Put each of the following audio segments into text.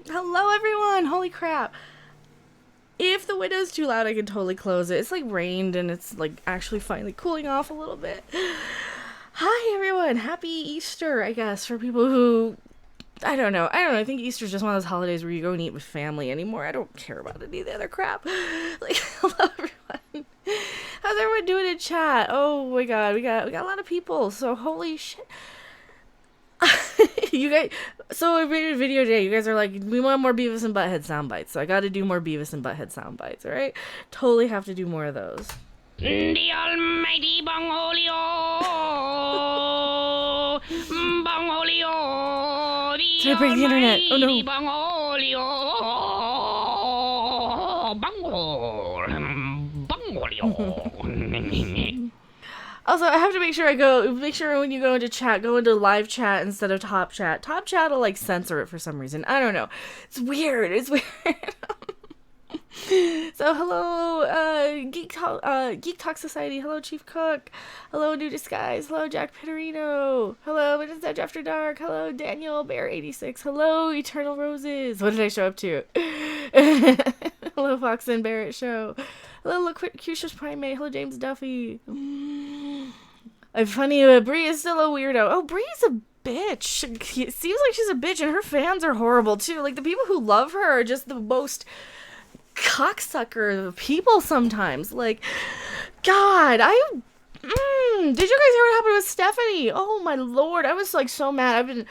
Hello, everyone. Holy crap. If the window's too loud, I can totally close it. It's like rained and it's like actually finally cooling off a little bit. Hi, everyone. Happy Easter, I guess, for people who... I don't know. I think Easter's just one of those holidays where you go and eat with family anymore. I don't care about any of the other crap. Like, hello, everyone. How's everyone doing in chat? Oh my god, we got a lot of people. So holy shit. You guys, so I made a video today. You guys are like, we want more Beavis and Butthead sound bites, so I got to do more Beavis and Butthead sound bites. All right, totally have to do more of those. The almighty Bongolio, Bongolio, Did I break the internet? Oh no! Bongolio. Also, I have to make sure when you go into chat, go into live chat instead of top chat. Top chat will like censor it for some reason. I don't know. It's weird. So hello, Geek Talk Society. Hello, Chief Cook. Hello, New Disguise. Hello, Jack Pitterino. Hello, What is that After Dark? Hello, Daniel Bear 86. Hello, Eternal Roses. What did I show up to? Hello, Fox and Barrett Show. Hello, Loquacious Primate. Hello, James Duffy. I'm funny, but Bree is still a weirdo. Oh, Bree's a bitch. It seems like she's a bitch, and her fans are horrible too. Like the people who love her are just the most cocksucker people sometimes. Like, God, did you guys hear what happened with Stephanie? Oh my lord, I was like so mad. I've been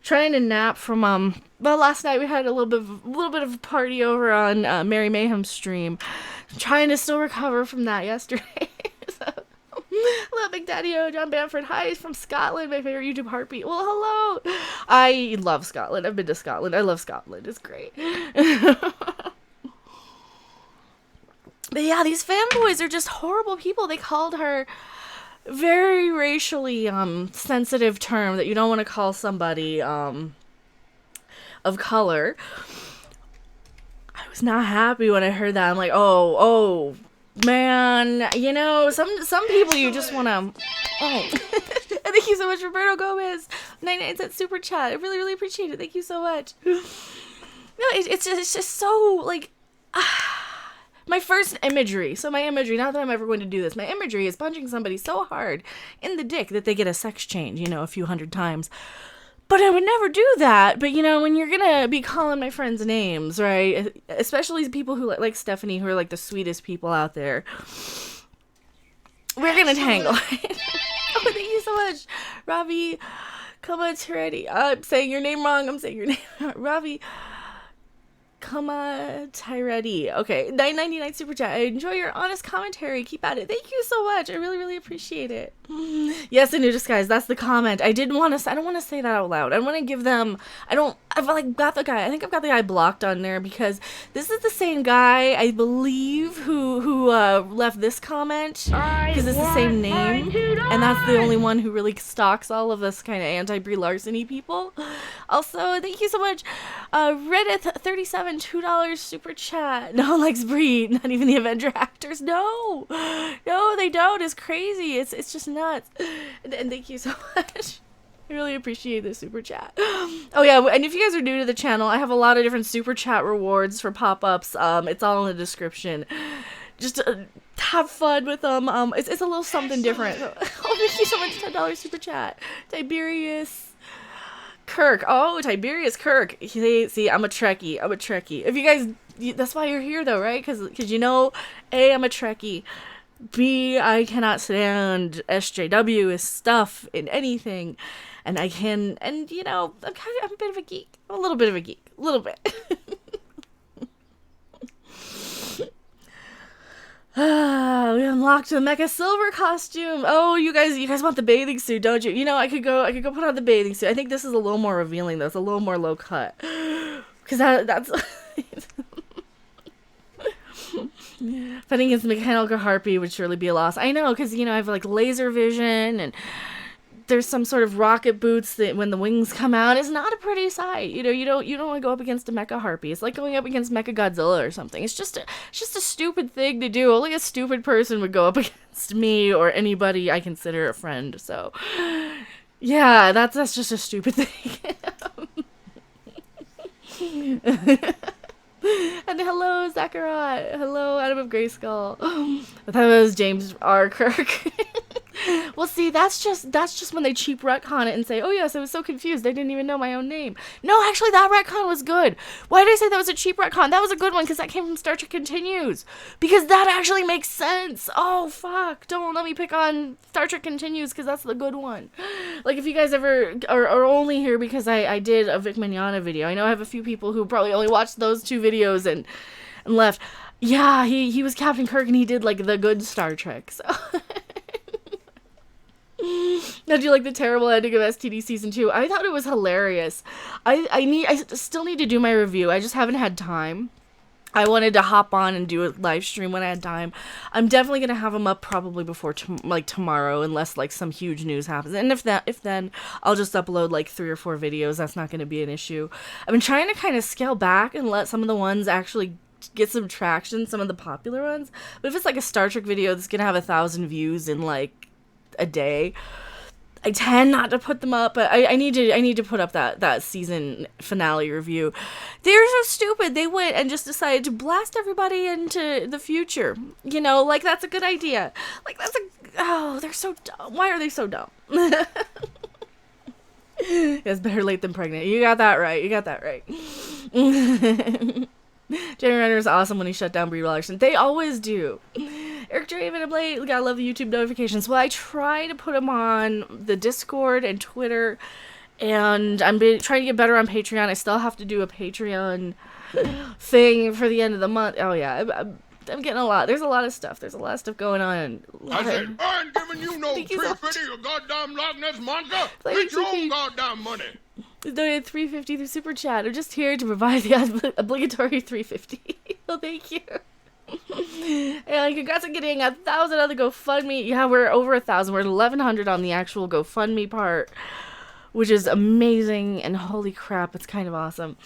trying to nap from well, last night we had a little bit of a party over on Mary Mayhem's stream. I'm trying to still recover from that yesterday. So, hello, Big Daddy O, John Bamford. Hi, he's from Scotland, my favorite YouTube heartbeat. Well, hello. I love Scotland. I've been to Scotland. I love Scotland. It's great. But yeah, these fanboys are just horrible people. They called her very racially sensitive term that you don't want to call somebody of color. I was not happy when I heard that. I'm like, oh man, you know, some people you just want to. Oh, thank you so much, Roberto Gomez. 99-cent super chat. I really appreciate it. Thank you so much. No, it's just so like. My first imagery, not that I'm ever going to do this, my imagery is punching somebody so hard in the dick that they get a sex change, you know, a few hundred times. But I would never do that. But, you know, when you're going to be calling my friends names, right, especially people who like Stephanie, who are like the sweetest people out there, we're going to tangle. Oh, thank you so much, Ravi Kamatiredi. I'm saying your name wrong. I'm saying your name Ravi Kamatiredi. Okay, $9.99 super chat. I enjoy your honest commentary. Keep at it. Thank you so much. I really appreciate it. Yes, a New Disguise. That's the comment. I don't want to say that out loud. I want to give them. I've like got the guy. I think I've got the guy blocked on there because this is the same guy, I believe, who left this comment because it's the same name, and that's the only one who really stalks all of us kind of anti-Brie Larson-y people. Also, thank you so much, Reddit 37 $2 super chat. No one likes Brie, not even the Avenger actors. No, they don't. It's crazy. It's just nuts. And thank you so much. I really appreciate this super chat. Oh yeah, and if you guys are new to the channel, I have a lot of different super chat rewards for pop-ups. It's all in the description. Just have fun with them. It's a little something different. Oh, thank you so much, $10 super chat. Tiberius Kirk. Oh, Tiberius Kirk. See, I'm a Trekkie. If you guys, that's why you're here though, right? Because you know, A, I'm a Trekkie. B, I cannot stand SJW stuff in anything. And you know, I'm a bit of a geek. I'm a little bit of a geek. A little bit. We unlocked the Mecha Silver costume. Oh, you guys want the bathing suit, don't you? You know, I could go put on the bathing suit. I think this is a little more revealing though. It's a little more low cut. Because that's fighting against mechanical harpy would surely be a loss. I know, because, you know, I have like laser vision and there's some sort of rocket boots that when the wings come out, it's not a pretty sight. You know, you don't want to go up against a mecha harpy. It's like going up against Mecha Godzilla or something. It's just a stupid thing to do. Only a stupid person would go up against me or anybody I consider a friend. So, yeah, that's just a stupid thing. And hello, Zachariah. Hello, Adam of Grayskull. I thought it was James R. Kirk. Well, see, that's just when they cheap retcon it and say, oh yes, I was so confused, I didn't even know my own name. No, actually, that retcon was good. Why did I say that was a cheap retcon? That was a good one, because that came from Star Trek Continues. Because that actually makes sense. Oh, fuck. Don't let me pick on Star Trek Continues, because that's the good one. Like, if you guys ever are only here because I did a Vic Mignogna video. I know I have a few people who probably only watched those 2 videos and left. Yeah, he was Captain Kirk, and he did, like, the good Star Trek, so... Now, do you like the terrible ending of STD Season 2? I thought it was hilarious. I still need to do my review. I just haven't had time. I wanted to hop on and do a live stream when I had time. I'm definitely going to have them up probably before, tomorrow, unless, like, some huge news happens. And if then, I'll just upload, like, 3 or 4 videos. That's not going to be an issue. I've been trying to kind of scale back and let some of the ones actually get some traction, some of the popular ones. But if it's, like, a Star Trek video that's going to have 1,000 views in, like, a day, I tend not to put them up, but I need to put up that season finale review. They're so stupid. They went and just decided to blast everybody into the future. You know, like, that's a good idea. Like, they're so dumb. Why are they so dumb? It's better late than pregnant. You got that right. Jerry Renner is awesome when he shut down Brie Larson. They always do. Eric Draven and Blade, gotta love the YouTube notifications. Well, I try to put them on the Discord and Twitter, and I'm trying to get better on Patreon. I still have to do a Patreon thing for the end of the month. Oh yeah, I'm getting a lot. There's a lot of stuff. Going on. I said, I ain't giving you no $350 or goddamn Loch Ness Monster. Get your own goddamn money. Donated $3.50 through Super Chat. I'm just here to provide the obligatory $3.50. Well, thank you. And congrats on getting 1,000 on the GoFundMe. Yeah, we're over 1,000. We're at 1,100 on the actual GoFundMe part, which is amazing. And holy crap, it's kind of awesome.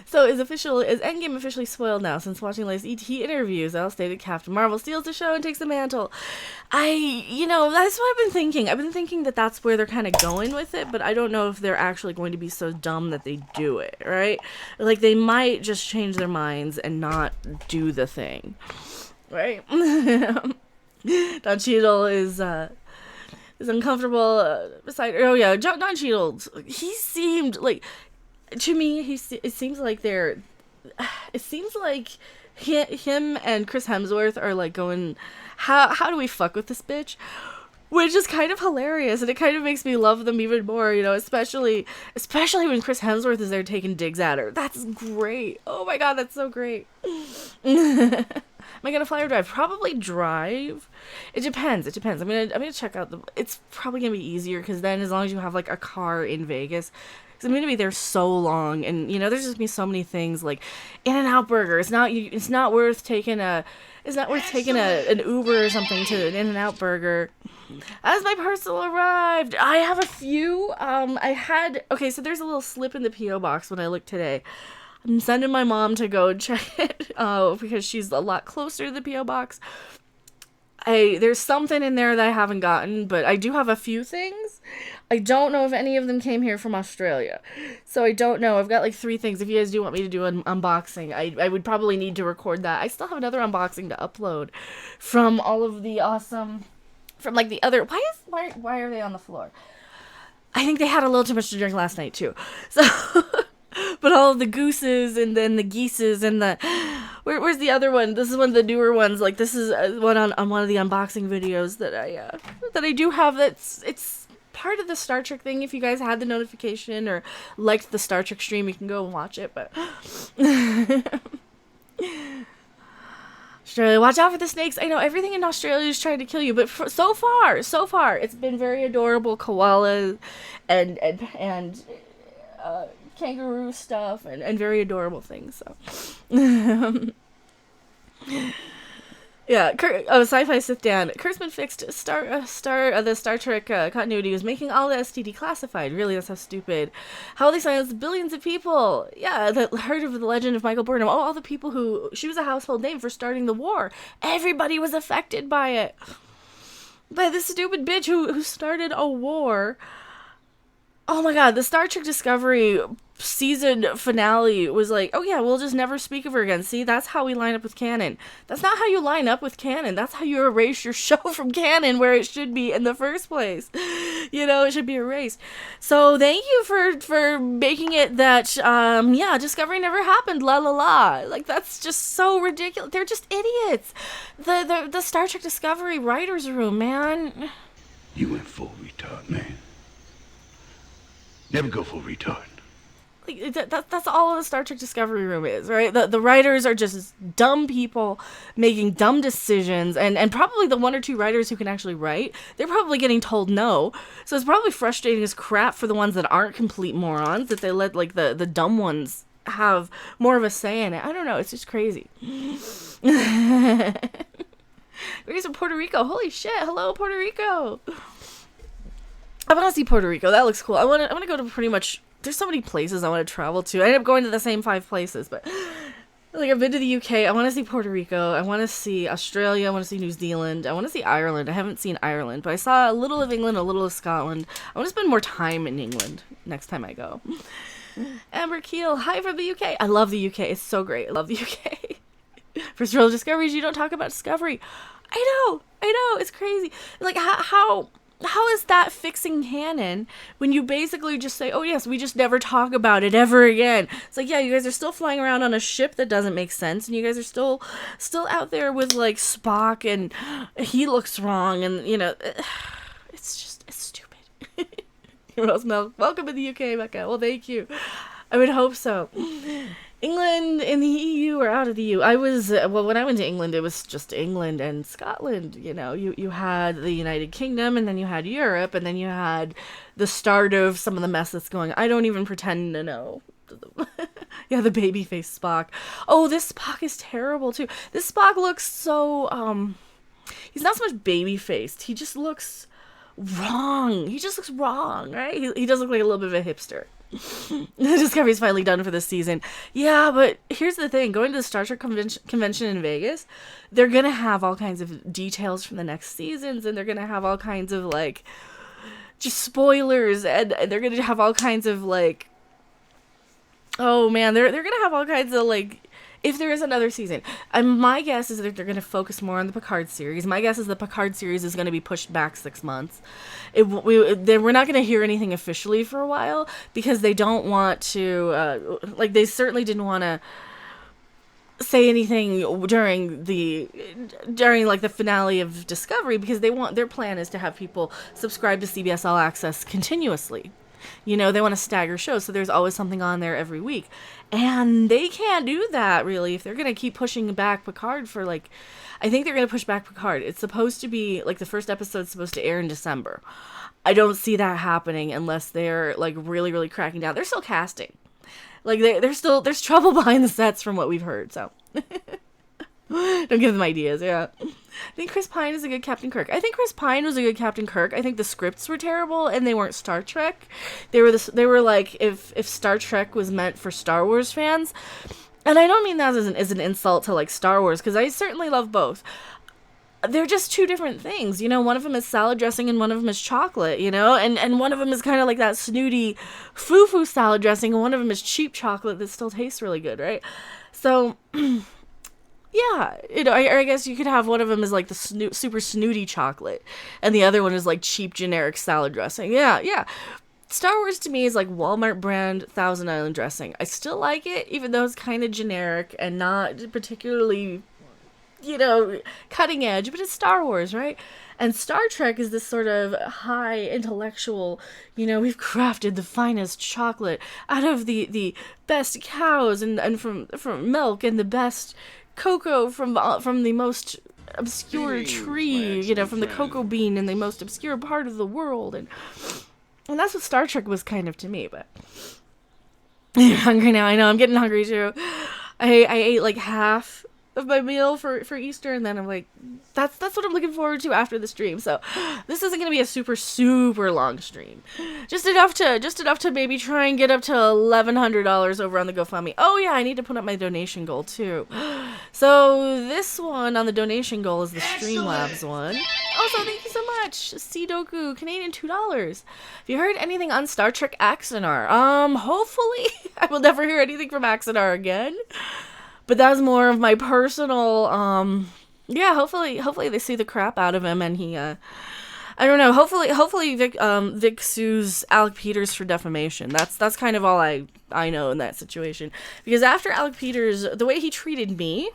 So is Endgame officially spoiled now? Since watching latest ET interviews, Al stated Captain Marvel steals the show and takes the mantle. That's what I've been thinking. I've been thinking that that's where they're kind of going with it, but I don't know if they're actually going to be so dumb that they do it, right? Like, they might just change their minds and not do the thing, right? Don Cheadle is uncomfortable beside... Oh, yeah, Don Cheadle, he seemed like... To me, it seems like him and Chris Hemsworth are like going, how do we fuck with this bitch? Which is kind of hilarious, and it kind of makes me love them even more, you know, especially when Chris Hemsworth is there taking digs at her. That's great. Oh my god, that's so great. Am I gonna fly or drive? Probably drive. It depends. I'm gonna check out it's probably gonna be easier, because then as long as you have like a car in Vegas, because I'm going to be there so long, and, you know, there's just going to be so many things, like, In-N-Out Burger. It's not worth taking an Uber or something to an In-N-Out Burger. As my parcel arrived, I have a few. So there's a little slip in the P.O. box when I looked today. I'm sending my mom to go check it, because she's a lot closer to the P.O. box. There's something in there that I haven't gotten, but I do have a few things. I don't know if any of them came here from Australia. So I don't know. I've got like 3 things. If you guys do want me to do an unboxing, I would probably need to record that. I still have another unboxing to upload from all of the awesome... From like the other... Why are they on the floor? I think they had a little too much to drink last night too. So... But all of the gooses and then the geeses and the... Where's the other one? This is one of the newer ones. Like, this is one on one of the unboxing videos that I do have. It's part of the Star Trek thing. If you guys had the notification or liked the Star Trek stream, you can go and watch it. But Australia, watch out for the snakes. I know everything in Australia is trying to kill you, but so far, it's been very adorable koalas and kangaroo stuff and very adorable things. So. Yeah, Sci-Fi Sit Down. Kurtzman fixed the Star Trek continuity was making all the STD classified. Really, that's how stupid. How they silenced billions of people. Yeah, heard of the legend of Michael Burnham. Oh, all the people who... She was a household name for starting the war. Everybody was affected by it. By this stupid bitch who started a war. Oh Oh my god, the Star Trek Discovery season finale was like, oh yeah, we'll just never speak of her again. See, that's how we line up with canon. That's not how you line up with canon. That's how you erase your show from canon where it should be in the first place. You know, it should be erased. So thank you for making it that, yeah, Discovery never happened, la la la. Like, that's just so ridiculous. They're just idiots. The Star Trek Discovery writer's room, man. You went full retard, man. Never go full retard. Like, that's all the Star Trek Discovery room is, right? The writers are just dumb people making dumb decisions, and probably the one or two writers who can actually write, they're probably getting told no. So it's probably frustrating as crap for the ones that aren't complete morons, that they let, like, the dumb ones have more of a say in it. I don't know, it's just crazy. Greetings from Puerto Rico. Holy shit, hello, Puerto Rico. I want to see Puerto Rico. That looks cool. I want to go to pretty much... There's so many places I want to travel to. I end up going to the same 5 places, but... Like, I've been to the UK. I want to see Puerto Rico. I want to see Australia. I want to see New Zealand. I want to see Ireland. I haven't seen Ireland, but I saw a little of England, a little of Scotland. I want to spend more time in England next time I go. Amber Keel, hi from the UK. I love the UK. It's so great. I love the UK. First rule of Discovery is you don't talk about Discovery. I know. It's crazy. Like, how is that fixing canon when you basically just say, oh yes, we just never talk about it ever again? It's like, yeah, you guys are still flying around on a ship that doesn't make sense, and you guys are still out there with, like, Spock, and he looks wrong, and, you know, it's stupid. Welcome to the UK, Mecha. Well, thank you. I would hope so. England in the EU or out of the EU? I was, well, when I went to England, it was just England and Scotland, you know. You had the United Kingdom, and then you had Europe, and then you had the start of some of the mess that's going on. I don't even pretend to know. Yeah, the babyface Spock. Oh, this Spock is terrible, too. This Spock looks so, he's not so much baby-faced. He just looks wrong. He just looks wrong, right? He does look like a little bit of a hipster. Discovery's finally done for this season. Yeah, but here's the thing. Going to the Star Trek convention in Vegas, they're going to have all kinds of details from the next seasons, and they're going to have all kinds of, like, just spoilers, and they're going to have all kinds of, like, oh, man, they're going to have all kinds of, like, if there is another season. My guess is that they're going to focus more on the Picard series. My guess is the Picard series is going to be pushed back 6 months. We're not going to hear anything officially for a while because they don't want to, like, they certainly didn't want to say anything during like the finale of Discovery because their plan is to have people subscribe to CBS All Access continuously. You know, they want to stagger shows, so there's always something on there every week. And they can't do that, really, if they're going to keep pushing back Picard for, like... I think they're going to push back Picard. It's supposed to be, like, the first episode's supposed to air in December. I don't see that happening unless they're, like, really, really cracking down. They're still casting. Like, there's trouble behind the sets from what we've heard, so... Don't give them ideas, yeah. I think Chris Pine is a good Captain Kirk. I think Chris Pine was a good Captain Kirk. I think the scripts were terrible, and they weren't Star Trek. They were like if Star Trek was meant for Star Wars fans. And I don't mean that as an insult to, like, Star Wars, because I certainly love both. They're just two different things, you know. One of them is salad dressing and one of them is chocolate, you know. And one of them is kind of like that snooty foo-foo salad dressing, and one of them is cheap chocolate that still tastes really good, right? So... Yeah, you know, I guess you could have one of them as, like, the super snooty chocolate, and the other one is, like, cheap generic salad dressing. Yeah. Star Wars to me is like Walmart brand Thousand Island dressing. I still like it, even though it's kind of generic and not particularly, you know, cutting edge, but it's Star Wars, right? And Star Trek is this sort of high intellectual, you know, we've crafted the finest chocolate out of the best cows and from milk and the best cocoa from the most obscure tree, you know, from the cocoa bean in the most obscure part of the world, and that's what Star Trek was kind of to me. But I'm hungry now. I know I'm getting hungry too. I ate like half of my meal for Easter, and then I'm like, that's what I'm looking forward to after the stream. So this isn't gonna be a super long stream, just enough to maybe try and get up to $1,100 over on the GoFundMe. Oh yeah, I need to put up my donation goal too. So this one on the donation goal is the Streamlabs one. Also, thank you so much. Sidoku, Canadian $2. Have you heard anything on Star Trek Axanar? Hopefully I will never hear anything from Axanar again. But that was more of my personal, yeah, hopefully they see the crap out of him and he, I don't know, hopefully Vic sues Alec Peters for defamation. That's kind of all I know in that situation. Because after Alec Peters, the way he treated me,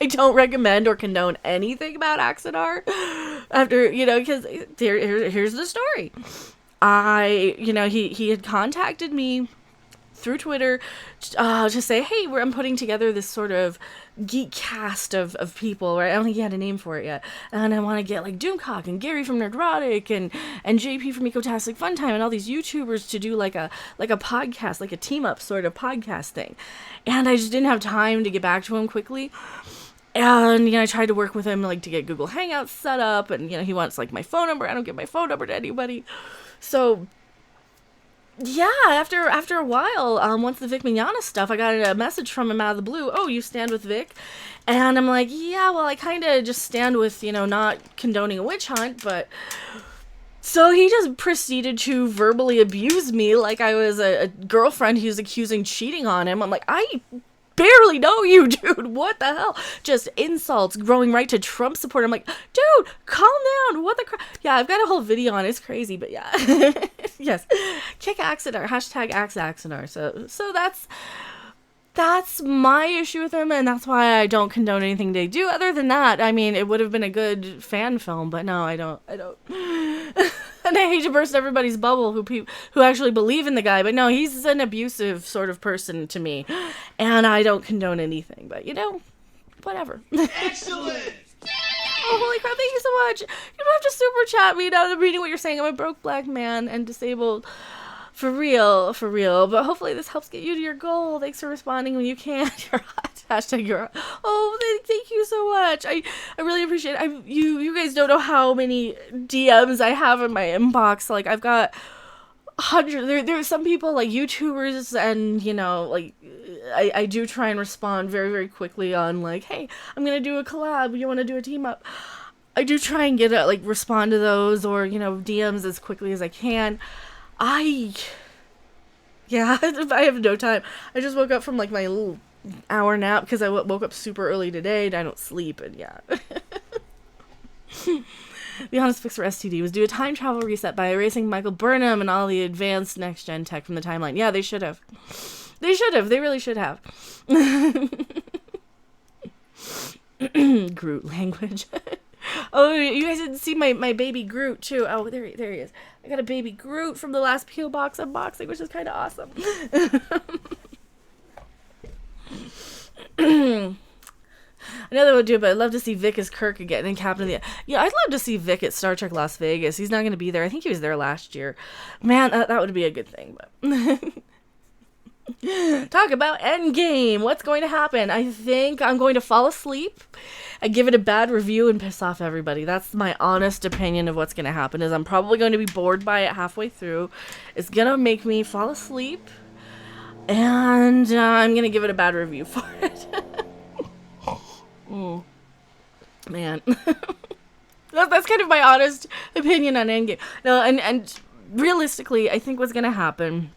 I don't recommend or condone anything about Axanar. After, because here's the story. He had contacted me through Twitter to say, hey, I'm putting together this sort of geek cast of people, right? I don't think he had a name for it yet. And I want to get like Doomcock and Gary from Nerdrotic and JP from Ecotastic Funtime and all these YouTubers to do like a podcast, like a team up sort of podcast thing. And I just didn't have time to get back to him quickly. And, I tried to work with him like to get Google Hangouts set up, and, he wants like my phone number. I don't give my phone number to anybody. So yeah, after a while, once the Vic Mignogna stuff, I got a message from him out of the blue. Oh, you stand with Vic? And I'm like, yeah, well, I kind of just stand with, not condoning a witch hunt, but... So he just proceeded to verbally abuse me like I was a girlfriend he was accusing cheating on him. I'm like, I barely know you, dude. What the hell? Just insults growing right to Trump support. I'm like, dude, calm down. What the crap? Yeah, I've got a whole video on it. It's crazy, but yeah. Yes. Kick Axanar. Hashtag Axanar. So that's my issue with him, and that's why I don't condone anything they do. Other than that, I mean, it would have been a good fan film, but no, I don't. And I hate to burst everybody's bubble who actually believe in the guy, but no, he's an abusive sort of person to me, and I don't condone anything, but whatever. Excellent! Oh, holy crap, thank you so much. You don't have to super chat me now that I'm reading what you're saying. I'm a broke black man and disabled. For real. But hopefully this helps get you to your goal. Thanks for responding when you can. You're hot. Hashtag you're hot. Oh, thank you so much. I really appreciate it. You guys don't know how many DMs I have in my inbox. Like, I've got hundreds. There's some people, like YouTubers, and, I do try and respond very, very quickly on, like, hey, I'm going to do a collab. You want to do a team up? I do try and respond to those or, DMs as quickly as I can. I have no time. I just woke up from like my little hour nap because I woke up super early today and I don't sleep, and yeah. The honest fix for STD was do a time travel reset by erasing Michael Burnham and all the advanced next gen tech from the timeline. Yeah, they should have. They really should have. Groot language. Oh, you guys didn't see my baby Groot, too. Oh, there he is. I got a baby Groot from the last Peel Box unboxing, which is kind of awesome. I know they would do it, but I'd love to see Vic as Kirk again and Captain of the... Yeah, I'd love to see Vic at Star Trek Las Vegas. He's not going to be there. I think he was there last year. Man, that would be a good thing, but... Talk about Endgame. What's going to happen? I think I'm going to fall asleep and give it a bad review and piss off everybody. That's my honest opinion of what's going to happen. Is I'm probably going to be bored by it halfway through. It's going to make me fall asleep, and I'm going to give it a bad review for it. Man. That's kind of my honest opinion on Endgame. No, and realistically, I think what's going to happen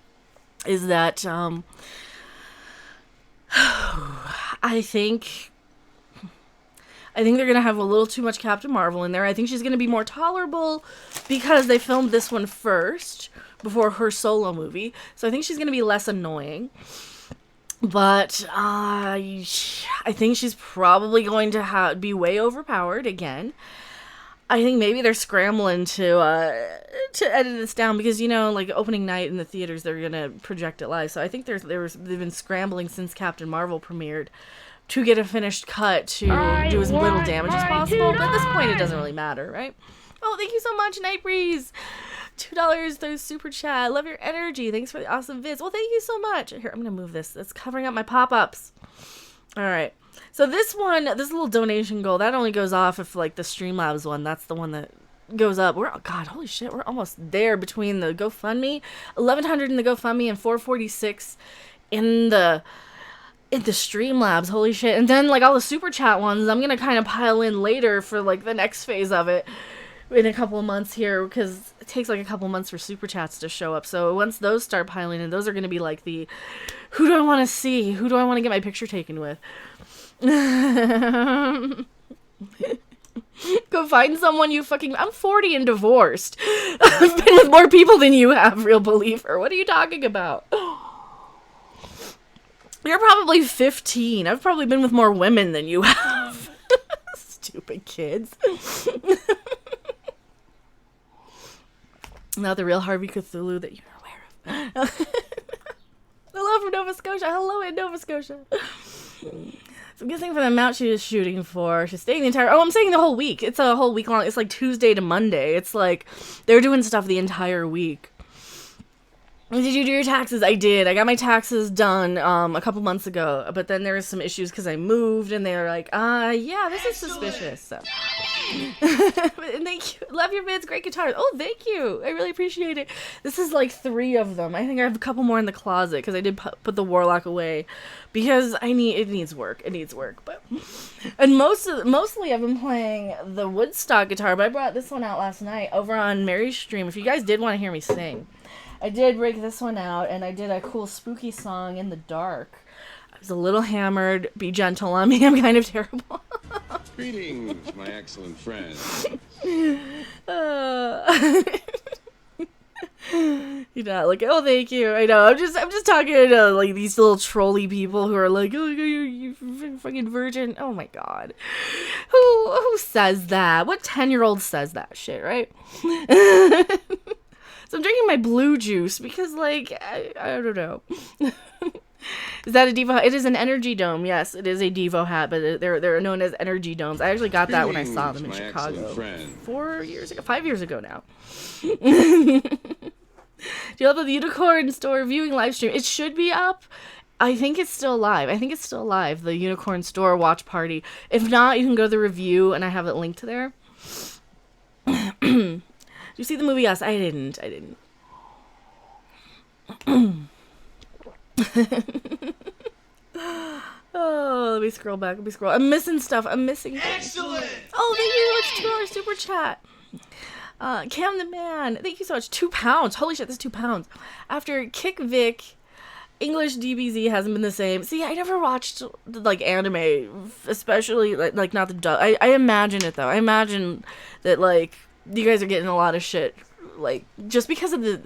is that I think they're gonna have a little too much Captain Marvel in there. I think she's gonna be more tolerable because they filmed this one first before her solo movie, so I think she's gonna be less annoying. But I think she's probably going to be way overpowered again. I think maybe they're scrambling to edit this down because, like opening night in the theaters, they're going to project it live. So I think they've been scrambling since Captain Marvel premiered to get a finished cut to do as little damage as possible. But at this point, it doesn't really matter, right? Oh, thank you so much, Night Breeze. $2 through Super Chat. Love your energy. Thanks for the awesome vids. Well, thank you so much. Here, I'm going to move this. It's covering up my pop-ups. All right. So this little donation goal, that only goes off if, like, the Streamlabs one, that's the one that goes up. God, holy shit, we're almost there between the GoFundMe, 1,100 in the GoFundMe and 446 in the in the Streamlabs, holy shit. And then, like, all the Super Chat ones, I'm gonna kind of pile in later for, like, the next phase of it in a couple of months here, because it takes, like, a couple months for Super Chats to show up. So once those start piling in, those are gonna be, like, the, who do I want to see? Who do I want to get my picture taken with? Go find someone you fucking... I'm 40 and divorced. I've been with more people than you have, real believer. What are you talking about? You're probably 15. I've probably been with more women than you have. Stupid kids. Not the real Harvey Cthulhu that you're aware of. Hello from Nova Scotia. Hello in Nova Scotia. So I'm guessing for the amount she was shooting for, she's staying the entire... Oh, I'm saying the whole week. It's a whole week long. It's like Tuesday to Monday. It's like they're doing stuff the entire week. Did you do your taxes? I did. I got my taxes done a couple months ago, but then there was some issues because I moved, and they were like, yeah, this is suspicious. So. And thank you. Love your vids. Great guitars. Oh, thank you. I really appreciate it. This is like 3 of them. I think I have a couple more in the closet because I did put the Warlock away because it needs work. It needs work. But and mostly I've been playing the Woodstock guitar, but I brought this one out last night over on Mary's stream. If you guys did want to hear me sing. I did break this one out, and I did a cool spooky song in the dark. I was a little hammered. Be gentle on me. I'm kind of terrible. Greetings, my excellent friend. You're not like, oh, thank you. I know. I'm just talking to like these little trolly people who are like, oh, you fucking virgin. Oh my god. Who says that? What 10-year-old says that shit, right? So I'm drinking my blue juice because, like, I don't know. Is that a Devo hat? It is an energy dome. Yes, it is a Devo hat, but they're known as energy domes. I actually got that when I saw them in Chicago 4 years ago, 5 years ago now. Do you love the Unicorn Store viewing live stream? It should be up. I think it's still live. The Unicorn Store watch party. If not, you can go to the review, and I have it linked there. Did you see the movie? Yes, I didn't. Oh, let me scroll back. I'm missing stuff. Excellent! Oh, thank you. Let's do our super chat. Cam the Man. Thank you so much. 2 pounds. Holy shit, this is 2 pounds. After Kick Vic, English DBZ hasn't been the same. See, I never watched, like, anime, especially, like not the dub. I imagine it, though. I imagine that, like, you guys are getting a lot of shit, like, just because of the...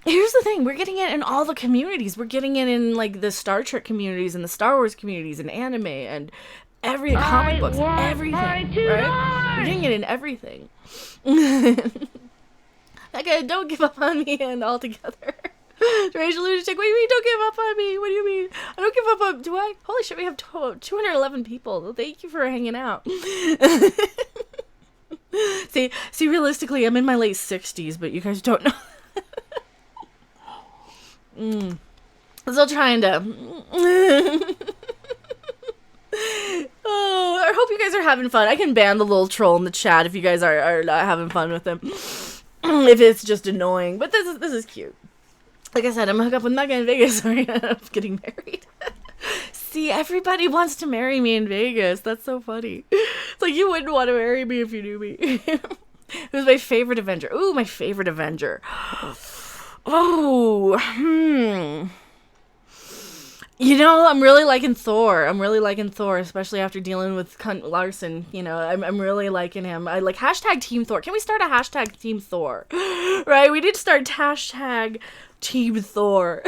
Here's the thing, we're getting it in all the communities. We're getting it in, like, the Star Trek communities and the Star Wars communities and anime and every comic books and everything, right? We're getting it in everything. Like, don't give up on me and all together. Rage Lunatic, what do you mean don't give up on me? What do you mean? I don't give up on... Do I? Holy shit, we have 211 people. Thank you for hanging out. See, realistically, I'm in my late 60s, but you guys don't know. Still trying to... Oh, I hope you guys are having fun. I can ban the little troll in the chat if you guys are not having fun with him. If it's just annoying. But this is cute. Like I said, I'm gonna hook up with Mecha in Vegas. Sorry, I'm getting married. See, everybody wants to marry me in Vegas. That's so funny. It's like, you wouldn't want to marry me if you knew me. Who's my favorite Avenger? Ooh, my favorite Avenger. Oh, You know, I'm really liking Thor. Especially after dealing with Cunt Larson. You know, I'm really liking him. I like hashtag Team Thor. Can we start a hashtag Team Thor? Right? We need to start hashtag Team Thor.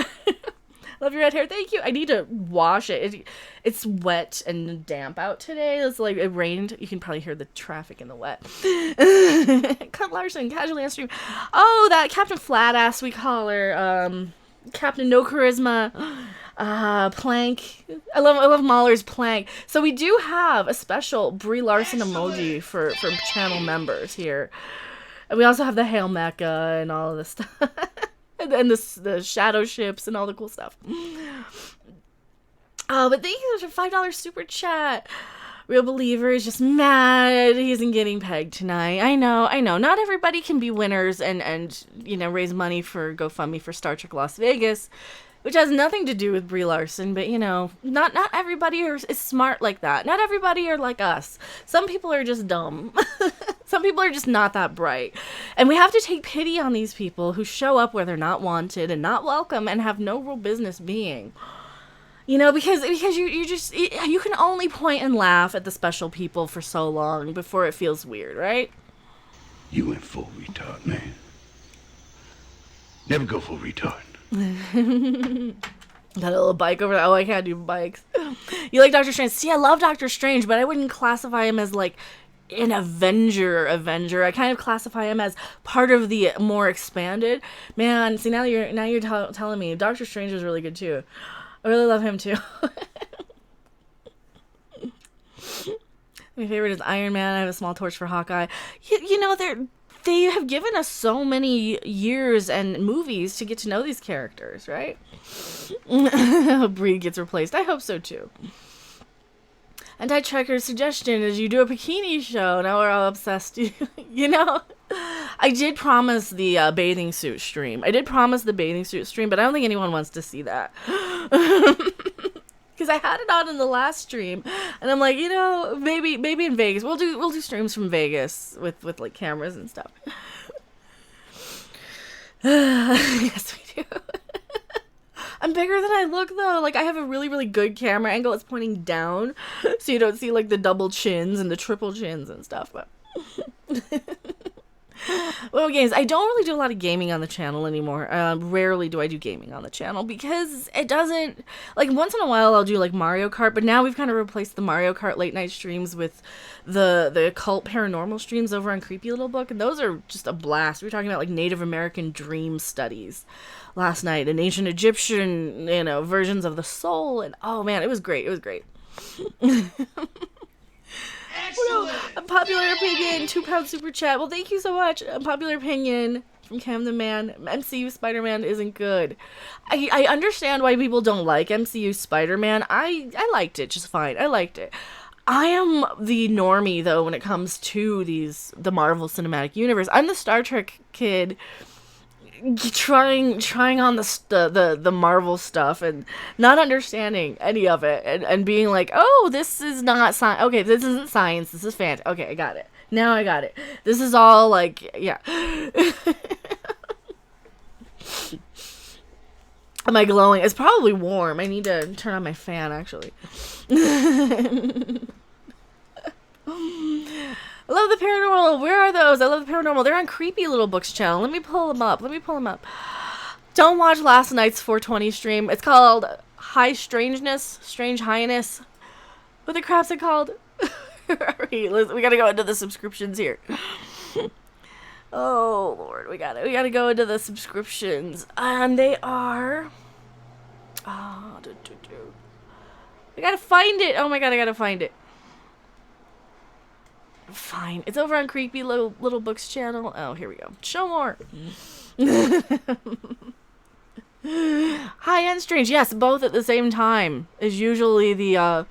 Love your red hair. Thank you. I need to wash it. It's wet and damp out today. It's like it rained. You can probably hear the traffic in the wet. Cunt Larson, casually on stream. Oh, that Captain Flatass we call her. Captain No Charisma. Plank. I love Mahler's Plank. So we do have a special Brie Larson emoji for channel members here. And we also have the Hail Mecha and all of this stuff. and the shadow ships and all the cool stuff. Oh, but thank you for $5 super chat. Real Believer is just mad he isn't getting pegged tonight. I know. Not everybody can be winners and you know, raise money for GoFundMe for Star Trek Las Vegas. which has nothing to do with Brie Larson, but you know, not everybody is smart like that. Not everybody are like us. Some people are just dumb. Some people are just not that bright. And we have to take pity on these people who show up where they're not wanted and not welcome and have no real business being. You know, because you can only point and laugh at the special people for so long before it feels weird, right? You went full retard, man. Never go full retard. Got a little bike over there. Oh, I can't do bikes. You like Doctor Strange? See, I love Doctor Strange, but I wouldn't classify him as like an Avenger. I kind of classify him as part of the more expanded. Man, see, now you're telling me Doctor Strange is really good too. I really love him too. My favorite is Iron Man. I have a small torch for Hawkeye. You know, they have given us so many years and movies to get to know these characters, right? Brie gets replaced. I hope so too. Anti-Trekker's suggestion is you do a bikini show. Now we're all obsessed. You know? I did promise the bathing suit stream. but I don't think anyone wants to see that. Because I had it on in the last stream, and I'm like, you know, maybe in Vegas we'll do streams from Vegas with like cameras and stuff. Yes, we do. I'm bigger than I look though. Like I have a really, really good camera angle. It's pointing down, so you don't see like the double chins and the triple chins and stuff. But well, games. I don't really do a lot of gaming on the channel anymore. Rarely do I do gaming on the channel because it doesn't, like, once in a while I'll do like Mario Kart, but now we've kind of replaced the Mario Kart late night streams with the occult paranormal streams over on Creepy Little Book, and those are just a blast. We were talking about like Native American dream studies last night and ancient Egyptian, you know, versions of the soul, and oh man, it was great. Excellent. Unpopular opinion, £2 super chat. Well, thank you so much. Unpopular opinion from Cam the Man. MCU Spider-Man isn't good. I understand why people don't like MCU Spider-Man. I liked it just fine. I liked it. I am the normie though when it comes to the Marvel Cinematic Universe. I'm the Star Trek kid trying on the Marvel stuff and not understanding any of it and being like, oh, this is not science. Okay, this isn't science. This is fantasy. Okay, I got it. Now I got it. This is all like, yeah. Am I glowing? It's probably warm. I need to turn on my fan actually. I love the Paranormal. Where are those? I love the Paranormal. They're on Creepy Little Books channel. Let me pull them up. Don't watch last night's 420 stream. It's called High Strangeness, Strange Highness. What the crap's it called? We gotta go into the subscriptions here. Oh Lord, we gotta go into the subscriptions, and they are. We gotta find it. Oh my god, I gotta find it. Fine. It's over on Creepy Little Books channel. Oh, here we go. Show more. High and Strange. Yes, both at the same time is usually the I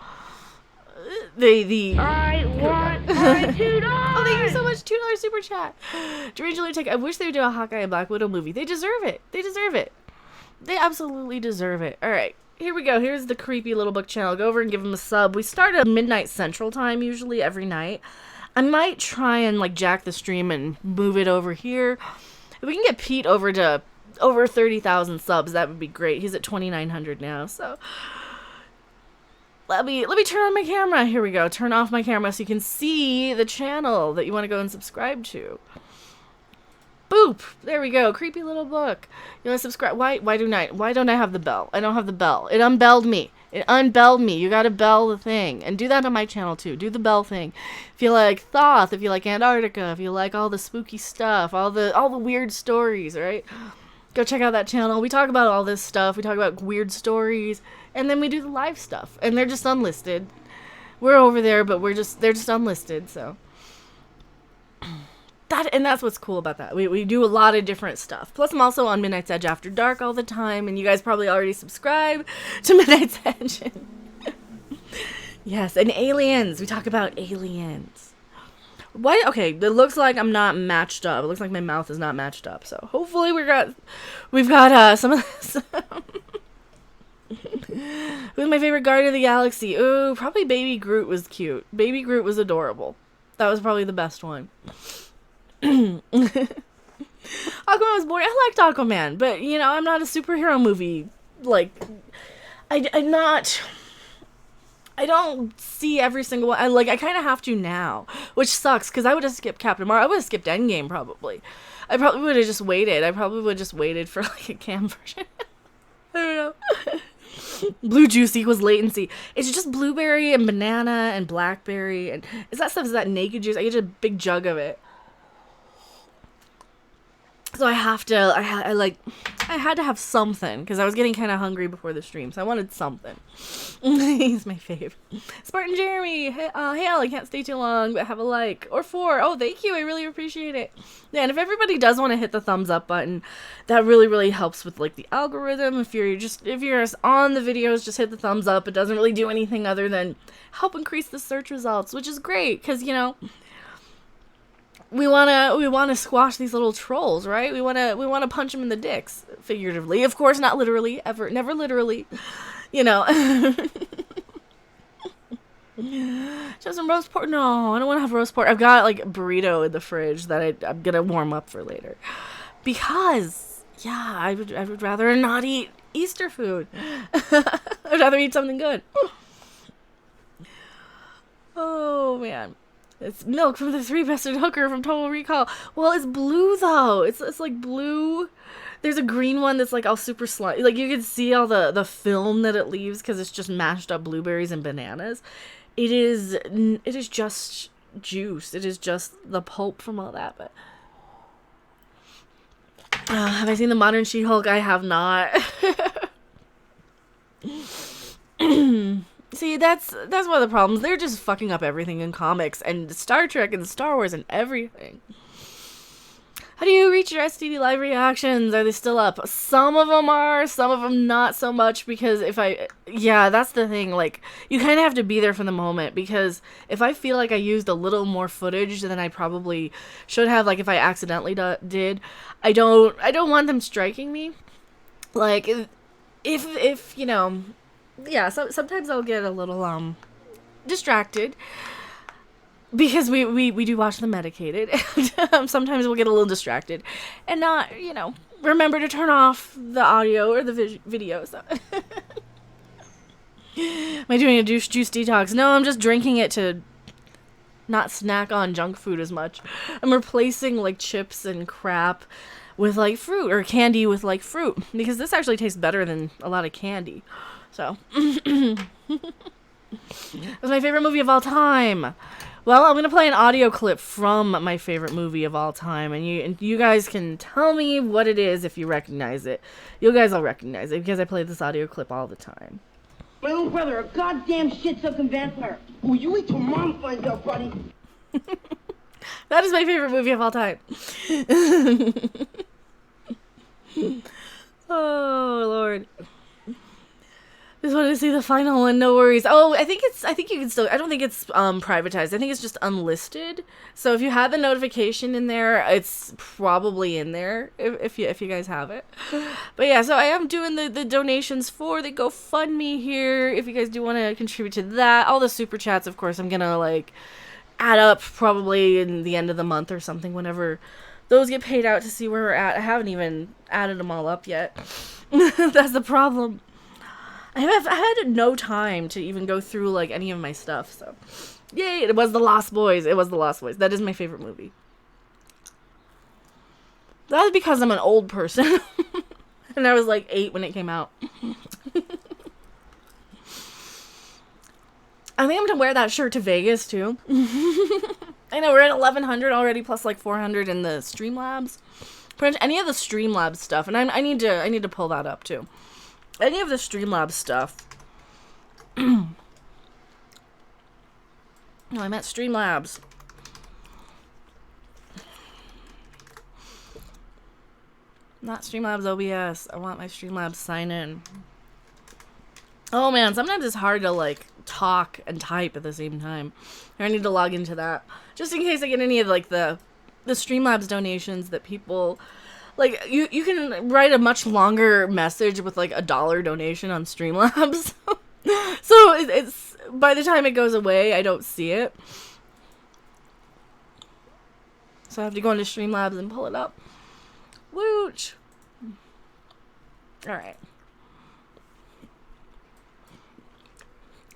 want my $2. Oh, thank you so much. $2 super chat. I wish they would do a Hawkeye and Black Widow movie. They deserve it. They absolutely deserve it. All right. Here we go. Here's the Creepy Little Book channel. Go over and give them a sub. We start at midnight Central Time usually every night. I might try and like jack the stream and move it over here. If we can get Pete over to over 30,000 subs, that would be great. He's at 2,900 now, so let me turn on my camera. Here we go. Turn off my camera so you can see the channel that you want to go and subscribe to. Boop. There we go. Creepy Little Book. You want to subscribe? Why don't I have the bell? I don't have the bell. It unbelled me. You gotta bell the thing. And do that on my channel too. Do the bell thing. If you like Thoth, if you like Antarctica, if you like all the spooky stuff, all the weird stories, right? Go check out that channel. We talk about all this stuff. We talk about weird stories. And then we do the live stuff. And they're just unlisted. We're over there, but they're just unlisted, so. That's what's cool about that. We do a lot of different stuff. Plus, I'm also on Midnight's Edge After Dark all the time, and you guys probably already subscribe to Midnight's Edge. Yes, and aliens. We talk about aliens. What? Okay, it looks like I'm not matched up. It looks like my mouth is not matched up. So hopefully we've got some of this. Who's my favorite Guardian of the Galaxy? Ooh, probably Baby Groot was cute. Baby Groot was adorable. That was probably the best one. Aquaman was boring. I liked Aquaman, but, you know, I'm not a superhero movie. Like, I don't see every single one. I kind of have to now, which sucks, because I would have skipped Captain Marvel. I would have skipped Endgame, probably. I probably would have just waited. I probably would have just waited for, like, a cam version. I don't know. Blue juice equals latency. It's just blueberry and banana and blackberry. And is that naked juice? I get a big jug of it. So I had to have something, because I was getting kind of hungry before the stream, so I wanted something. He's my fave. Spartan Jeremy, hey, I can't stay too long, but have a like. Or 4. Oh, thank you, I really appreciate it. Yeah, and if everybody does want to hit the thumbs up button, that really, really helps with, like, the algorithm. If you're on the videos, just hit the thumbs up. It doesn't really do anything other than help increase the search results, which is great, because, you know, we wanna squash these little trolls, right? We wanna punch them in the dicks, figuratively, of course, not literally, ever, never literally, you know. Just some roast pork. No, I don't want to have roast pork. I've got like a burrito in the fridge that I'm gonna warm up for later, because yeah, I would rather not eat Easter food. I'd rather eat something good. Oh man. It's milk from the three-breasted hooker from Total Recall. Well, it's blue, though. It's like blue. There's a green one that's, like, all super slimy. Like, you can see all the film that it leaves because it's just mashed up blueberries and bananas. It is just juice. It is just the pulp from all that. But have I seen the modern She-Hulk? I have not. See, that's one of the problems. They're just fucking up everything in comics and Star Trek and Star Wars and everything. How do you reach your STD live reactions? Are they still up? Some of them are, some of them not so much, because that's the thing. Like, you kind of have to be there for the moment, because if I feel like I used a little more footage than I probably should have, like if I accidentally did, I don't want them striking me. Like, if you know. Yeah, so sometimes I'll get a little distracted, because we do watch them medicated, and sometimes we'll get a little distracted and not, you know, remember to turn off the audio or the video. So am I doing a juice detox? No, I'm just drinking it to not snack on junk food as much. I'm replacing like chips and crap with like fruit, or candy with like fruit, because this actually tastes better than a lot of candy. So, that's my favorite movie of all time. Well, I'm going to play an audio clip from my favorite movie of all time, and you guys can tell me what it is if you recognize it. You guys will recognize it, because I play this audio clip all the time. My own brother, a goddamn shit-sucking vampire. Will you wait till Mom finds out, buddy? That is my favorite movie of all time. Oh, Lord. Just wanted to see the final one. No worries. Oh, I think you can still. I don't think it's privatized. I think it's just unlisted. So if you have the notification in there, it's probably in there. If you guys have it. But yeah, so I am doing the donations for the GoFundMe here. If you guys do want to contribute to that, all the super chats, of course, I'm gonna like add up probably in the end of the month or something, whenever those get paid out, to see where we're at. I haven't even added them all up yet. That's the problem. I had no time to even go through, like, any of my stuff, so. Yay, it was The Lost Boys. It was The Lost Boys. That is my favorite movie. That was because I'm an old person. And I was, like, 8 when it came out. I think I'm gonna wear that shirt to Vegas, too. I know, we're at 1,100 already, plus, like, 400 in the Streamlabs. Pretty much any of the Streamlabs stuff, and I need to pull that up, too. Any of the Streamlabs stuff. No, I meant Streamlabs. Not Streamlabs OBS. I want my Streamlabs sign in. Oh man, sometimes it's hard to like talk and type at the same time. I need to log into that. Just in case I get any of like the Streamlabs donations that people Like, you can write a much longer message with, like, $1 donation on Streamlabs. So it's by the time it goes away, I don't see it. So I have to go into Streamlabs and pull it up. Wooch! Alright.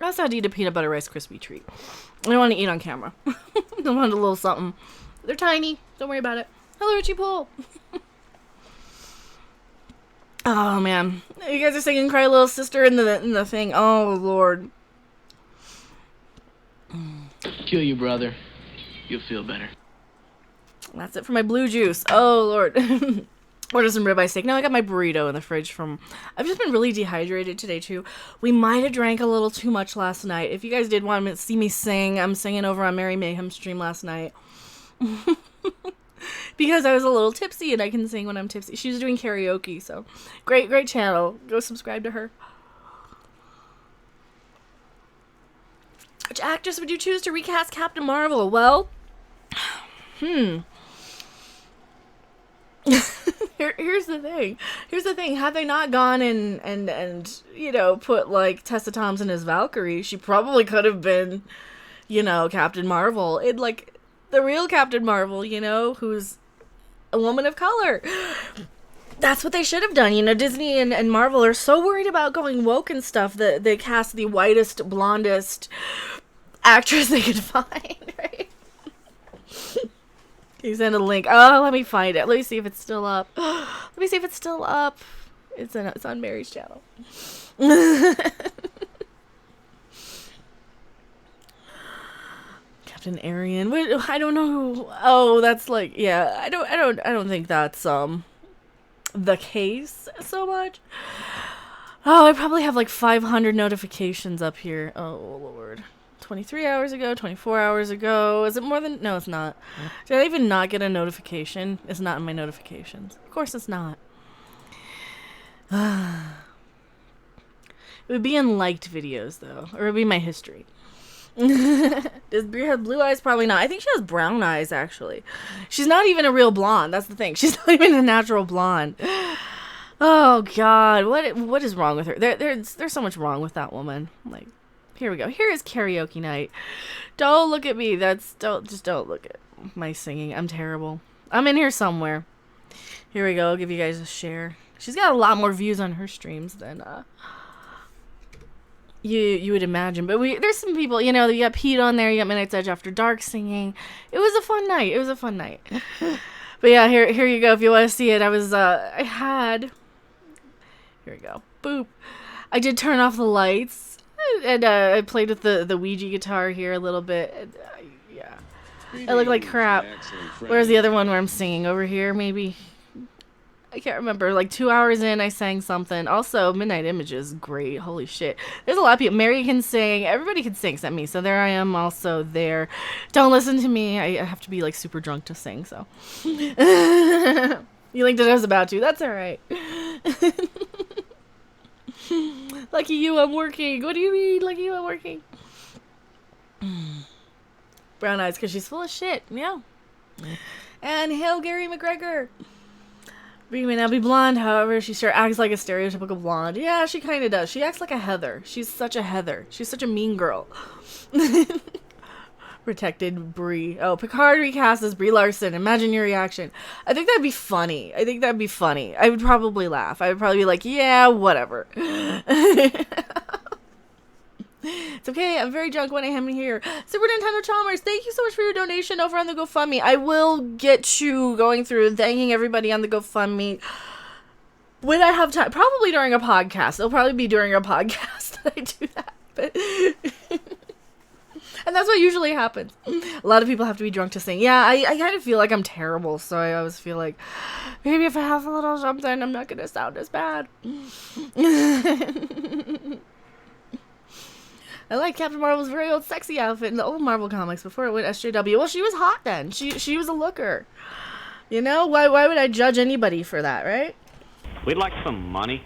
I also had to eat a peanut butter Rice Krispie treat. I don't want to eat on camera. I want a little something. They're tiny. Don't worry about it. Hello, Richie Pool. Oh man, you guys are singing "Cry Little Sister" in the thing. Oh Lord. Kill you, brother. You'll feel better. That's it for my blue juice. Oh Lord. Ordered some ribeye steak. Now I got my burrito in the fridge from... I've just been really dehydrated today, too. We might have drank a little too much last night. If you guys did want to see me sing, I'm singing over on Mary Mayhem's stream last night. Because I was a little tipsy, and I can sing when I'm tipsy. She was doing karaoke, so... Great channel. Go subscribe to her. Which actress would you choose to recast Captain Marvel? Well... Here's the thing. Had they not gone and you know, put like Tessa Thompson as Valkyrie, she probably could have been, you know, Captain Marvel. It like the real Captain Marvel, you know, who's a woman of color. That's what they should have done. You know, Disney and Marvel are so worried about going woke and stuff that they cast the whitest, blondest actress they could find, right? Can you send a link? Oh, let me find it. Let me see if it's still up. It's on Mary's channel. Captain Arian. I don't know who. Oh, that's like, yeah. I don't think that's the case so much. Oh, I probably have like 500 notifications up here. Oh Lord. 23 hours ago, 24 hours ago. Is it more than... No, it's not. Did I even not get a notification? It's not in my notifications. Of course it's not. It would be in liked videos, though. Or it would be my history. Does Brie have blue eyes? Probably not. I think she has brown eyes, actually. She's not even a real blonde. That's the thing. She's not even a natural blonde. Oh, God. What is wrong with her? There's so much wrong with that woman. Like... Here we go. Here is karaoke night. Don't look at me. Just don't look at my singing. I'm terrible. I'm in here somewhere. Here we go. I'll give you guys a share. She's got a lot more views on her streams than you would imagine. But there's some people, you know, you got Pete on there, you got Midnight's Edge After Dark singing. It was a fun night. But yeah, here you go. If you want to see it, here we go. Boop. I did turn off the lights. And I played with the Ouija guitar here a little bit. And, yeah. I look like crap. Where's the other one where I'm singing? Over here, maybe? I can't remember. Like 2 hours in, I sang something. Also, Midnight Images, great. Holy shit. There's a lot of people. Mary can sing. Everybody can sing except me. So there I am also there. Don't listen to me. I have to be like super drunk to sing, so. You linked it I was about to. That's alright. Lucky you, I'm working. What do you mean? Lucky you, I'm working. Brown eyes, because she's full of shit. Yeah. And hail Gary McGregor. Brie may now be blonde, however, she sure acts like a stereotypical blonde. Yeah, she kind of does. She acts like a Heather. She's such a Heather. She's such a mean girl. Protected Brie. Oh, Picard recast as Brie Larson. Imagine your reaction. I think that'd be funny. I would probably laugh. I would probably be like, yeah, whatever. It's okay. I'm very drunk when I am here. Super Nintendo Chalmers, thank you so much for your donation over on the GoFundMe. I will get you going through and thanking everybody on the GoFundMe when I have time. Probably during a podcast. It'll probably be during a podcast that I do that. But... And that's what usually happens. A lot of people have to be drunk to sing. Yeah, I kind of feel like I'm terrible, so I always feel like maybe if I have a little something, I'm not going to sound as bad. I like Captain Marvel's very old sexy outfit in the old Marvel comics before it went SJW. Well, she was hot then. She was a looker. You know? Why would I judge anybody for that, right? We'd like some money.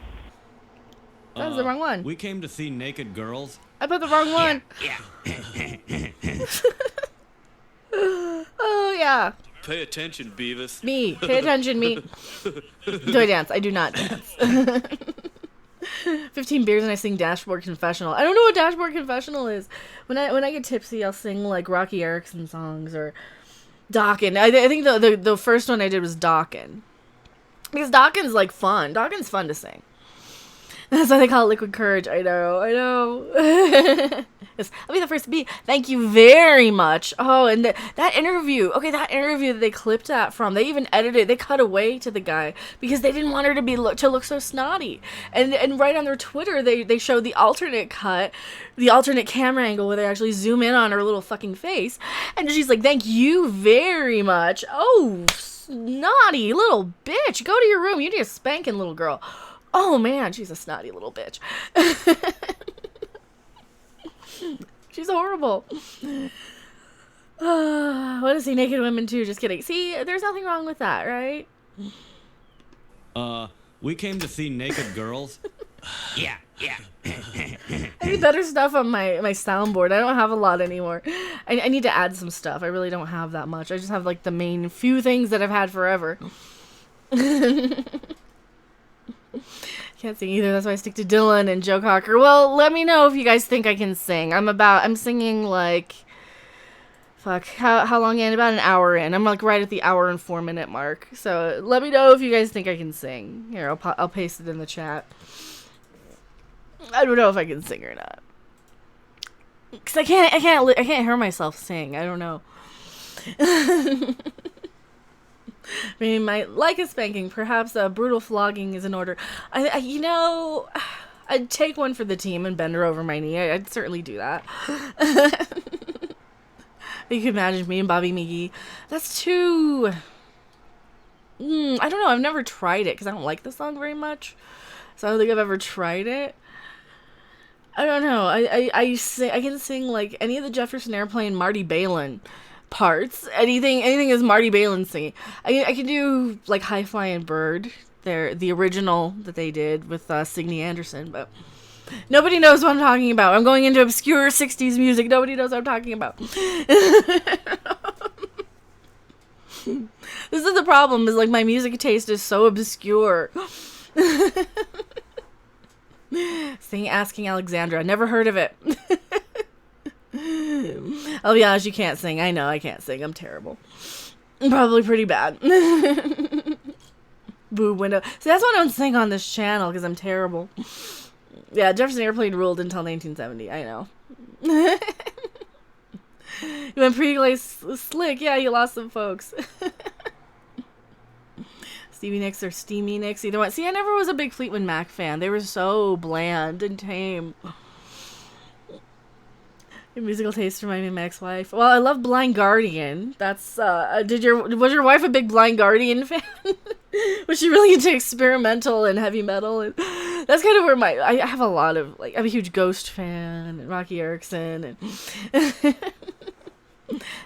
That was the wrong one. We came to see naked girls. I put the wrong one. Yeah. Oh, yeah. Pay attention, Beavis. Me. Pay attention, me. Do I dance? I do not dance. 15 beers and I sing Dashboard Confessional. I don't know what Dashboard Confessional is. When I get tipsy, I'll sing like Rocky Erickson songs or Dawkins. I think the first one I did was Dawkins. Because Dawkins like fun. Dawkins fun to sing. That's why they call it Liquid Courage. I know. Yes, I'll be the first to be. Thank you very much. Oh, and that interview. Okay, that interview that they clipped that from. They even edited. They cut away to the guy because they didn't want her to look so snotty. And right on their Twitter, they showed the alternate cut, the alternate camera angle where they actually zoom in on her little fucking face, and she's like, "Thank you very much." Oh, snotty little bitch. Go to your room. You need a spanking, little girl. Oh man, she's a snotty little bitch. She's horrible. What is he? Naked women too? Just kidding. See, there's nothing wrong with that, right? We came to see naked girls. Yeah. I need better stuff on my soundboard. I don't have a lot anymore. I need to add some stuff. I really don't have that much. I just have like the main few things that I've had forever. Can't sing either. That's why I stick to Dylan and Joe Cocker. Well, let me know if you guys think I can sing. I'm singing like, fuck, how long in? About an hour in. I'm like right at the hour and 4 minute mark. So let me know if you guys think I can sing. Here, I'll paste it in the chat. I don't know if I can sing or not. Cause I can't hear myself sing. I don't know. I mean, like a spanking, perhaps a brutal flogging is in order. I'd take one for the team and bend her over my knee. I'd certainly do that. You can imagine me and Bobby McGee. That's too... I don't know. I've never tried it because I don't like the song very much. So I don't think I've ever tried it. I don't know. I can sing like any of the Jefferson Airplane Marty Balin parts. Anything is Marty Balin singing. I can do like High Flying Bird. The original that they did with Signe Anderson, but nobody knows what I'm talking about. I'm going into obscure 60s music. Nobody knows what I'm talking about. This is the problem, is like my music taste is so obscure. Sing Asking Alexandra. Never heard of it. I'll be honest, you can't sing. I know I can't sing. I'm terrible. I'm probably pretty bad. Boob window. See, that's why I don't sing on this channel, because I'm terrible. Yeah, Jefferson Airplane ruled until 1970. I know. You went pretty slick. Yeah, you lost some folks. Stevie Nicks or Steamy Nicks, either one. See, I never was a big Fleetwood Mac fan. They were so bland and tame. Your musical taste remind me of my ex-wife. Well, I love Blind Guardian. That's was your wife a big Blind Guardian fan? Was she really into experimental and heavy metal? And that's kind of where I have a lot of, like, I'm a huge Ghost fan and Rocky Erickson and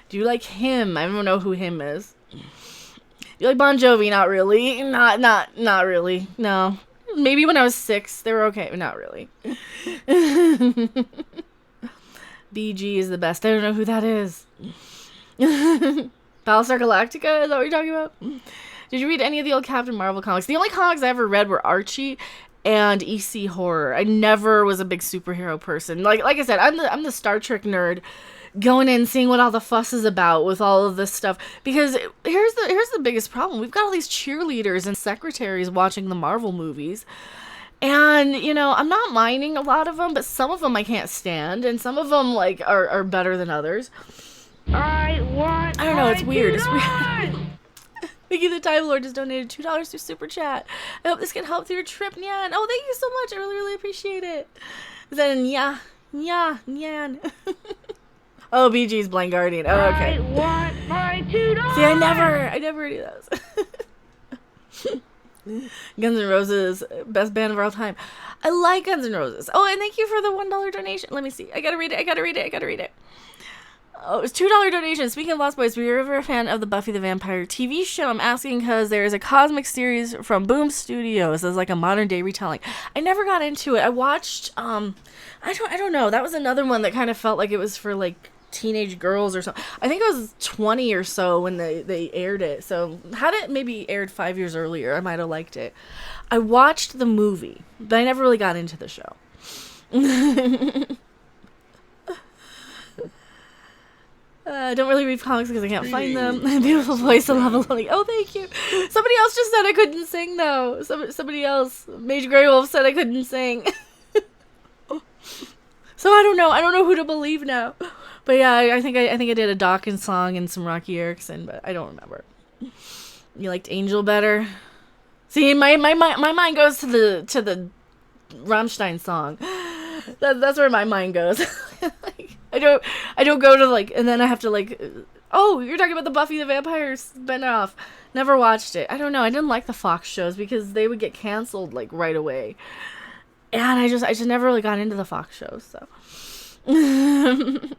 do you like Him? I don't know who Him is. Do you like Bon Jovi? Not really. Not really. No. Maybe when I was 6, they were okay, but not really. BG is the best. I don't know who that is. Battlestar Galactica? Is that what you're talking about? Did you read any of the old Captain Marvel comics? The only comics I ever read were Archie and EC Horror. I never was a big superhero person. Like I said, I'm the Star Trek nerd, going in, seeing what all the fuss is about with all of this stuff. Because here's the biggest problem. We've got all these cheerleaders and secretaries watching the Marvel movies. And, I'm not minding a lot of them, but some of them I can't stand. And some of them, like, are better than others. I don't know, it's weird. It's weird. Mickey the Time Lord just donated $2 through Super Chat. I hope this can help through your trip, Nyan. Oh, thank you so much. I really, really appreciate it. Then, Nyan. Oh, BG's Blind Guardian. Oh, okay. I want my $2. See, I never do those. Guns N' Roses, best band of all time. I like Guns N' Roses. Oh, and thank you for the $1 donation. Let me see. I gotta read it. Oh, it's $2 donation. Speaking of Lost Boys, were you ever a fan of the Buffy the Vampire TV show? I'm asking because there is a cosmic series from Boom Studios as like a modern day retelling. I never got into it. I watched, I don't know. That was another one that kind of felt like it was for like teenage girls or something. I think I was 20 or so when they aired it. So had it maybe aired 5 years earlier, I might have liked it. I watched the movie, but I never really got into the show. I don't really read comics because I can't find them. Beautiful voice, I love Lily. Oh, thank you. Somebody else just said I couldn't sing, though. Somebody else, Major Grey Wolf, said I couldn't sing. So I don't know. I don't know who to believe now. But yeah, I think I did a Dawkins song and some Rocky Erickson, but I don't remember. You liked Angel better? See, my mind goes to the Rammstein song. That's where my mind goes. Like, I don't go to like, and then I have to like, oh, you're talking about the Buffy the Vampire spinoff. Never watched it. I don't know. I didn't like the Fox shows because they would get canceled like right away, and I just never really got into the Fox shows. So you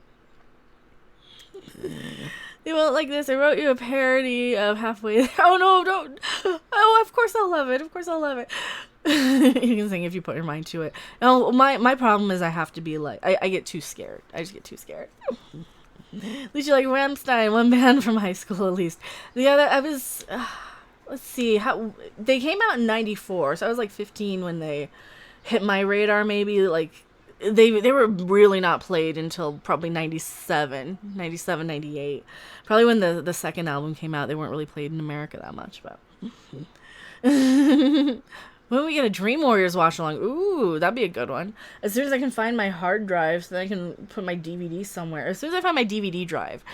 won't like this. I wrote you a parody of Halfway There. Oh no, don't. Oh, of course I'll love it. Of course I'll love it. You can sing if you put your mind to it. No, my problem is I have to be like, I get too scared. I just get too scared. At least you like Rammstein, one band from high school at least. The other, I was, let's see, how they came out in 94, so I was like 15 when they hit my radar maybe. Like, they were really not played until probably 97, 98. Probably when the second album came out, they weren't really played in America that much, but... When we get a Dream Warriors watch along, ooh, that'd be a good one. As soon as I can find my hard drive, so that I can put my DVD somewhere. As soon as I find my DVD drive,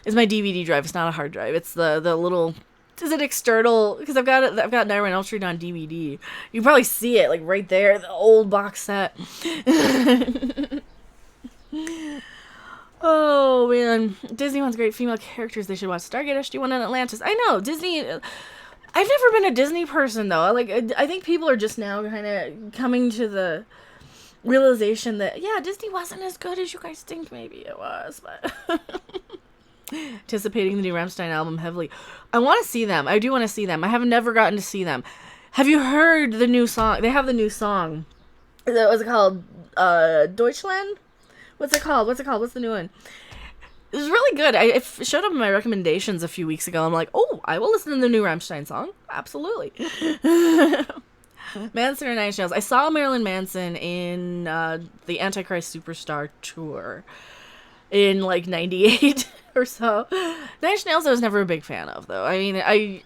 it's my DVD drive. It's not a hard drive. It's the little. Is it external? Because I've got Nightmare on Elm Street on DVD. You can probably see it like right there, the old box set. Oh man, Disney wants great female characters. They should watch Stargate SG-1 and Atlantis. I know Disney. I've never been a Disney person, though. I think people are just now kind of coming to the realization that, yeah, Disney wasn't as good as you guys think maybe it was. But anticipating the new Rammstein album heavily. I want to see them. I do want to see them. I have never gotten to see them. Have you heard the new song? They have the new song. What's it called? Deutschland? What's it called? What's the new one? It was really good. It showed up in my recommendations a few weeks ago. I'm like, oh, I will listen to the new Rammstein song. Absolutely. Manson or Nine Inch Nails. I saw Marilyn Manson in the Antichrist Superstar tour in like 98 or so. Nine Inch Nails I was never a big fan of, though. I mean, they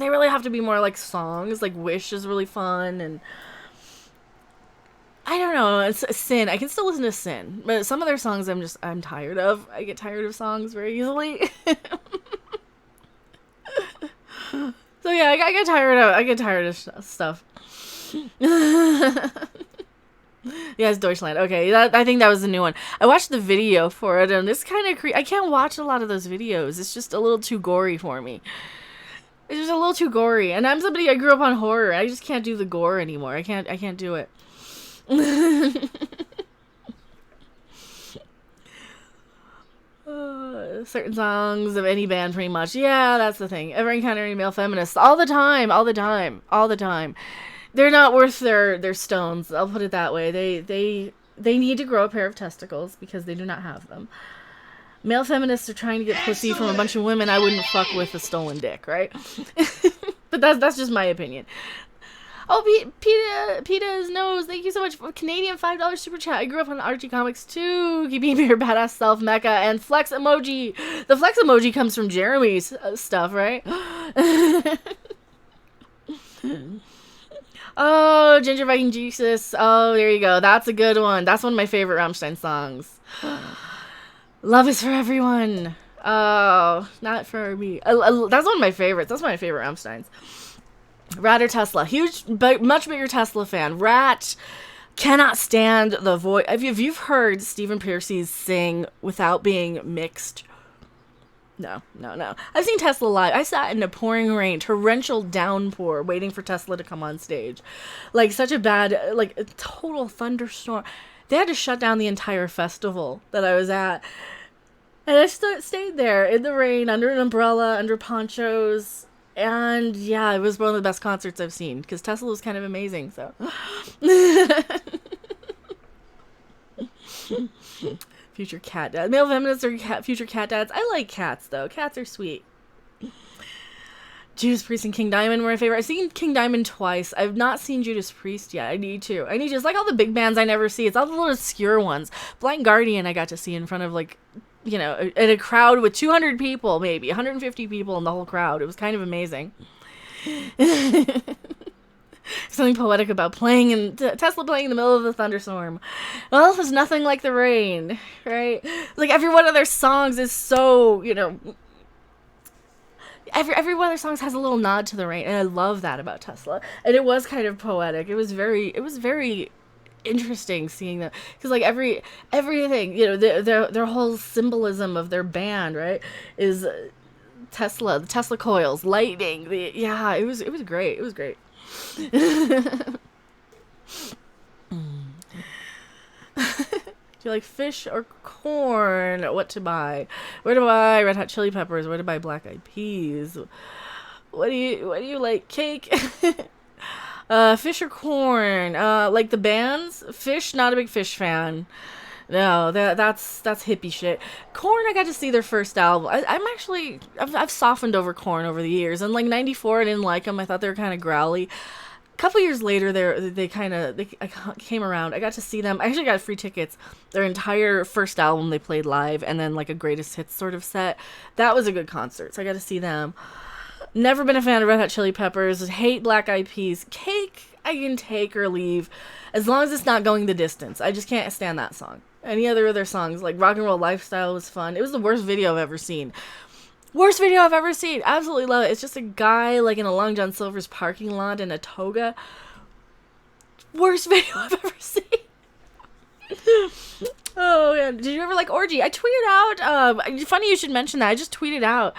really have to be more like songs. Like Wish is really fun, and I don't know, it's Sin. I can still listen to Sin, but some of their songs I'm tired of. I get tired of songs very easily. So yeah, I get tired of stuff. Yes, Deutschland. Okay, I think that was the new one. I watched the video for it, and it's kind of I can't watch a lot of those videos. It's just a little too gory for me. It's just a little too gory, and I grew up on horror. I just can't do the gore anymore. I can't do it. Certain songs of any band, pretty much. Yeah, that's the thing. Ever encountering male feminists? All the time. They're not worth their stones. I'll put it that way. They need to grow a pair of testicles because they do not have them. Male feminists are trying to get pussy from a bunch of women I wouldn't fuck with a stolen dick, right? But that's just my opinion. Oh, Peta's nose. Thank you so much for Canadian $5 super chat. I grew up on Archie Comics too. Keeping your badass self, Mecha, and flex emoji. The flex emoji comes from Jeremy's stuff, right? Oh, Ginger Viking Jesus. Oh, there you go. That's a good one. That's one of my favorite Rammstein songs. Love is for everyone. Oh, not for me. That's one of my favorites. That's one of my favorite Rammsteins. Rat or Tesla? Huge, much bigger Tesla fan. Rat cannot stand the voice. If you've heard Stephen Pearcy sing without being mixed, no. I've seen Tesla live. I sat in a pouring rain, torrential downpour, waiting for Tesla to come on stage. Like such a bad, like a total thunderstorm. They had to shut down the entire festival that I was at, and I stayed there in the rain under an umbrella, under ponchos. And yeah, it was one of the best concerts I've seen because Tesla was kind of amazing. So Future cat dad. Male feminists are future cat dads. I like cats, though. Cats are sweet. Judas Priest and King Diamond were my favorite. I've seen King Diamond twice. I've not seen Judas Priest yet. I need to. It's like all the big bands I never see. It's all the little obscure ones. Blind Guardian I got to see in front of, like, in a crowd with 200 people, maybe 150 people in the whole crowd. It was kind of amazing. Something poetic about Tesla playing in the middle of the thunderstorm. Well, there's nothing like the rain, right? Like, every one of their songs is so, every one of their songs has a little nod to the rain, and I love that about Tesla. And it was kind of poetic. It was very interesting seeing that, because like everything, their whole symbolism of their band, right, is the Tesla coils, lightning. It was great. It was great. Do you like fish or corn? What to buy? Where to buy Red Hot Chili Peppers? Where to buy Black Eyed Peas? What do you like? Cake? Fish or corn? Like the bands? Fish, not a big Fish fan. No, that's hippie shit. Korn, I got to see their first album. I've softened over Korn over the years. And like 94, I didn't like them. I thought they were kind of growly. A couple years later, they came around. I got to see them. I actually got free tickets. Their entire first album they played live, and then like a greatest hits sort of set. That was a good concert, so I got to see them. Never been a fan of Red Hot Chili Peppers. Hate Black Eyed Peas. Cake, I can take or leave, as long as it's not going the distance. I just can't stand that song. Any other of their songs, like Rock and Roll Lifestyle, was fun. It was the worst video I've ever seen. Worst video I've ever seen. Absolutely love it. It's just a guy like in a Long John Silver's parking lot in a toga. Worst video I've ever seen. Oh man, did you ever like Orgy? I tweeted out. Funny you should mention that. I just tweeted out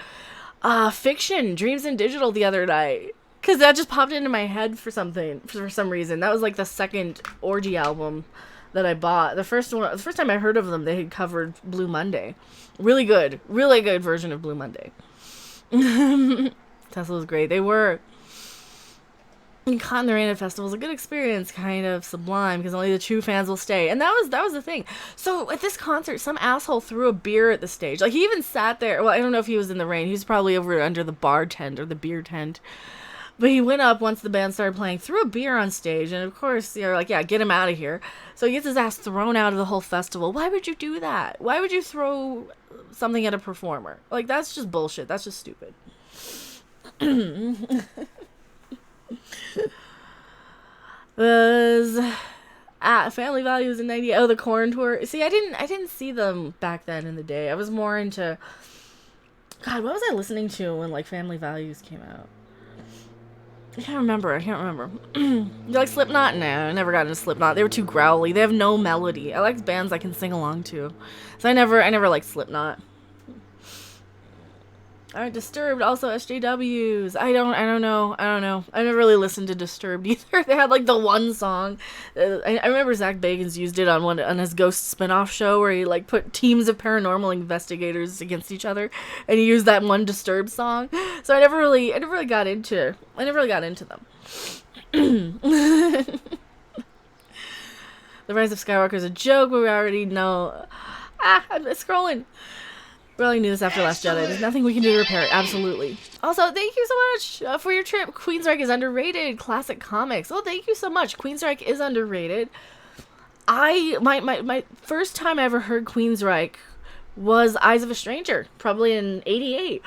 Fiction, Dreams in Digital the other night, because that just popped into my head for some reason. That was like the second Orgy album that I bought. The first time I heard of them, they had covered Blue Monday. Really good version of Blue Monday. Tesla was great. They were. And Caught in the Rain at Festival was a good experience, kind of sublime, because only the true fans will stay. And that was the thing. So at this concert, some asshole threw a beer at the stage. Like, he even sat there. Well, I don't know if he was in the rain. He was probably over under the bar tent or the beer tent. But he went up once the band started playing, threw a beer on stage, and of course, you're like, yeah, get him out of here. So he gets his ass thrown out of the whole festival. Why would you do that? Why would you throw something at a performer? Like, that's just bullshit. That's just stupid. Was Family Values in 98. Oh, the Korn tour. See, I didn't see them back then in the day. I was more into, God, what was I listening to when like Family Values came out? I can't remember. You like Slipknot? No, I never got into Slipknot. They were too growly. They have no melody. I like bands I can sing along to. So I never liked Slipknot. Alright, Disturbed, also SJWs. I don't know. I never really listened to Disturbed either. They had like the one song. I remember Zach Bagans used it on his Ghost spinoff show where he like put teams of paranormal investigators against each other, and he used that one Disturbed song. So I never really got into them. The Rise of Skywalker is a joke, but we already know. I'm scrolling. We already knew this after Last Jedi. There's nothing we can do to repair it. Absolutely. Also, thank you so much for your trip. Queensryche is underrated. Classic comics. Oh, thank you so much. Queensryche is underrated. My first time I ever heard Queensryche was Eyes of a Stranger, probably in '88.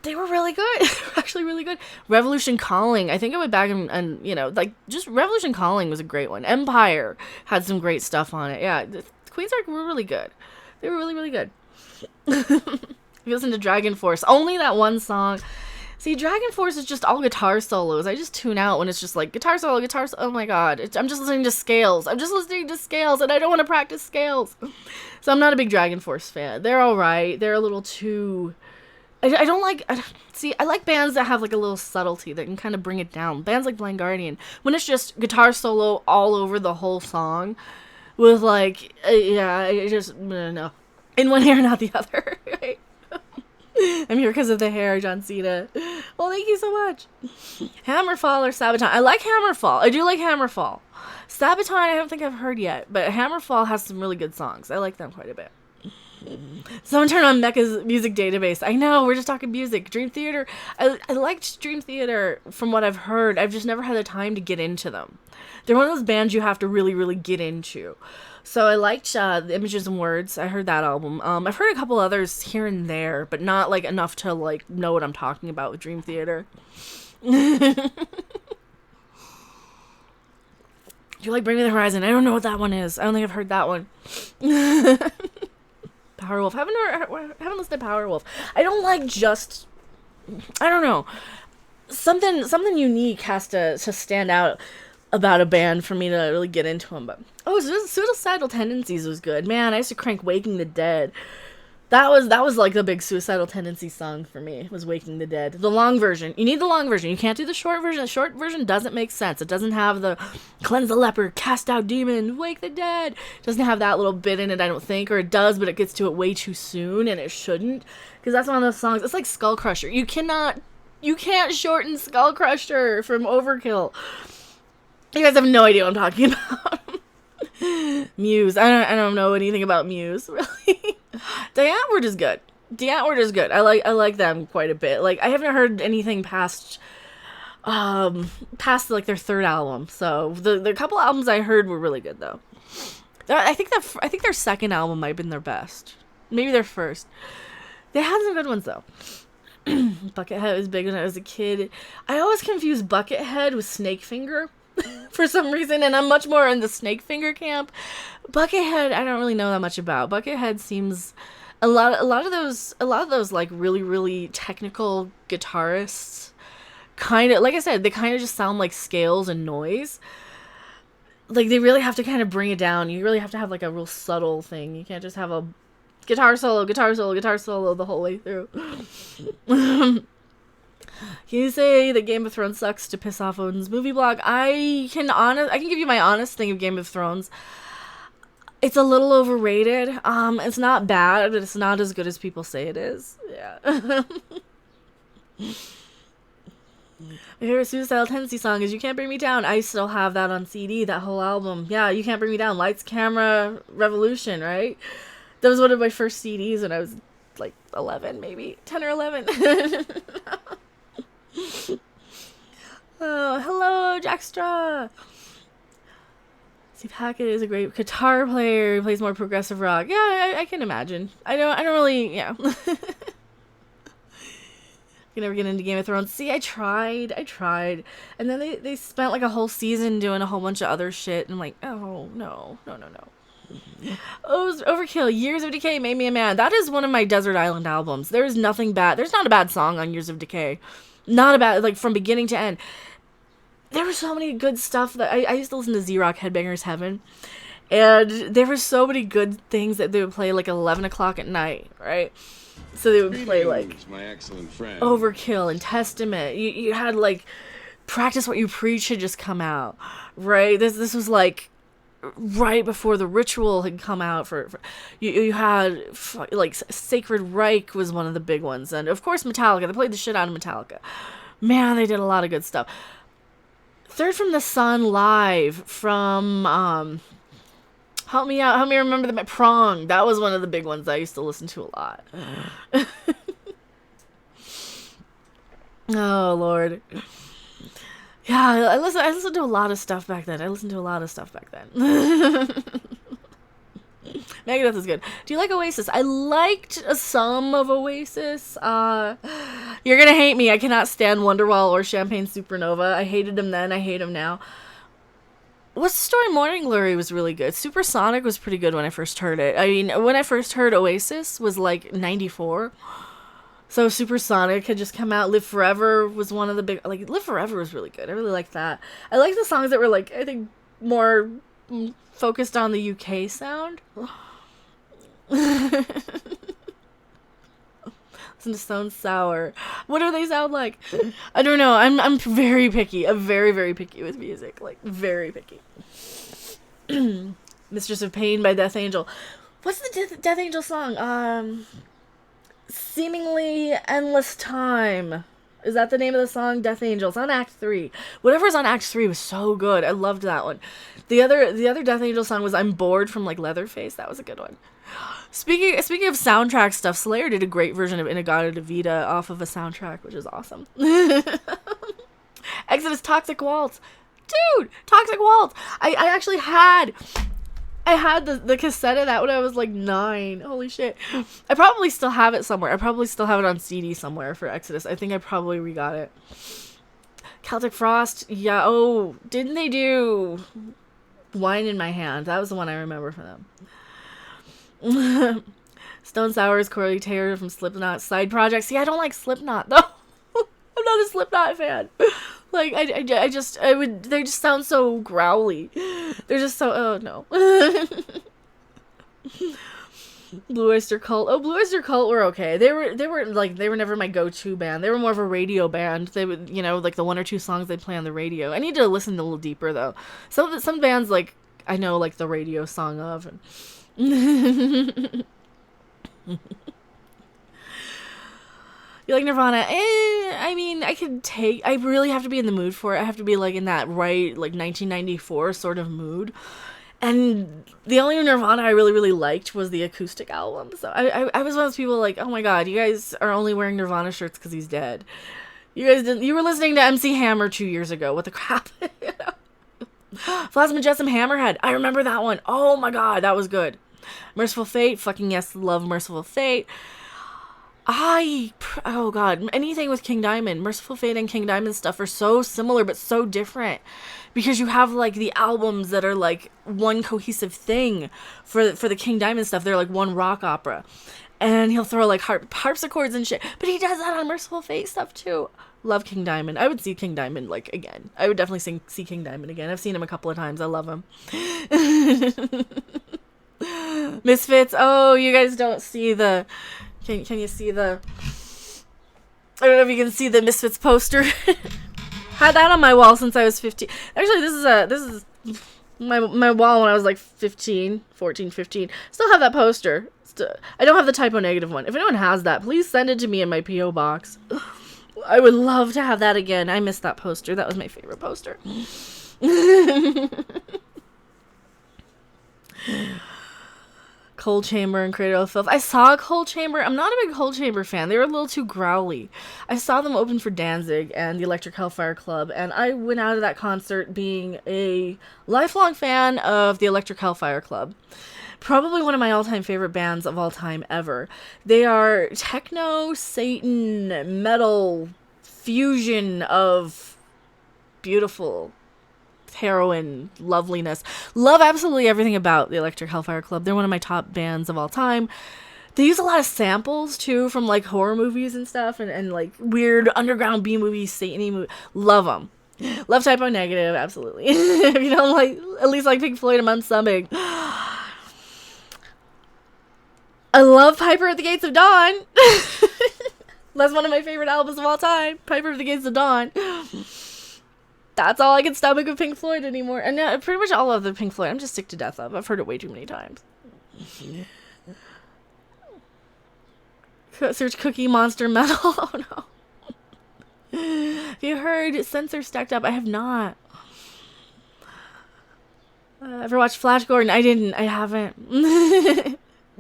They were really good. They were actually really good. Revolution Calling. I think I went back and like, just Revolution Calling was a great one. Empire had some great stuff on it. Yeah, Queensryche were really good. They were really, really good. If you listen to Dragon Force, only that one song. See, Dragon Force is just all guitar solos. I just tune out when it's just like guitar solo. Oh my god. I'm just listening to scales. And I don't want to practice scales. So I'm not a big Dragon Force fan. They're alright. They're a little too... I don't like... I like bands that have like a little subtlety that can kind of bring it down. Bands like Blind Guardian, when it's just guitar solo all over the whole song with like... it just... No. In one ear, not the other, right? I'm here because of the hair, John Cena. Well, thank you so much. Hammerfall or Sabaton? I like Hammerfall. I do like Hammerfall. Sabaton, I don't think I've heard yet, but Hammerfall has some really good songs. I like them quite a bit. Someone turn on Mecha's music database. I know, we're just talking music. Dream Theater. I liked Dream Theater from what I've heard. I've just never had the time to get into them. They're one of those bands you have to really, really get into. So I liked the Images and Words. I heard that album. I've heard a couple others here and there, but not like enough to like know what I'm talking about with Dream Theater. Do you like Bring Me the Horizon? I don't know what that one is. I don't think I've heard that one. Powerwolf. Haven't listened to Powerwolf. I don't like just. I don't know. Something unique has to stand out about a band for me to really get into them. But Suicidal Tendencies was good. Man, I used to crank Waking the Dead. That was like the big Suicidal Tendencies song for me. Was Waking the Dead. The long version. You need the long version. You can't do the short version. The short version doesn't make sense. It doesn't have the cleanse the leper, cast out demon, wake the dead. It doesn't have that little bit in it, I don't think. Or it does, but it gets to it way too soon, and it shouldn't. Because that's one of those songs. It's like Skull Crusher. You can't shorten Skull Crusher from Overkill. You guys have no idea what I'm talking about. Muse. I don't know anything about Muse, really. Diantword is good. I like them quite a bit. Like, I haven't heard anything past like their third album. So the couple albums I heard were really good though. I think their second album might have been their best. Maybe their first. They had some good ones though. Buckethead was big when I was a kid. I always confuse Buckethead with Snakefinger. For some reason, and I'm much more in the Snakefinger camp. Buckethead, I don't really know that much about. Buckethead seems a lot of those like really, really technical guitarists kind of, like I said, they kind of just sound like scales and noise. Like, they really have to kind of bring it down. You really have to have like a real subtle thing. You can't just have a guitar solo the whole way through. Can you say that Game of Thrones sucks to piss off Odin's movie blog? I can give you my honest thing of Game of Thrones. It's a little overrated. It's not bad, but it's not as good as people say it is. Yeah. My favorite Suicidal Tendency song is You Can't Bring Me Down. I still have that on CD, that whole album. Yeah, You Can't Bring Me Down. Lights, Camera, Revolution, right? That was one of my first CDs when I was like 11, maybe 10 or 11. Oh, hello, Jackstra. Steve Hackett is a great guitar player. He plays more progressive rock. Yeah, I can imagine. I don't really, yeah. You never get into Game of Thrones. See, I tried. And then they spent like a whole season doing a whole bunch of other shit. And I'm like, oh, no. Oh, Overkill. Years of Decay made me a man. That is one of my Desert Island albums. There is nothing bad. There's not a bad song on Years of Decay. Not a bad, like, from beginning to end. There was so many good stuff that I used to listen to Z-Rock, Headbangers Heaven. And there were so many good things that they would play like 11 o'clock at night, right? So they would play like my excellent friend. Overkill and Testament. You had like Practice What You Preach had just come out, right? This was like right before The Ritual had come out. For you had like Sacred Reich was one of the big ones, and of course Metallica. They played the shit out of Metallica. Man, they did a lot of good stuff. Third from the Sun live from help me remember the Prong. That was one of the big ones I used to listen to a lot. Oh Lord. Yeah, I listened to a lot of stuff back then. Megadeth is good. Do you like Oasis? I liked some of Oasis. You're gonna hate me. I cannot stand Wonderwall or Champagne Supernova. I hated him then. I hate him now. What's the Story? Morning Glory was really good. Supersonic was pretty good when I first heard it. I mean, when I first heard Oasis was like 94. So Supersonic had just come out. Live Forever was one of the big... Like, Live Forever was really good. I really liked that. I liked the songs that were, like, I think, more focused on the UK sound. Listen to Stone Sour. What do they sound like? I don't know. I'm very picky. I'm very, very picky with music. Like, very picky. Mistress of Pain by Death Angel. What's the Death Angel song? Seemingly Endless Time. Is that the name of the song? Death Angels on Act 3. Whatever's on Act 3 was so good. I loved that one. The other Death Angel song was I'm Bored from like Leatherface. That was a good one. Speaking of soundtrack stuff, Slayer did a great version of Inagata Devita off of a soundtrack, which is awesome. Exodus Toxic Waltz. Dude, Toxic Waltz. I actually had the cassette of that when I was like 9. Holy shit. I probably still have it somewhere. I probably still have it on CD somewhere for Exodus. I think I probably re-got it. Celtic Frost. Yeah, oh, didn't they do Wine in My Hand? That was the one I remember from them. Stone Sour's Corey Taylor from Slipknot side project. See, I don't like Slipknot though. I'm not a Slipknot fan. Like I would. They just sound so growly. They're just so. Oh no. Blue Oyster Cult. Oh, Blue Oyster Cult were okay. They were never my go-to band. They were more of a radio band. They would, like the 1 or 2 songs they'd play on the radio. I need to listen a little deeper though. Some bands like I know like the radio song of. And you like Nirvana? I mean, I really have to be in the mood for it. I have to be like in that right, like 1994 sort of mood. And the only Nirvana I really, really liked was the acoustic album. So I was one of those people like, oh my god, you guys are only wearing Nirvana shirts because he's dead. You guys didn't. You were listening to MC Hammer 2 years ago. What the crap? Plasma Jessam Hammerhead. I remember that one. Oh my god, that was good. Merciful Fate. Fucking yes, love Merciful Fate. Oh god, anything with King Diamond. Merciful Fate and King Diamond stuff are so similar but so different. Because you have like the albums that are like one cohesive thing for the King Diamond stuff. They're like one rock opera. And he'll throw like harpsichords and shit. But he does that on Merciful Fate stuff too. Love King Diamond. I would see King Diamond like again. I would definitely see King Diamond again. I've seen him a couple of times. I love him. Misfits. Oh, you guys don't see the... Can you see the... I don't know if you can see the Misfits poster. Had that on my wall since I was 15. Actually, this is my wall when I was like 14, 15. Still have that poster. I don't have the typo negative one. If anyone has that, please send it to me in my P.O. box. I would love to have that again. I missed that poster. That was my favorite poster. Cold Chamber and Cradle of Filth. I saw Cold Chamber. I'm not a big Cold Chamber fan. They were a little too growly. I saw them open for Danzig and the Electric Hellfire Club, and I went out of that concert being a lifelong fan of the Electric Hellfire Club. Probably one of my all-time favorite bands of all time ever. They are techno, Satan, metal, fusion of beautiful heroine loveliness. Love absolutely everything about the Electric Hellfire Club. They're one of my top bands of all time. They use a lot of samples too from like horror movies and stuff, and like weird underground B movies, Satan-y movies. Love them. Love Typo Negative, absolutely. If you don't like, at least like Pink Floyd, I'm unsubbing. I love Piper at the Gates of Dawn. That's one of my favorite albums of all time. Piper at the Gates of Dawn. That's all I can stomach of Pink Floyd anymore. And pretty much all of the Pink Floyd I'm just sick to death of. I've heard it way too many times. Search Cookie Monster Metal. Oh no. Have you heard Censor Stacked Up? I have not. Ever watched Flash Gordon? I didn't. I haven't.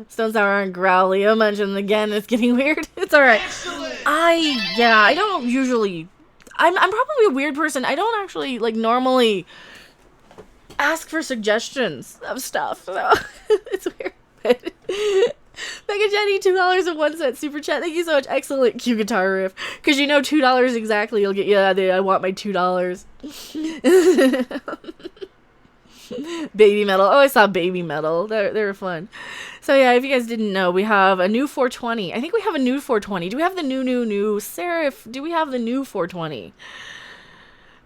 Stone Sour and Growly. I'll mention them again. It's getting weird. It's alright. I don't usually... I'm probably a weird person. I don't actually, like, normally ask for suggestions of stuff. So it's weird. Mega Jenny, $2.01 super chat. Thank you so much. Excellent cue guitar riff. Because you know $2 exactly. You'll get I want my $2. Baby Metal. Oh, I saw Baby Metal. They were fun. So yeah, if you guys didn't know, we have a new 420. I think we have a new 420. Do we have the new Seraph? Do we have the new 420?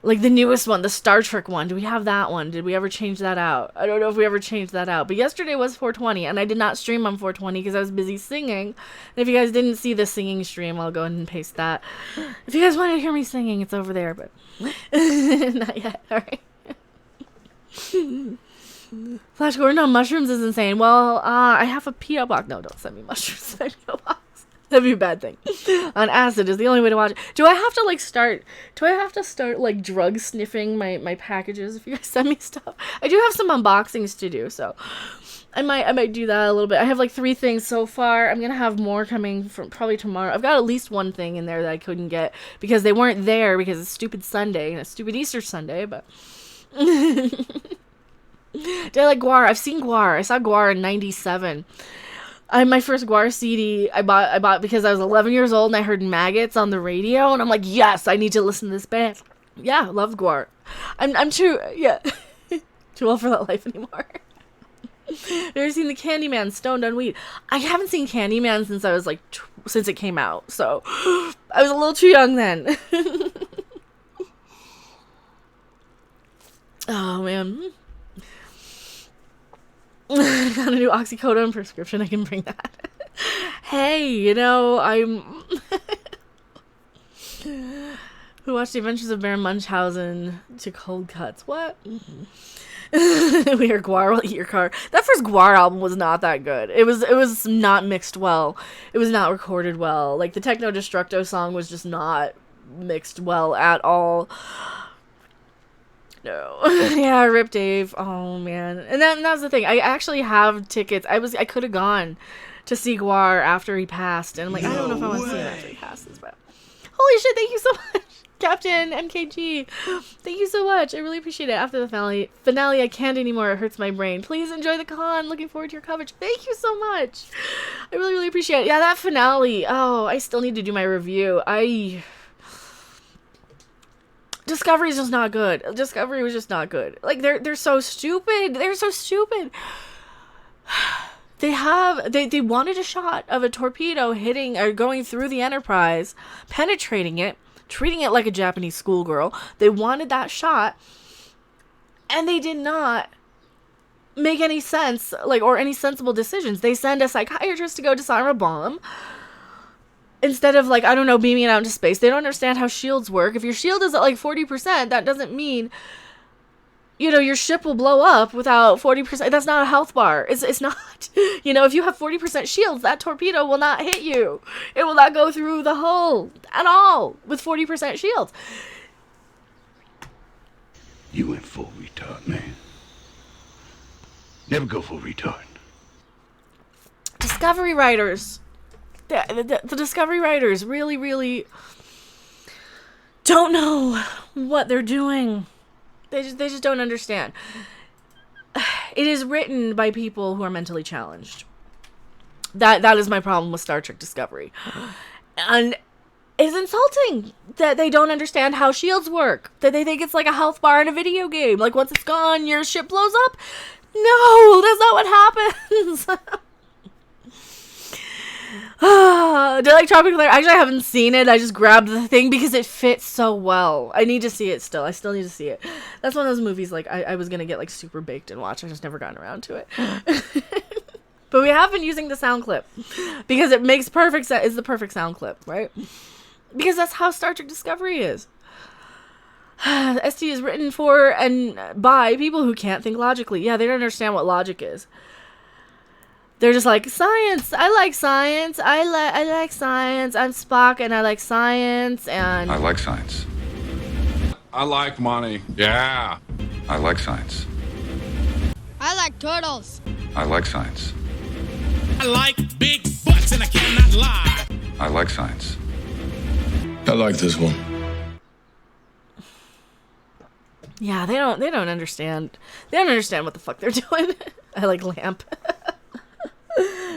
Like the newest one, the Star Trek one. Do we have that one? Did we ever change that out? I don't know if we ever changed that out. But yesterday was 420, and I did not stream on 420 because I was busy singing. And if you guys didn't see the singing stream, I'll go ahead and paste that. If you guys want to hear me singing, it's over there, but not yet. All right. Flash Gordon on mushrooms is insane. Well, I have a P.O. box. No, don't send me mushrooms to my P.O. box. That'd be a bad thing. On acid is the only way to watch it. Do I have to start like drug sniffing my packages if you guys send me stuff? I do have some unboxings to do, so I might do that a little bit. I have like 3 things so far. I'm gonna have more coming from probably tomorrow. I've got at least 1 thing in there that I couldn't get because they weren't there because it's stupid Sunday and it's stupid Easter Sunday, but did I like Guar? I've seen Guar. I saw Guar in 97. My first Guar CD I bought because I was 11 years old and I heard Maggots on the radio and I'm like, yes, I need to listen to this band. Yeah, love Guar. I'm too old for that life anymore. Never seen the Candyman Stoned on Weed. I haven't seen Candyman since I was like since it came out, so I was a little too young then. Oh man. I got a new oxycodone prescription. I can bring that. Hey, you know, I'm... Who watched the Adventures of Baron Munchausen to Cold Cuts? What? We hear Guar will eat your car. That first Guar album was not that good. It was not mixed well. It was not recorded well. Like, the Techno Destructo song was just not mixed well at all. No. Yeah, rip Dave. Oh man. And that was the thing. I actually have tickets. I could have gone to see Guar after he passed, and I'm like, I don't know if I want to see him after he passes, but holy shit, thank you so much, Captain MKG. Thank you so much. I really appreciate it. After the finale, I can't anymore. It hurts my brain. Please enjoy the con. Looking forward to your coverage. Thank you so much. I really, really appreciate it. Yeah, that finale. Oh, I still need to do my review. Discovery is just not good. Discovery was just not good. Like, they're so stupid. They're so stupid. They wanted a shot of a torpedo hitting or going through the Enterprise, penetrating it, treating it like a Japanese schoolgirl. They wanted that shot, and they did not make any sense, like, or any sensible decisions. They send a psychiatrist to go disarm a bomb. Instead of, like, I don't know, beaming it out into space. They don't understand how shields work. If your shield is at, like, 40%, that doesn't mean, you know, your ship will blow up without 40%. That's not a health bar. It's not. You know, if you have 40% shields, that torpedo will not hit you. It will not go through the hull at all with 40% shields. You went full retard, man. Never go full retard. Discovery writers. The Discovery writers really, really don't know what they're doing. They just don't understand. It is written by people who are mentally challenged. That is my problem with Star Trek Discovery. And it's insulting that they don't understand how shields work. That they think it's like a health bar in a video game. Like, once it's gone, your ship blows up. No, that's not what happens. Do I like Tropic Thunder? Actually, I haven't seen it. I just grabbed the thing because it fits so well. I need to see it still. I still need to see it. That's one of those movies, like, I was going to get, like, super baked and watch. I just never gotten around to it. But we have been using the sound clip because it makes perfect sense. It's the perfect sound clip, right? Because that's how Star Trek Discovery is. ST is written for and by people who can't think logically. Yeah, they don't understand what logic is. They're just like, science. I like science. I like science. I'm Spock and I like science. And I like science. I like money. Yeah. I like science. I like turtles. I like science. I like big butts and I cannot lie. I like science. I like this one. yeah, they don't understand. They don't understand what the fuck they're doing. I like lamp.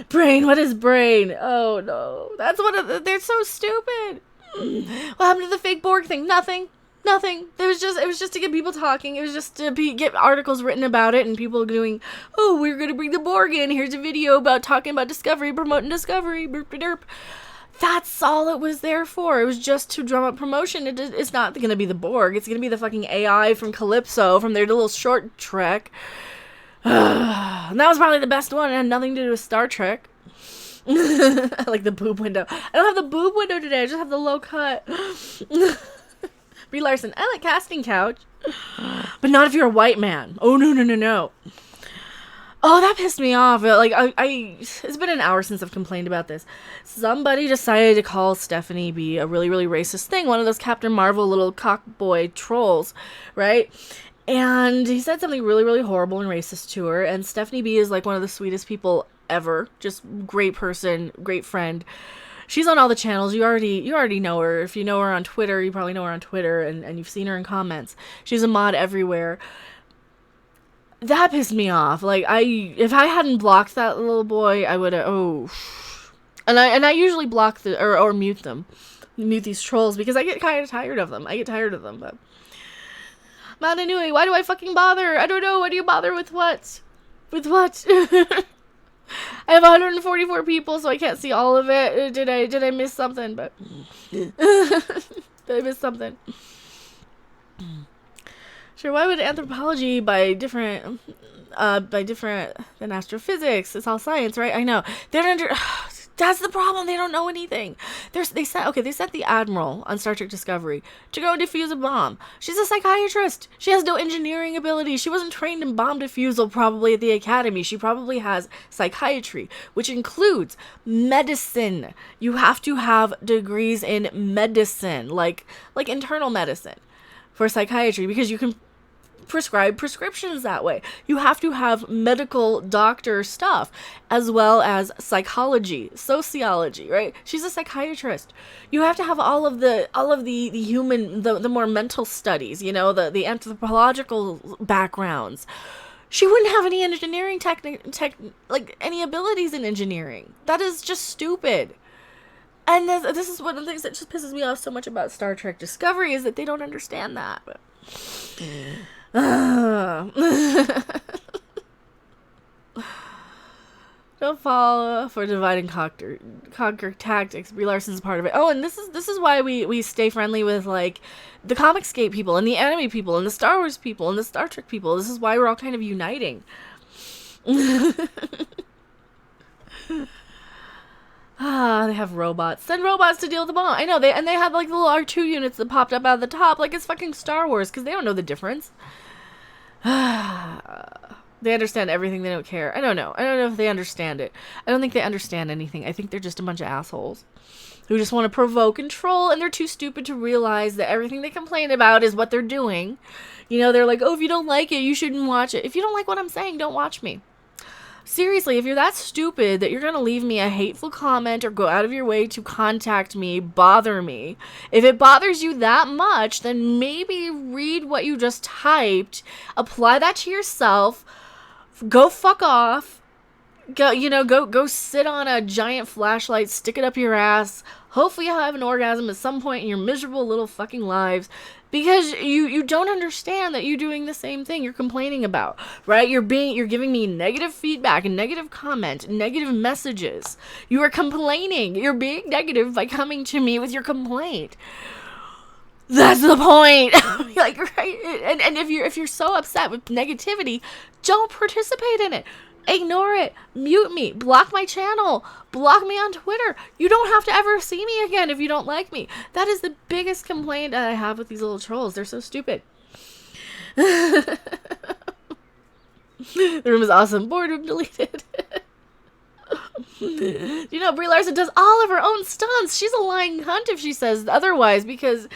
Brain, what is brain? Oh no, that's they're so stupid. What happened to the fake Borg thing? Nothing. It was just to get people talking. It was just to get articles written about it and people doing, oh, we're gonna bring the Borg in. Here's a video about talking about Discovery, promoting Discovery. Burp, derp. That's all it was there for. It was just to drum up promotion. It's not gonna be the Borg. It's gonna be the fucking AI from Calypso from their little short trek. And that was probably the best one. It had nothing to do with Star Trek. I like the boob window. I don't have the boob window today. I just have the low cut. Brie Larson. I like casting couch. But not if you're a white man. Oh, no. Oh, that pissed me off. Like, it's been an hour since I've complained about this. Somebody decided to call Stephanie B a really, really racist thing. One of those Captain Marvel little cockboy trolls, right? And he said something really, really horrible and racist to her. And Stephanie B is like one of the sweetest people ever. Just great person, great friend. She's on all the channels. You already know her. If you know her on Twitter, you probably know her on Twitter, and you've seen her in comments. She's a mod everywhere. That pissed me off. Like, if I hadn't blocked that little boy, I would have, And I usually block or mute them. Mute these trolls, because I get kind of tired of them. But Mananui, why do I fucking bother? I don't know. Why do you bother with what? With what? I have 144 people, so I can't see all of it. Did I miss something? But did I miss something? Sure. Why would anthropology by different than astrophysics? It's all science, right? I know. They don't That's the problem. They don't know anything. They sent the Admiral on Star Trek Discovery to go defuse a bomb. She's a psychiatrist. She has no engineering ability. She wasn't trained in bomb defusal probably at the academy. She probably has psychiatry, which includes medicine. You have to have degrees in medicine, like internal medicine for psychiatry, because you can prescribe prescriptions that way. You have to have medical doctor stuff, as well as psychology, sociology, right? She's a psychiatrist. You have to have all of the human, the more mental studies, the anthropological backgrounds. She wouldn't have any engineering any abilities in engineering. That is just stupid. And this is one of the things that just pisses me off so much about Star Trek Discovery, is that they don't understand that. Don't fall for divide and conquer tactics. Brie Larson's part of it. Oh, and this is why we stay friendly with like the Comicscape people and the anime people and the Star Wars people and the Star Trek people. This is why we're all kind of uniting. They have robots. Send robots to deal with the bomb. I know, they have like little R2 units that popped up out of the top like it's fucking Star Wars, because they don't know the difference. They understand everything. They don't care. I don't know if they understand it. I don't think they understand anything. I think they're just a bunch of assholes who just want to provoke and troll, and they're too stupid to realize that everything they complain about is what they're doing. They're like, oh, if you don't like it, you shouldn't watch it. If you don't like what I'm saying, don't watch me. Seriously, if you're that stupid that you're going to leave me a hateful comment or go out of your way to contact me, bother me, if it bothers you that much, then maybe read what you just typed, apply that to yourself, go fuck off, go sit on a giant flashlight, stick it up your ass, hopefully you'll have an orgasm at some point in your miserable little fucking lives. Because you don't understand that you're doing the same thing you're complaining about, right? You're giving me negative feedback and negative comment, negative messages. You are complaining. You're being negative by coming to me with your complaint. That's the point. Like, right? And if you're so upset with negativity, don't participate in it. Ignore it. Mute me. Block my channel. Block me on Twitter. You don't have to ever see me again if you don't like me. That is the biggest complaint that I have with these little trolls. They're so stupid. The room is awesome. Boredom deleted. Brie Larson does all of her own stunts. She's a lying cunt if she says otherwise, because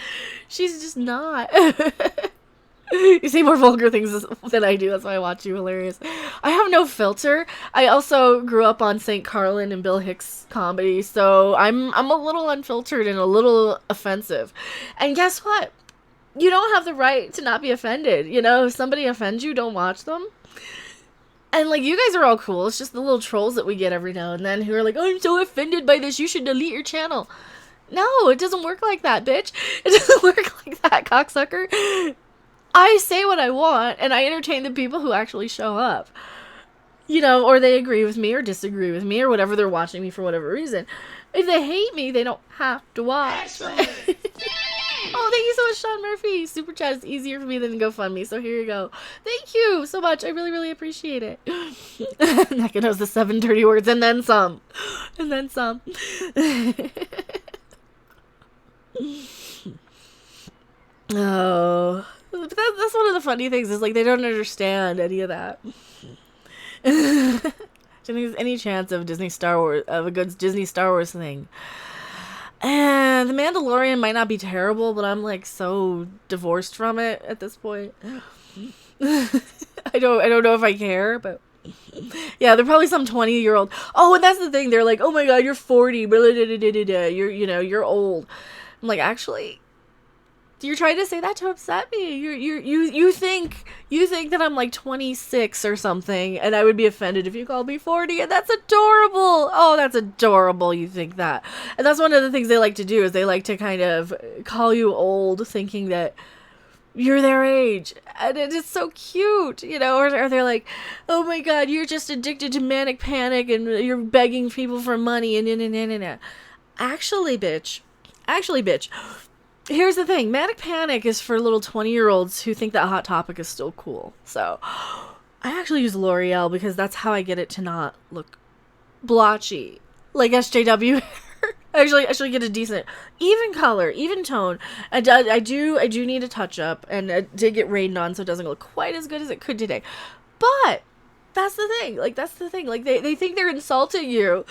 she's just not. You say more vulgar things than I do. That's why I watch you. Hilarious. I have no filter. I also grew up on St. Carlin and Bill Hicks comedy, so I'm a little unfiltered and a little offensive. And guess what? You don't have the right to not be offended. If somebody offends you, don't watch them. And like, you guys are all cool. It's just the little trolls that we get every now and then who are like, oh, I'm so offended by this. You should delete your channel. No, it doesn't work like that, bitch. It doesn't work like that, cocksucker. I say what I want, and I entertain the people who actually show up. Or they agree with me or disagree with me or whatever. They're watching me for whatever reason. If they hate me, they don't have to watch. Oh, thank you so much, Sean Murphy. Super Chat is easier for me than GoFundMe, so here you go. Thank you so much. I really, really appreciate it. Mecha knows the 7 dirty words, and then some. And then some. Oh... But that's one of the funny things, is like they don't understand any of that. Do you think there's any chance of a good Disney Star Wars thing? And The Mandalorian might not be terrible, but I'm like so divorced from it at this point. I don't know if I care, but yeah, they're probably some 20-year-old. Oh, and that's the thing. They're like, "Oh my god, you're 40. Blah, blah, blah, blah, blah. You're old." I'm like, actually, you're trying to say that to upset me. You think that I'm like 26 or something, and I would be offended if you called me 40, and that's adorable. Oh, that's adorable. You think that, and that's one of the things they like to do is they like to kind of call you old, thinking that you're their age, and it is so cute, or they're like, "Oh my god, you're just addicted to manic panic and you're begging people for money and Actually, bitch, here's the thing. Manic panic is for little 20-year-olds who think that Hot Topic is still cool. So I actually use L'Oreal because that's how I get it to not look blotchy like SJW. Actually get a decent even color, even tone. I do need a touch up, and I did get rained on, so it doesn't look quite as good as it could today. But that's the thing. Like they think they're insulting you.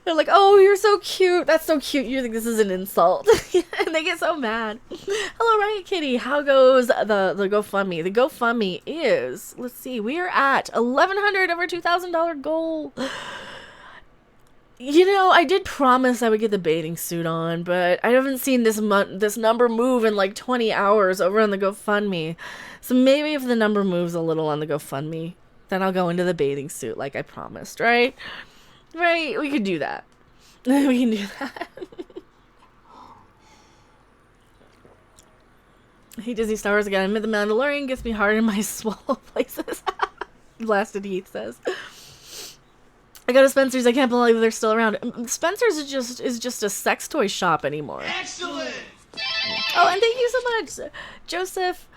They're like, "Oh, you're so cute. That's so cute. You think this is an insult?" And they get so mad. Hello, Riot Kitty. How goes the GoFundMe? The GoFundMe is, let's see, we are at $1,100 of our $2,000 goal. I did promise I would get the bathing suit on, but I haven't seen this number move in like 20 hours over on the GoFundMe. So maybe if the number moves a little on the GoFundMe, then I'll go into the bathing suit like I promised, right? Right? We could do that. We can do that. I hate Disney Star Wars again. The Mandalorian gets me hard in my swallow places. Blasted Heath says. I go to Spencer's. I can't believe they're still around. Spencer's is just a sex toy shop anymore. Excellent! Oh, and thank you so much, Joseph.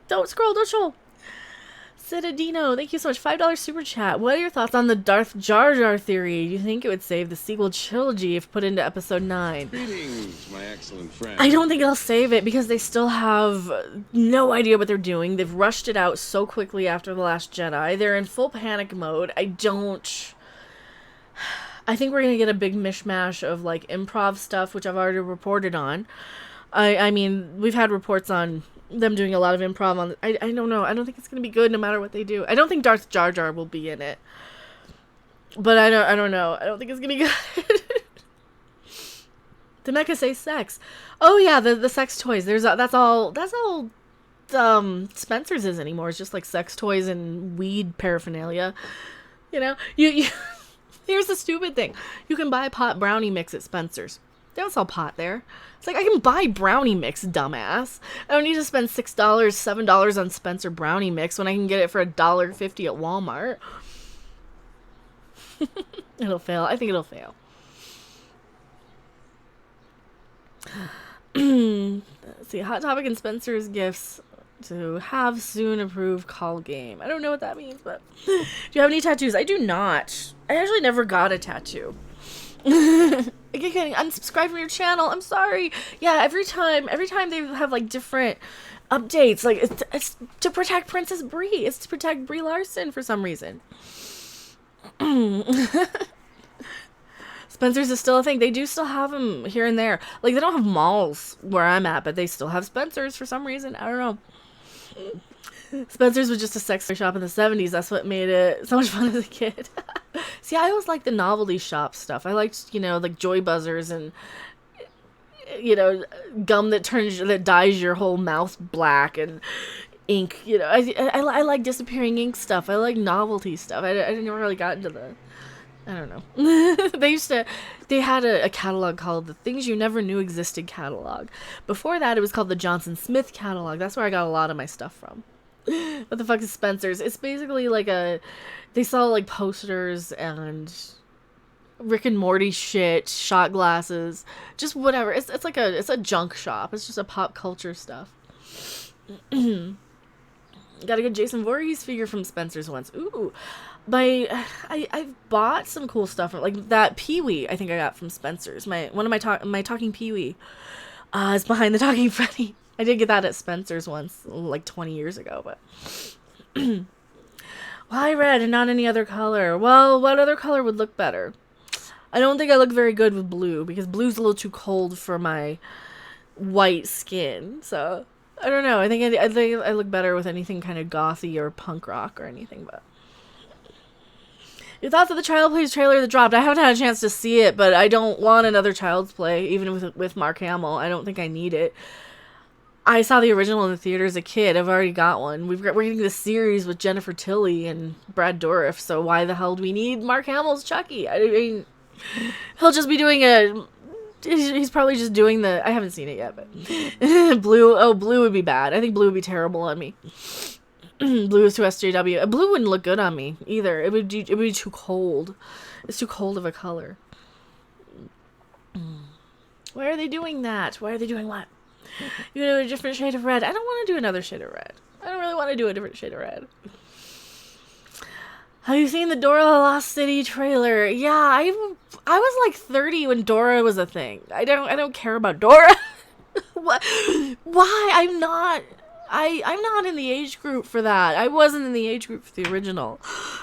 Don't scroll, don't troll. Citadino, thank you so much. $5 super chat. What are your thoughts on the Darth Jar Jar theory? Do you think it would save the sequel trilogy if put into episode 9? Greetings, my excellent friend. I don't think it'll save it because they still have no idea what they're doing. They've rushed it out so quickly after The Last Jedi. They're in full panic mode. I think we're going to get a big mishmash of like improv stuff, which I've already reported on. I mean, we've had reports on them doing a lot of improv on. I don't know. I don't think it's gonna be good no matter what they do. I don't think Darth Jar Jar will be in it, but I don't know. I don't think it's gonna be good. Did Mecha say sex? Oh yeah, the sex toys. That's all Spencer's is anymore. It's just like sex toys and weed paraphernalia. You here's the stupid thing. You can buy pot brownie mix at Spencer's. They don't sell pot there. It's like, I can buy brownie mix, dumbass. I don't need to spend $6, $7 on Spencer brownie mix when I can get it for $1.50 at Walmart. It'll fail. I think it'll fail. Let's see. Hot Topic and Spencer's gifts to have soon approved call game. I don't know what that means, but do you have any tattoos? I do not. I actually never got a tattoo. I keep getting unsubscribed from your channel. I'm sorry. Yeah, every time they have like different updates. Like it's to protect Princess Bree. It's to protect Brie Larson for some reason. Spencer's is still a thing. They do still have them here and there. Like they don't have malls where I'm at, but they still have Spencer's for some reason. I don't know. Spencer's was just a sex toy shop in the 70s. That's what made it so much fun as a kid. See, I always liked the novelty shop stuff. I liked, like joy buzzers and, gum that dyes your whole mouth black and ink. I like disappearing ink stuff. I like novelty stuff. I never really got into the, I don't know. They had a catalog called the Things You Never Knew Existed catalog. Before that, it was called the Johnson Smith catalog. That's where I got a lot of my stuff from. What the fuck is Spencer's? It's basically like they sell like posters and Rick and Morty shit, shot glasses, just whatever. It's a junk shop. It's just a pop culture stuff. Got a good Jason Voorhees figure from Spencer's once. Ooh, I've bought some cool stuff like that Pee-wee. I think I got from Spencer's. My talking Pee-wee is behind the talking Freddy. I did get that at Spencer's once, like 20 years ago, but Why red and not any other color? Well, what other color would look better? I don't think I look very good with blue because blue's a little too cold for my white skin. So I don't know. I think I look better with anything kind of gothy or punk rock or anything. But your thoughts of the Child Plays trailer that dropped? I haven't had a chance to see it, but I don't want another Child's Play, even with Mark Hamill. I don't think I need it. I saw the original in the theater as a kid. I've already got one. We're getting this series with Jennifer Tilly and Brad Dourif, so why the hell do we need Mark Hamill's Chucky? I mean, he'll just be doing he's probably just doing the, I haven't seen it yet, but blue would be bad. I think blue would be terrible on me. Blue is too SJW. Blue wouldn't look good on me either. It would be too cold. It's too cold of a color. Why are they doing that? Why are they doing what? You do a different shade of red. I don't want to do another shade of red. I don't really want to do a different shade of red. Have you seen the Dora the Lost City trailer? Yeah, I was like 30 when Dora was a thing. I don't care about Dora. What? Why? I'm not in the age group for that. I wasn't in the age group for the original.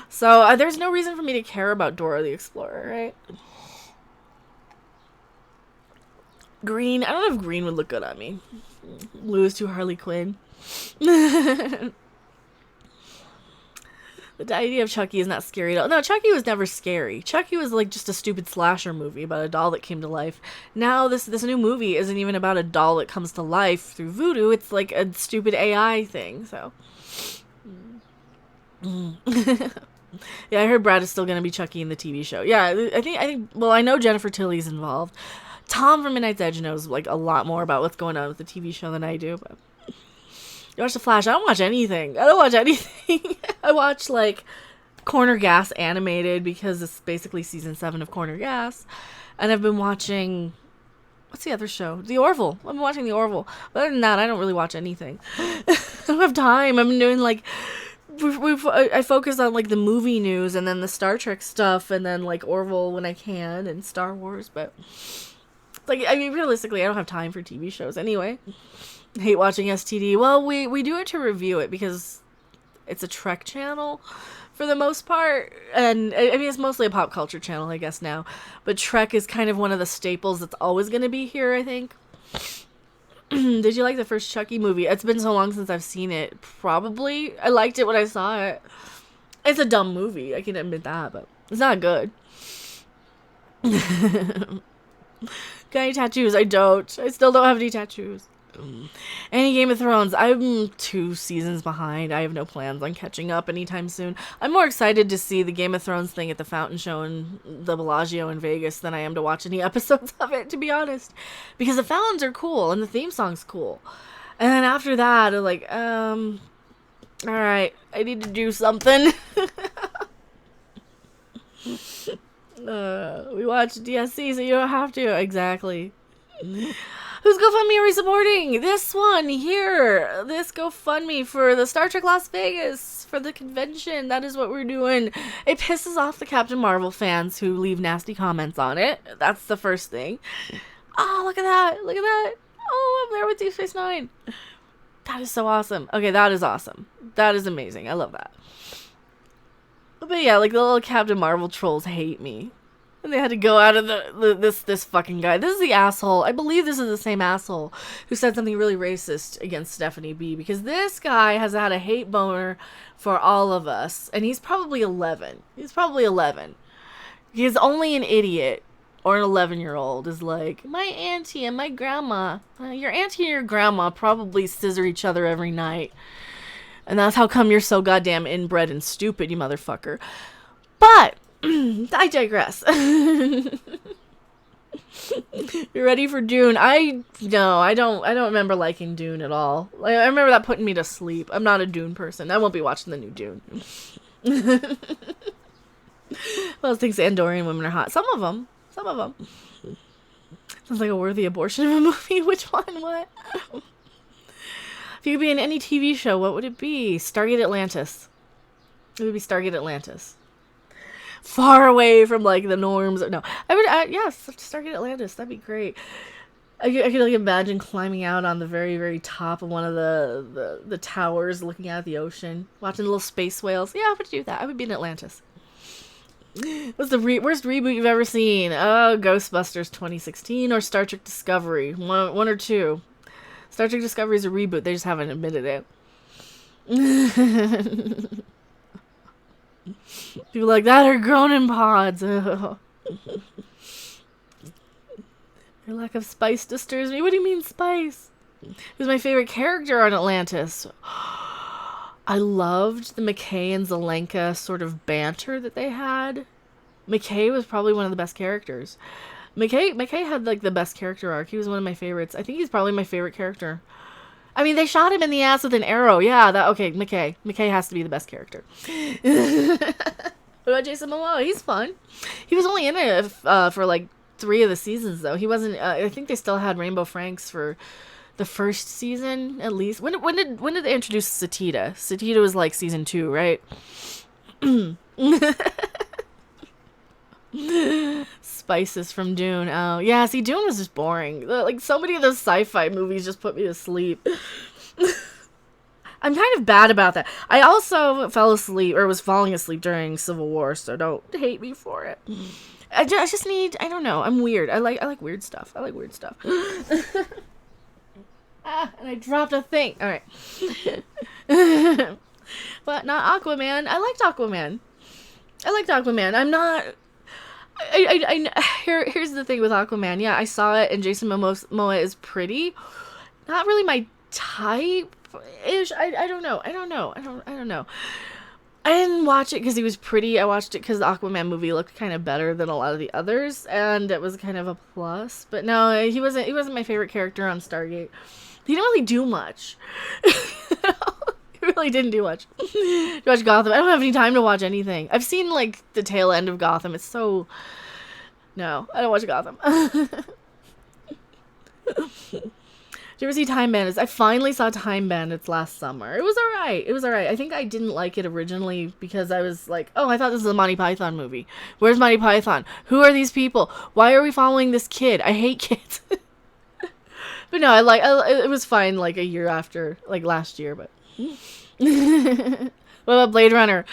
So there's no reason for me to care about Dora the Explorer, right? Green. I don't know if green would look good on me. Blue is too Harley Quinn. The idea of Chucky is not scary at all. No, Chucky was never scary. Chucky was like just a stupid slasher movie about a doll that came to life. Now this new movie isn't even about a doll that comes to life through voodoo. It's like a stupid AI thing. So, yeah, I heard Brad is still gonna be Chucky in the TV show. Yeah, I think. Well, I know Jennifer Tilly's involved. Tom from Midnight's Edge knows like a lot more about what's going on with the TV show than I do. But you watch The Flash? I don't watch anything. I don't watch anything. I watch like Corner Gas animated because it's basically season 7 of Corner Gas, and I've been watching. What's the other show? The Orville. I've been watching The Orville. But other than that, I don't really watch anything. I don't have time. I'm doing like. I focus on like the movie news and then the Star Trek stuff and then like Orville when I can and Star Wars, but. Like, I mean, realistically, I don't have time for TV shows anyway. I hate watching STD. Well, we do it to review it because it's a Trek channel for the most part. And, I mean, it's mostly a pop culture channel, I guess, now. But Trek is kind of one of the staples that's always going to be here, I think. Did you like the first Chucky movie? It's been so long since I've seen it. Probably. I liked it when I saw it. It's a dumb movie, I can admit that, but it's not good. Got any tattoos? I don't. I still don't have any tattoos. Any Game of Thrones? I'm 2 seasons behind. I have no plans on catching up anytime soon. I'm more excited to see the Game of Thrones thing at the Fountain Show in the Bellagio in Vegas than I am to watch any episodes of it, to be honest. Because the fountains are cool and the theme song's cool. And then after that, I'm like, alright, I need to do something. We watch DSC, so you don't have to. Exactly. Whose GoFundMe are we supporting? This one here. This GoFundMe for the Star Trek Las Vegas for the convention. That is what we're doing. It pisses off the Captain Marvel fans who leave nasty comments on it. That's the first thing. Oh, look at that. Look at that. Oh, I'm there with Deep Space Nine. That is so awesome. Okay, that is awesome. That is amazing. I love that. But yeah, like the little Captain Marvel trolls hate me. And they had to go out of this fucking guy. This is the asshole. I believe this is the same asshole who said something really racist against Stephanie B. Because this guy has had a hate boner for all of us. And he's probably 11. He's probably 11. He's only an idiot. Or an 11-year-old is like, my auntie and my grandma. Your auntie and your grandma probably scissor each other every night. And that's how come you're so goddamn inbred and stupid, you motherfucker. But I digress. You ready for Dune? I don't remember liking Dune at all. Like, I remember that putting me to sleep. I'm not a Dune person. I won't be watching the new Dune. Well, thinks Andorian women are hot. Some of them. Sounds like a worthy abortion of a movie. Which one? What? If you could be in any TV show, what would it be? Stargate Atlantis. It would be Stargate Atlantis. Far away from, like, the norms. No. Yes, Stargate Atlantis. That'd be great. I could like imagine climbing out on the very, very top of one of the towers, looking out at the ocean, watching the little space whales. Yeah, I would do that. I would be in Atlantis. What's the worst reboot you've ever seen? Oh, Ghostbusters 2016 or Star Trek Discovery? One or two. Star Trek Discovery is a reboot. They just haven't admitted it. People like that are grown in pods. Your lack of spice disturbs me. What do you mean spice? Who's my favorite character on Atlantis? I loved the McKay and Zelenka sort of banter that they had. McKay was probably one of the best characters. McKay had like the best character arc. He was one of my favorites. I think he's probably my favorite character. I mean, they shot him in the ass with an arrow. Yeah, okay, McKay. McKay has to be the best character. What about Jason Momoa? He's fun. He was only in it for like 3 of the seasons, though. He wasn't. I think they still had Rainbow Franks for the first season, at least. When did they introduce Satita? Satita was like season 2, right? Spices from Dune. Oh, yeah, see, Dune was just boring. Like, so many of those sci-fi movies just put me to sleep. I'm kind of bad about that. I also fell asleep, or was falling asleep during Civil War, so don't hate me for it. I just need, I don't know, I'm weird. I like weird stuff. I like weird stuff. And I dropped a thing. Alright. But not Aquaman. I liked Aquaman. I'm not... Here's the thing with Aquaman. Yeah, I saw it, and Jason Momoa is pretty. Not really my type-ish. I don't know. I don't know. I didn't watch it because he was pretty. I watched it because the Aquaman movie looked kind of better than a lot of the others, and it was kind of a plus. But no, he wasn't my favorite character on Stargate. He didn't really do much. He really didn't do much. To watch Gotham. I don't have any time to watch anything. I've seen, like, the tail end of Gotham. It's so... No, I don't watch Gotham. Did you ever see Time Bandits? I finally saw Time Bandits last summer. It was alright. I think I didn't like it originally because I was like, oh, I thought this was a Monty Python movie. Where's Monty Python? Who are these people? Why are we following this kid? I hate kids. But no, it was fine like a year after, like last year, but... What about Blade Runner?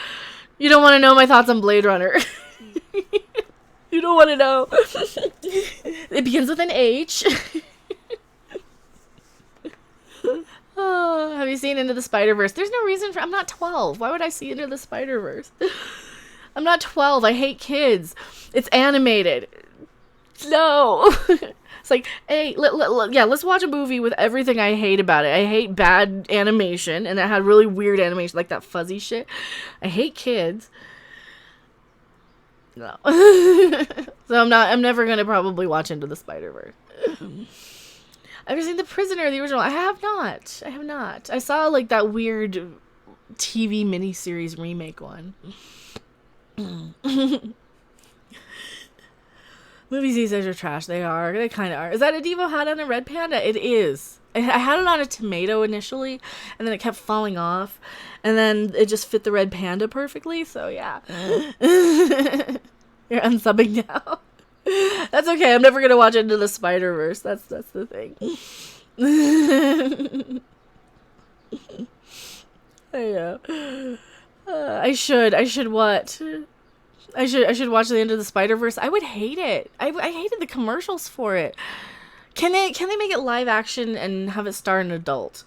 You don't want to know my thoughts on Blade Runner. You don't want to know. It begins with an H. Oh, have you seen Into the Spider-Verse? There's no reason for... I'm not 12. Why would I see Into the Spider-Verse? I'm not 12. I hate kids. It's animated. No. It's like, hey, let's watch a movie with everything I hate about it. I hate bad animation, and it had really weird animation, like that fuzzy shit. I hate kids. No. So I'm never gonna probably watch Into the Spider-Verse. I've seen The Prisoner, the original. I have not. I saw like that weird TV miniseries remake one. Movies these days are trash. They kind of are. Is that a Devo hat on a red panda? It is. I had it on a tomato initially, and then it kept falling off, and then it just fit the red panda perfectly, so yeah. You're unsubbing now. That's okay. I'm never gonna watch Into the Spider-Verse. That's the thing. I know. I should what? I should watch the End of the Spider-Verse. I would hate it. I hated the commercials for it. Can they make it live action and have it star an adult?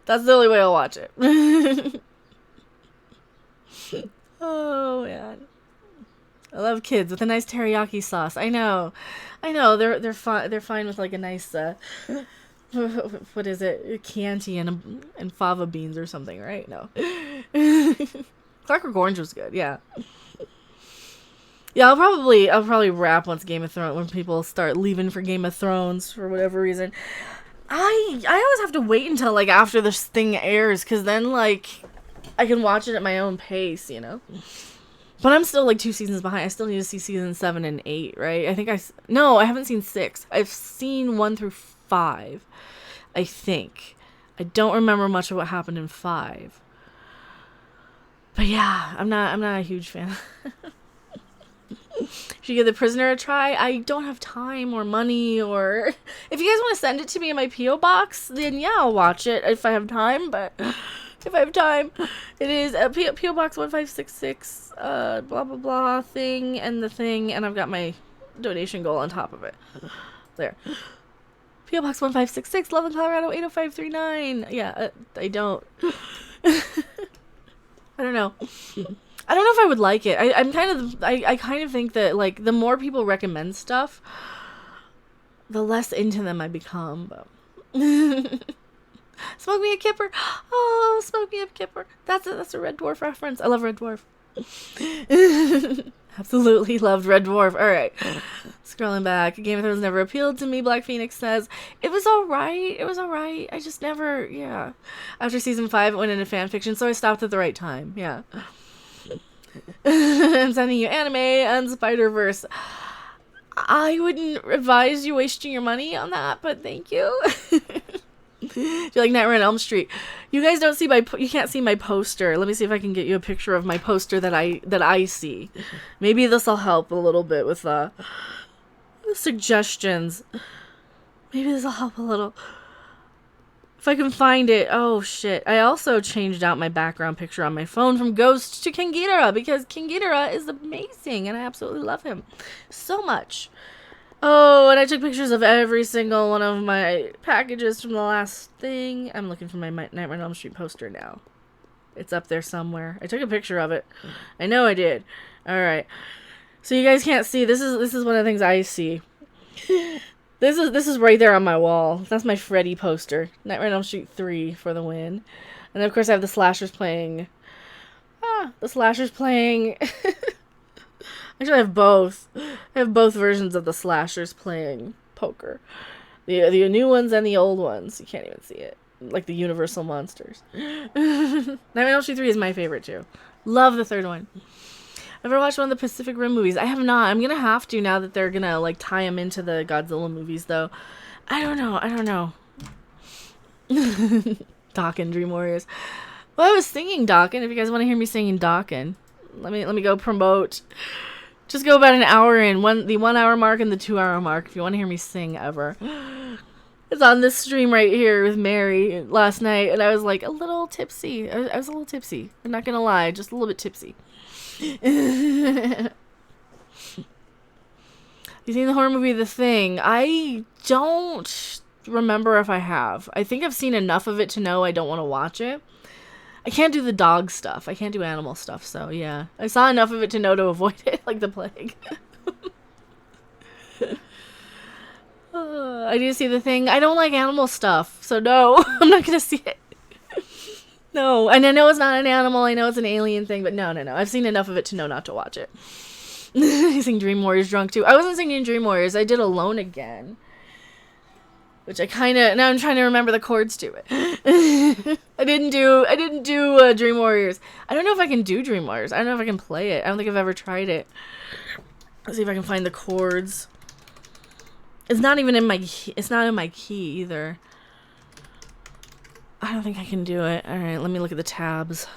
That's the only way I'll watch it. Oh man, I love kids with a nice teriyaki sauce. I know. They're fine with like a nice what is it? Chianti and fava beans or something, right? No. Clockwork Orange was good. Yeah. Yeah, I'll probably wrap once Game of Thrones, when people start leaving for Game of Thrones for whatever reason. I always have to wait until like after this thing airs, because then like I can watch it at my own pace, you know. But I'm still like 2 seasons behind. I still need to see season 7 and 8, right? I haven't seen 6. I've seen 1 through 5, I think. I don't remember much of what happened in 5. But yeah, I'm not a huge fan. Should give The Prisoner a try. I don't have time or money, or if you guys want to send it to me in my P.O. box, then yeah, I'll watch it if I have time, but if I have time, it is a P.O. box 1566, blah blah blah thing, and the thing, and I've got my donation goal on top of it. There. P.O. Box 1566, Loveland, Colorado 80539. Yeah, I don't. I don't know. I don't know if I would like it. I kind of think that, like, the more people recommend stuff, the less into them I become. But Smoke me a kipper. Oh, smoke me a kipper. That's a Red Dwarf reference. I love Red Dwarf. Absolutely loved Red Dwarf. All right. Scrolling back. Game of Thrones never appealed to me, Black Phoenix says. It was alright. It was alright. I just never, yeah. After season 5, it went into fanfiction, so I stopped at the right time. Yeah. I'm sending you anime and Spider-Verse. I wouldn't advise you wasting your money on that, but thank you. Do you like Nightmare on Elm Street? You guys don't see you can't see my poster. Let me see if I can get you a picture of my poster that I see. Maybe this will help a little bit with suggestions. Maybe this will help a little. If I can find it. Oh shit. I also changed out my background picture on my phone from Ghost to King Ghidorah because King Ghidorah is amazing and I absolutely love him so much. Oh, and I took pictures of every single one of my packages from the last thing. I'm looking for my Nightmare on Elm Street poster now. It's up there somewhere. I took a picture of it. I know I did. Alright. So you guys can't see. This is one of the things I see. This is right there on my wall. That's my Freddy poster. Nightmare on Elm Street 3 for the win. And then of course I have the slashers playing. The slashers playing. Actually, I have both. I have both versions of the slashers playing poker. The new ones and the old ones. You can't even see it. Like the Universal Monsters. Nightmare on Elm Street 3 is my favorite too. Love the third one. Ever watched one of the Pacific Rim movies? I have not. I'm gonna have to now that they're gonna like tie them into the Godzilla movies though. I don't know. Dawkins, Dream Warriors. Well, I was singing Dawkins. If you guys want to hear me singing Dawkins, let me go promote. Just go about an hour in, the 1 hour mark and the 2 hour mark if you want to hear me sing ever. It's on this stream right here with Mary last night, and I was like a little tipsy. I was a little tipsy. I'm not gonna lie, just a little bit tipsy. You seen the horror movie The Thing? I don't remember if I have. I think I've seen enough of it to know I don't want to watch it. I can't do the dog stuff. I can't do animal stuff, so yeah. I saw enough of it to know to avoid it, like the plague. I do see The Thing. I don't like animal stuff, so no, I'm not gonna see it. No, and I know it's not an animal. I know it's an alien thing, but no. I've seen enough of it to know not to watch it. I sing Dream Warriors drunk too. I wasn't singing Dream Warriors. I did Alone Again. Which I now I'm trying to remember the chords to it. I didn't do Dream Warriors. I don't know if I can do Dream Warriors. I don't know if I can play it. I don't think I've ever tried it. Let's see if I can find the chords. It's not even in my key either. I don't think I can do it. All right, let me look at the tabs.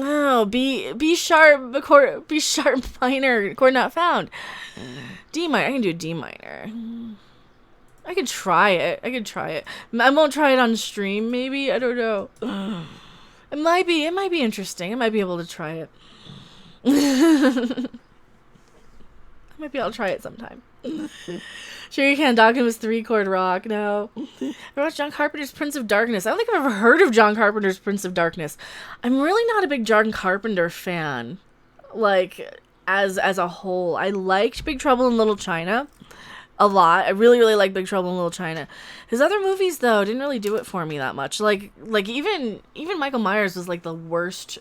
Oh, B sharp minor chord not found. D minor. I can do D minor. I could try it. I won't try it on stream. Maybe, I don't know. It might be interesting. I might be able to try it. I might be able to try it sometime. Sure you can. Dawkins was 3-chord rock. No. I watched John Carpenter's Prince of Darkness. I don't think I've ever heard of John Carpenter's Prince of Darkness. I'm really not a big John Carpenter fan. Like, as a whole. I liked Big Trouble in Little China a lot. I really, really like Big Trouble in Little China. His other movies, though, didn't really do it for me that much. Like even Michael Myers was, like, the worst...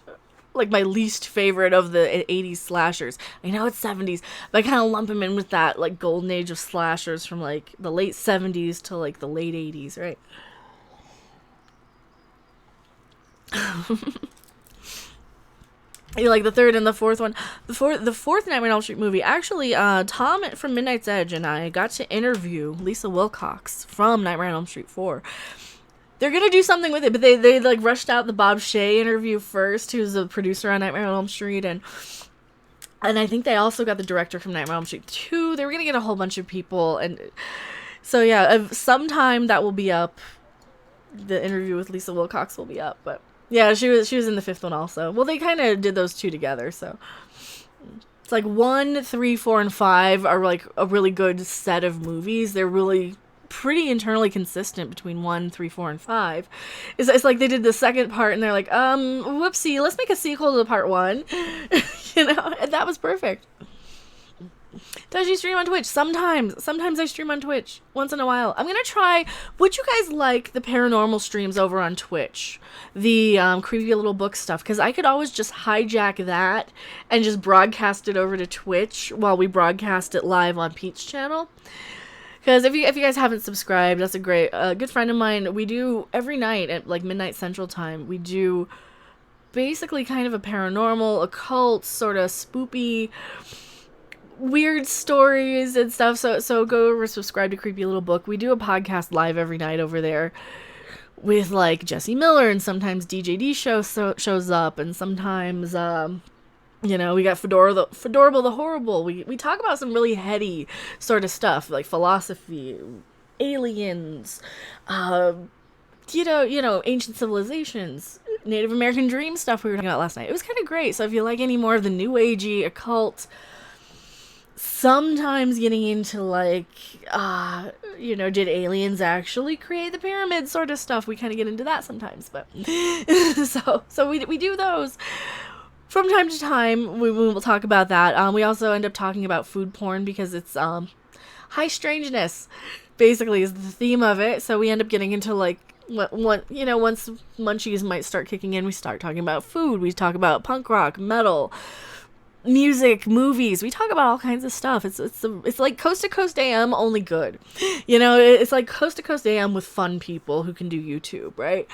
like my least favorite of the 80s slashers. I know it's 70s, but I kind of lump him in with that like golden age of slashers from like the late 70s to like the late 80s, right? You like the third and the fourth one. The fourth Nightmare on Elm Street movie. Actually, Tom from Midnight's Edge and I got to interview Lisa Wilcox from Nightmare on Elm Street 4. They're gonna do something with it, but they like rushed out the Bob Shea interview first, who's a producer on Nightmare on Elm Street, and I think they also got the director from Nightmare on Elm Street 2. They were gonna get a whole bunch of people, and so yeah, sometime that will be up. The interview with Lisa Wilcox will be up, but yeah, she was in the 5th one also. Well, they kind of did those 2 together, so it's like 1, 3, 4, and 5 are like a really good set of movies. They're really pretty internally consistent between 1, 3, 4, and 5. It's like they did the second part and they're like, whoopsie, let's make a sequel to part 1. And that was perfect. Does you stream on Twitch? Sometimes I stream on Twitch once in a while. I'm gonna try. Would you guys like the paranormal streams over on Twitch, the creepy little book stuff? Because I could always just hijack that and just broadcast it over to Twitch while we broadcast it live on Pete's channel. Because if you guys haven't subscribed, that's a great good friend of mine. We do every night at like midnight Central Time. We do basically kind of a paranormal, occult, sort of spoopy, weird stories and stuff. So go over, subscribe to Creepy Little Book. We do a podcast live every night over there with like Jesse Miller, and sometimes DJD shows up, and sometimes we got Fedorable the Horrible. We talk about some really heady sort of stuff, like philosophy, aliens, ancient civilizations, Native American dream stuff we were talking about last night. It was kind of great. So if you like any more of the new agey occult, sometimes getting into like, did aliens actually create the pyramid sort of stuff, we kind of get into that sometimes. But so we do those. From time to time, we will talk about that. We also end up talking about food porn because it's high strangeness, basically, is the theme of it. So we end up getting into like once munchies might start kicking in, we start talking about food. We talk about punk rock, metal, music, movies. We talk about all kinds of stuff. It's like Coast to Coast AM, only good. It's like Coast to Coast AM with fun people who can do YouTube, right?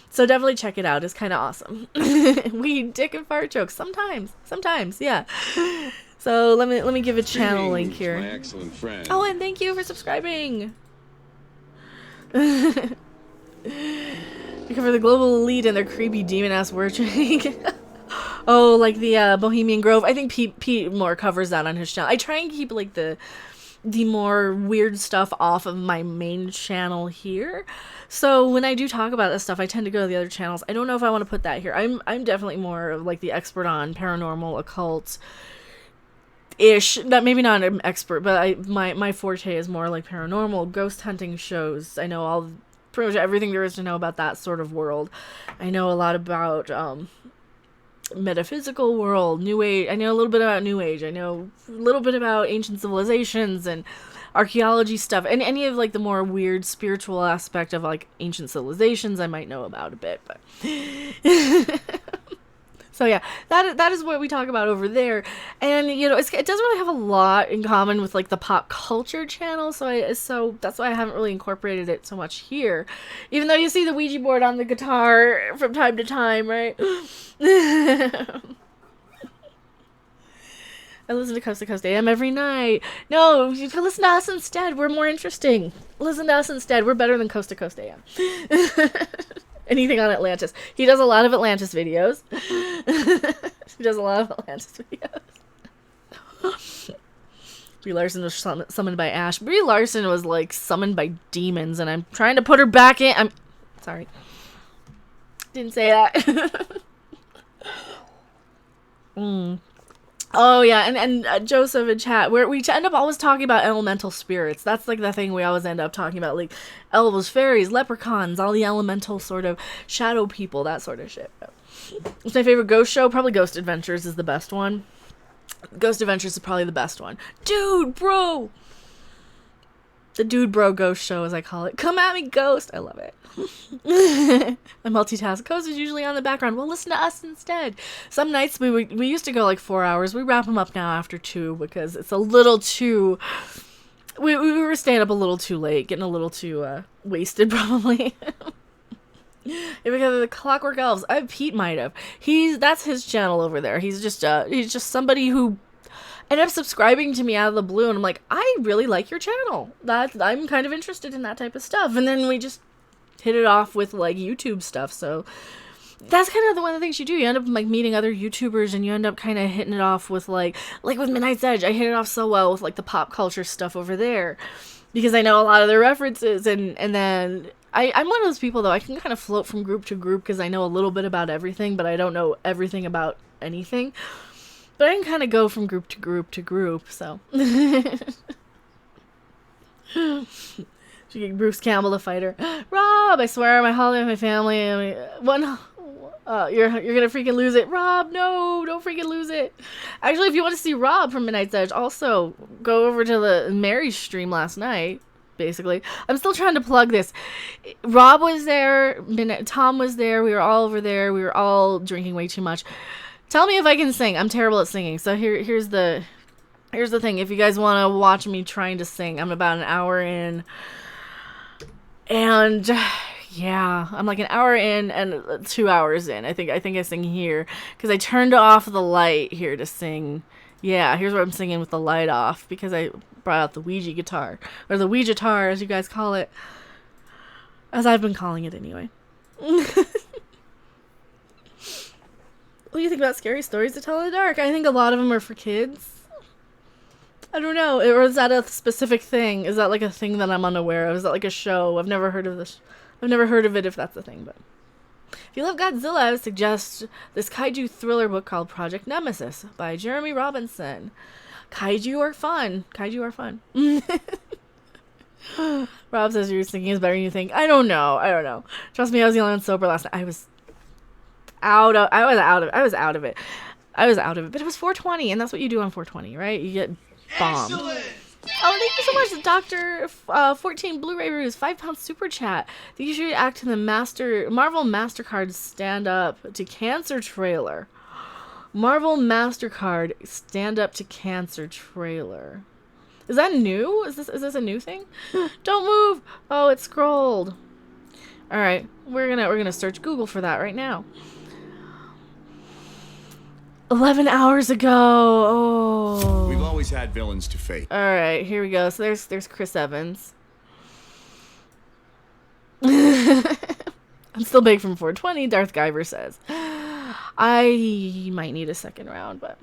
So definitely check it out. It's kind of awesome. We dick and fart jokes sometimes, yeah. So let me give a channel link here. My excellent friend. Oh, and thank you for subscribing. We cover the global elite and their creepy demon-ass worshiping. Oh, like the Bohemian Grove. I think Pete more covers that on his channel. I try and keep like the more weird stuff off of my main channel here. So when I do talk about this stuff, I tend to go to the other channels. I don't know if I want to put that here. I'm definitely more of like the expert on paranormal, occult ish. Maybe not an expert, but my forte is more like paranormal, ghost hunting shows. I know pretty much everything there is to know about that sort of world. I know a lot about metaphysical world, new age. I know a little bit about new age. I know a little bit about ancient civilizations and archaeology stuff, and any of like the more weird spiritual aspect of like ancient civilizations I might know about a bit, but so yeah, that is what we talk about over there. And it doesn't really have a lot in common with like the pop culture channel, so that's why I haven't really incorporated it so much here, even though you see the Ouija board on the guitar from time to time, right? I listen to Coast AM every night. No, you can listen to us instead. We're more interesting. Listen to us instead. We're better than Coast AM. Anything on Atlantis. He does a lot of Atlantis videos. Brie Larson was summoned by Ash. Brie Larson was like summoned by demons, and I'm trying to put her back in. I'm sorry. Didn't say that. Oh yeah, and Joseph in chat, where we end up always talking about elemental spirits. That's like the thing we always end up talking about, like elves, fairies, leprechauns, all the elemental sort of shadow people, that sort of shit. It's my favorite ghost show. Probably Ghost Adventures is the best one. Ghost Adventures is probably the best one. Dude, bro! The Dude Bro Ghost Show, as I call it. Come at me, ghost! I love it. I multitask. Ghost is usually on the background. Well, listen to us instead. Some nights we used to go like 4 hours. We wrap them up now after 2 because it's a little too... We were staying up a little too late, getting a little too wasted probably. If we go to the Clockwork Elves, Pete might have. That's his channel over there. He's just somebody who ended up subscribing to me out of the blue, and I'm like, I really like your channel. I'm kind of interested in that type of stuff. And then we just hit it off with like YouTube stuff. So that's kind of one of the things you do. You end up like meeting other YouTubers, and you end up kind of hitting it off with like with Midnight's Edge. I hit it off so well with like the pop culture stuff over there because I know a lot of their references, and then I'm one of those people though, I can kind of float from group to group because I know a little bit about everything, but I don't know everything about anything. But I can kind of go from group to group to group, so. Bruce Campbell, the fighter. Rob, I swear, my holiday with my family. You're gonna freaking lose it. Rob, no, don't freaking lose it. Actually, if you want to see Rob from Midnight's Edge, also go over to the Mary's stream last night. Basically, I'm still trying to plug this. Rob was there. Tom was there. We were all over there. We were all drinking way too much. Tell me if I can sing. I'm terrible at singing. So here's the thing. If you guys want to watch me trying to sing, I'm about an hour in. And yeah, I'm like an hour in and 2 hours in. I think I sing here because I turned off the light here to sing. Yeah, here's where I'm singing with the light off because I brought out the Ouija guitar, or the Ouija guitar as you guys call it, as I've been calling it anyway. What do you think about scary stories to tell in the dark? I think a lot of them are for kids. I don't know. Or is that a specific thing? Is that like a thing that I'm unaware of? Is that like a show? I've never heard of this. I've never heard of it if that's the thing. But if you love Godzilla, I would suggest this kaiju thriller book called Project Nemesis by Jeremy Robinson. Kaiju are fun. Kaiju are fun. Rob says your singing is better than you think. I don't know. Trust me, I was the only one sober last night. I was out of it. But it was 420, and that's what you do on 420, right? You get bombed. Excellent. Oh, thank you so much, Dr. 14 Blu-ray Reviews, £5 super chat. You should act in the Marvel MasterCard Stand Up to Cancer trailer. Marvel MasterCard Stand Up to Cancer trailer. Is that new? Is this a new thing? Don't move. Oh, it scrolled. All right, we're gonna search Google for that right now. 11 hours ago. Oh. We've always had villains to fate. All right, here we go. So there's Chris Evans. I'm still big from 420. Darth Guyver says, I might need a second round, but.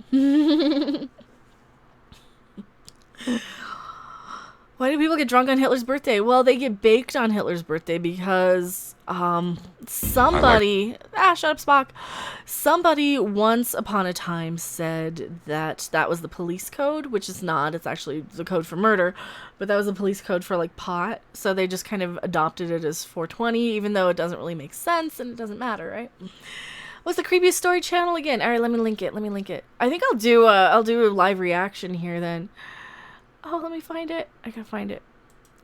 Why do people get drunk on Hitler's birthday? Well, they get baked on Hitler's birthday because somebody shut up, Spock. Somebody once upon a time said that was the police code, which is not. It's actually the code for murder, but that was the police code for like pot. So they just kind of adopted it as 420, even though it doesn't really make sense and it doesn't matter, right? What's the creepiest story channel again? All right, let me link it. I think I'll do a live reaction here then. Oh, let me find it. I gotta find it.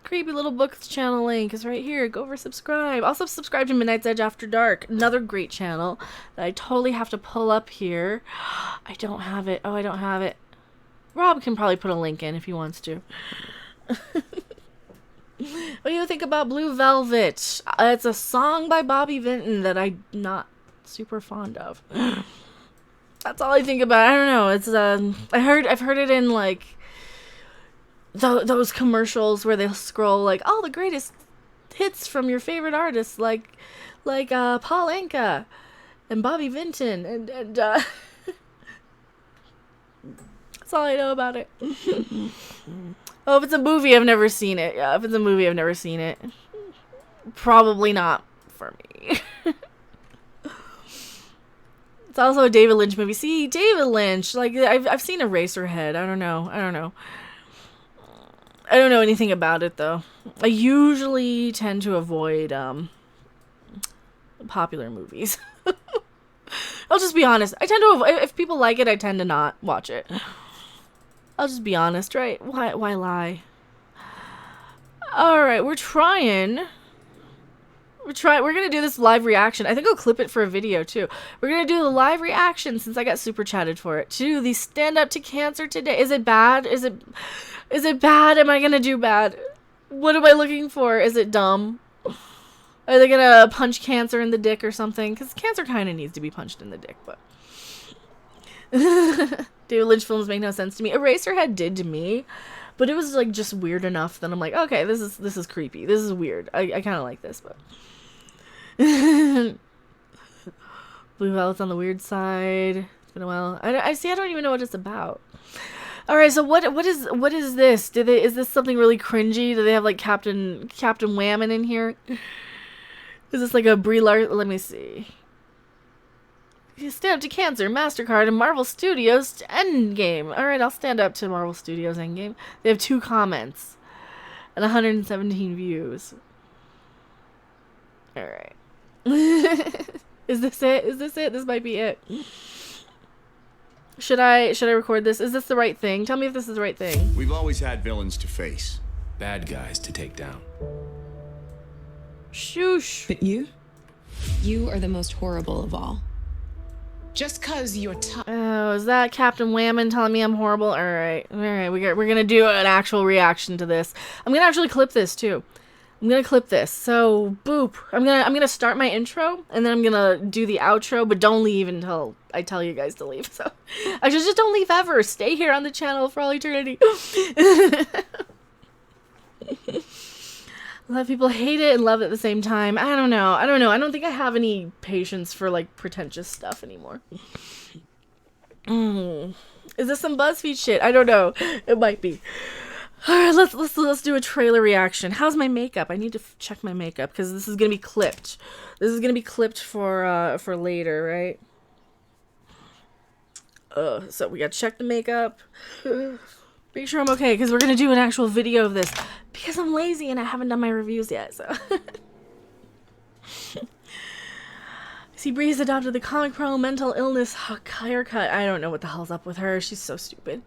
Creepy Little Books channel link is right here. Go over, subscribe. Also subscribe to Midnight's Edge After Dark. Another great channel that I totally have to pull up here. I don't have it. Oh, I don't have it. Rob can probably put a link in if he wants to. What do you think about Blue Velvet? It's a song by Bobby Vinton that I'm not super fond of. That's all I think about. I don't know. It's I've heard it in like those commercials where they'll scroll like all the greatest hits from your favorite artists like Paul Anka and Bobby Vinton and that's all I know about it. Oh, if it's a movie, I've never seen it. Yeah, if it's a movie, I've never seen it. Probably not for me. It's also a David Lynch movie. See, David Lynch, like I've seen Eraserhead. I don't know. I don't know anything about it though. I usually tend to avoid popular movies. I'll just be honest. I tend to avoid, if people like it, I tend to not watch it. I'll just be honest, right? Why lie? All right, we're gonna do this live reaction. I think I'll clip it for a video too. We're gonna do the live reaction since I got super chatted for it to the Stand Up to Cancer today. Is it bad? Is it bad? Am I gonna do bad? What am I looking for? Is it dumb? Are they gonna punch cancer in the dick or something? Because cancer kind of needs to be punched in the dick, but David Lynch films make no sense to me. Eraserhead did to me, but it was like just weird enough that I'm like, okay, this is creepy. This is weird. I kind of like this, but Blue Velvet's on the weird side. It's been a while. I see. I don't even know what it's about. All right. So what is this? Is this something really cringy? Do they have like Captain Whammon in here? Is this like a Brie Larson? Let me see. You stand up to Cancer, MasterCard, and Marvel Studios Endgame. All right, I'll stand up to Marvel Studios Endgame. They have 2 comments and 117 views. All right. Is this it? Is this it? This might be it. Should I record this? Is this the right thing? Tell me if this is the right thing. We've always had villains to face, Bad guys to take down. Shoosh. But you are the most horrible of all. Just cause you're tough. Oh, is that Captain Whammon telling me I'm horrible? All right. We're gonna do an actual reaction to this. I'm gonna actually clip this too. I'm gonna clip this. So, boop. I'm gonna start my intro and then I'm gonna do the outro, but don't leave until I tell you guys to leave. So, actually, just don't leave ever. Stay here on the channel for all eternity. A lot of people hate it and love it at the same time. I don't know. I don't think I have any patience for like pretentious stuff anymore. Is this some BuzzFeed shit? I don't know. It might be. All right, let's do a trailer reaction. How's my makeup? I need to check my makeup because this is gonna be clipped. This is gonna be clipped for later, right? So we gotta check the makeup. Make sure I'm okay, because we're going to do an actual video of this. Because I'm lazy and I haven't done my reviews yet, so. See, Bree's adopted the comic pro mental illness haircut. I don't know what the hell's up with her. She's so stupid.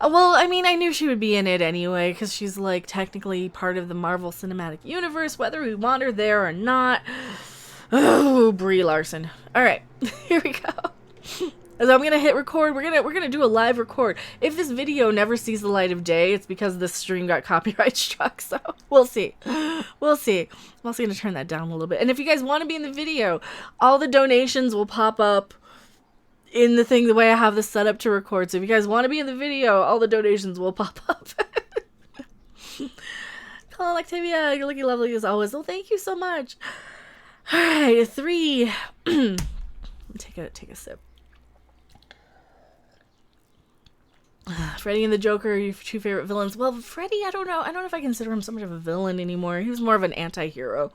Well, I mean, I knew she would be in it anyway, because she's, like, technically part of the Marvel Cinematic Universe, whether we want her there or not. Oh, Brie Larson. Alright, here we go. So I'm gonna hit record. We're gonna do a live record. If this video never sees the light of day, it's because this stream got copyright struck. So we'll see. We'll see. I'm also gonna turn that down a little bit. And if you guys want to be in the video, all the donations will pop up in the thing the way I have this set up to record. So if you guys want to be in the video, all the donations will pop up. Colin Octavia, you're looking lovely as always. Well, thank you so much. All right, 3. Take a sip. Freddy and the Joker are your 2 favorite villains. Well, Freddy, I don't know if I consider him so much of a villain anymore. He was more of an anti-hero.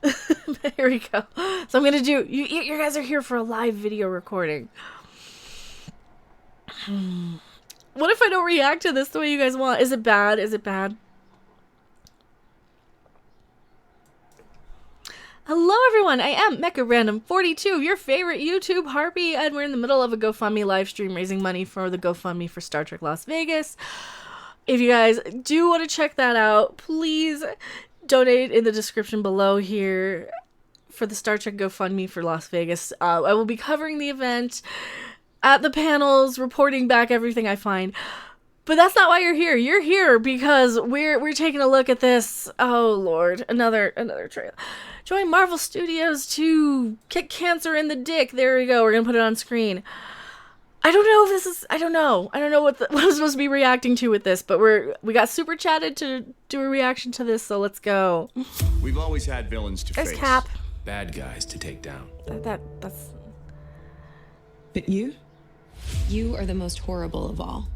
Here we go. So I'm gonna do. You guys are here for a live video recording. What if I don't react to this the way you guys want? Is it bad? Is it bad? Hello everyone, I am Mecha Random 42, your favorite YouTube harpy, and we're in the middle of a GoFundMe live stream raising money for the GoFundMe for Star Trek Las Vegas. If you guys do want to check that out, please donate in the description below here for the Star Trek GoFundMe for Las Vegas. I will be covering the event at the panels, reporting back everything I find. But that's not why you're here. You're here because we're taking a look at this. Oh Lord, another trailer. Join Marvel Studios to kick cancer in the dick. There we go. We're gonna put it on screen. I don't know if this is. I don't know what I'm supposed to be reacting to with this, but we got super chatted to do a reaction to this, so let's go. We've always had villains to face. Cap. Bad guys to take down. That's. But you are the most horrible of all.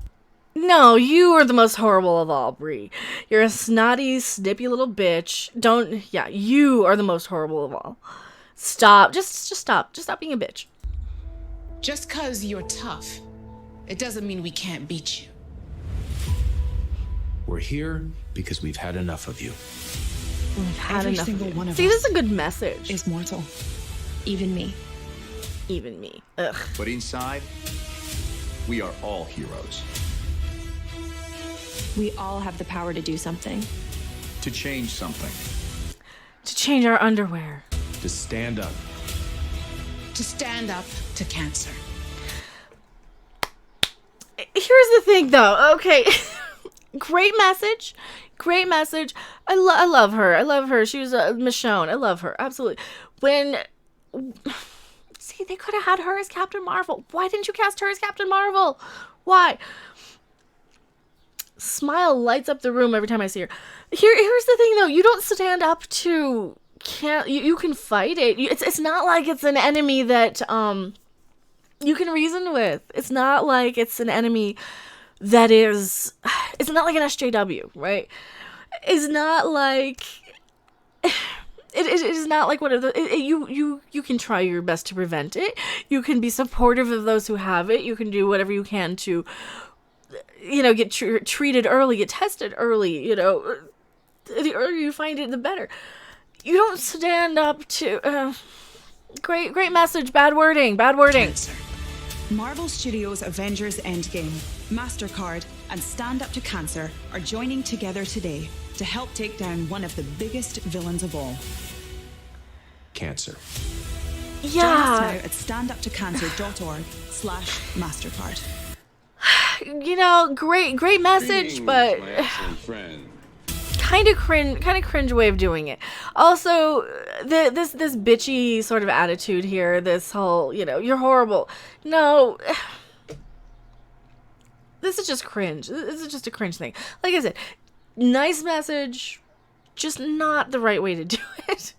No, you are the most horrible of all, Brie. You're a snotty, snippy little bitch. Yeah, you are the most horrible of all. Stop. Just stop. Just stop being a bitch. Just cause you're tough, it doesn't mean we can't beat you. We're here because we've had enough of you. We've had Every enough single of you. one of See, us this is a good message. is mortal. Even me. Even me. Ugh. But inside, we are all heroes. We all have the power to do something. To change something. To change our underwear. To stand up. To stand up to cancer. Here's the thing, though. Okay. Great message. Great message. I love her. I love her. She was Michonne. I love her. Absolutely. See, they could have had her as Captain Marvel. Why didn't you cast her as Captain Marvel? Why? Smile lights up the room every time I see her. Here's the thing, though. You don't stand up to can't, you can fight it. It's not like it's an enemy that you can reason with. It's not like it's an enemy that is, it's not like an SJW, right? It's not like it is not like one of the you can try your best to prevent it. You can be supportive of those who have it. You can do whatever you can to, you know, get treated early, get tested early. You know, the earlier you find it, the better. You don't stand up to great message, bad wording. Cancer. Marvel Studios' Avengers Endgame, MasterCard, and Stand Up to Cancer are joining together today to help take down one of the biggest villains of all. Cancer. Yeah. Join us now at standuptocancer.org/MasterCard. You know, great message, but kind of cringe way of doing it. Also, this bitchy sort of attitude here, this whole, you know, you're horrible. No, this is just cringe. This is just a cringe thing. Like I said, nice message, just not the right way to do it.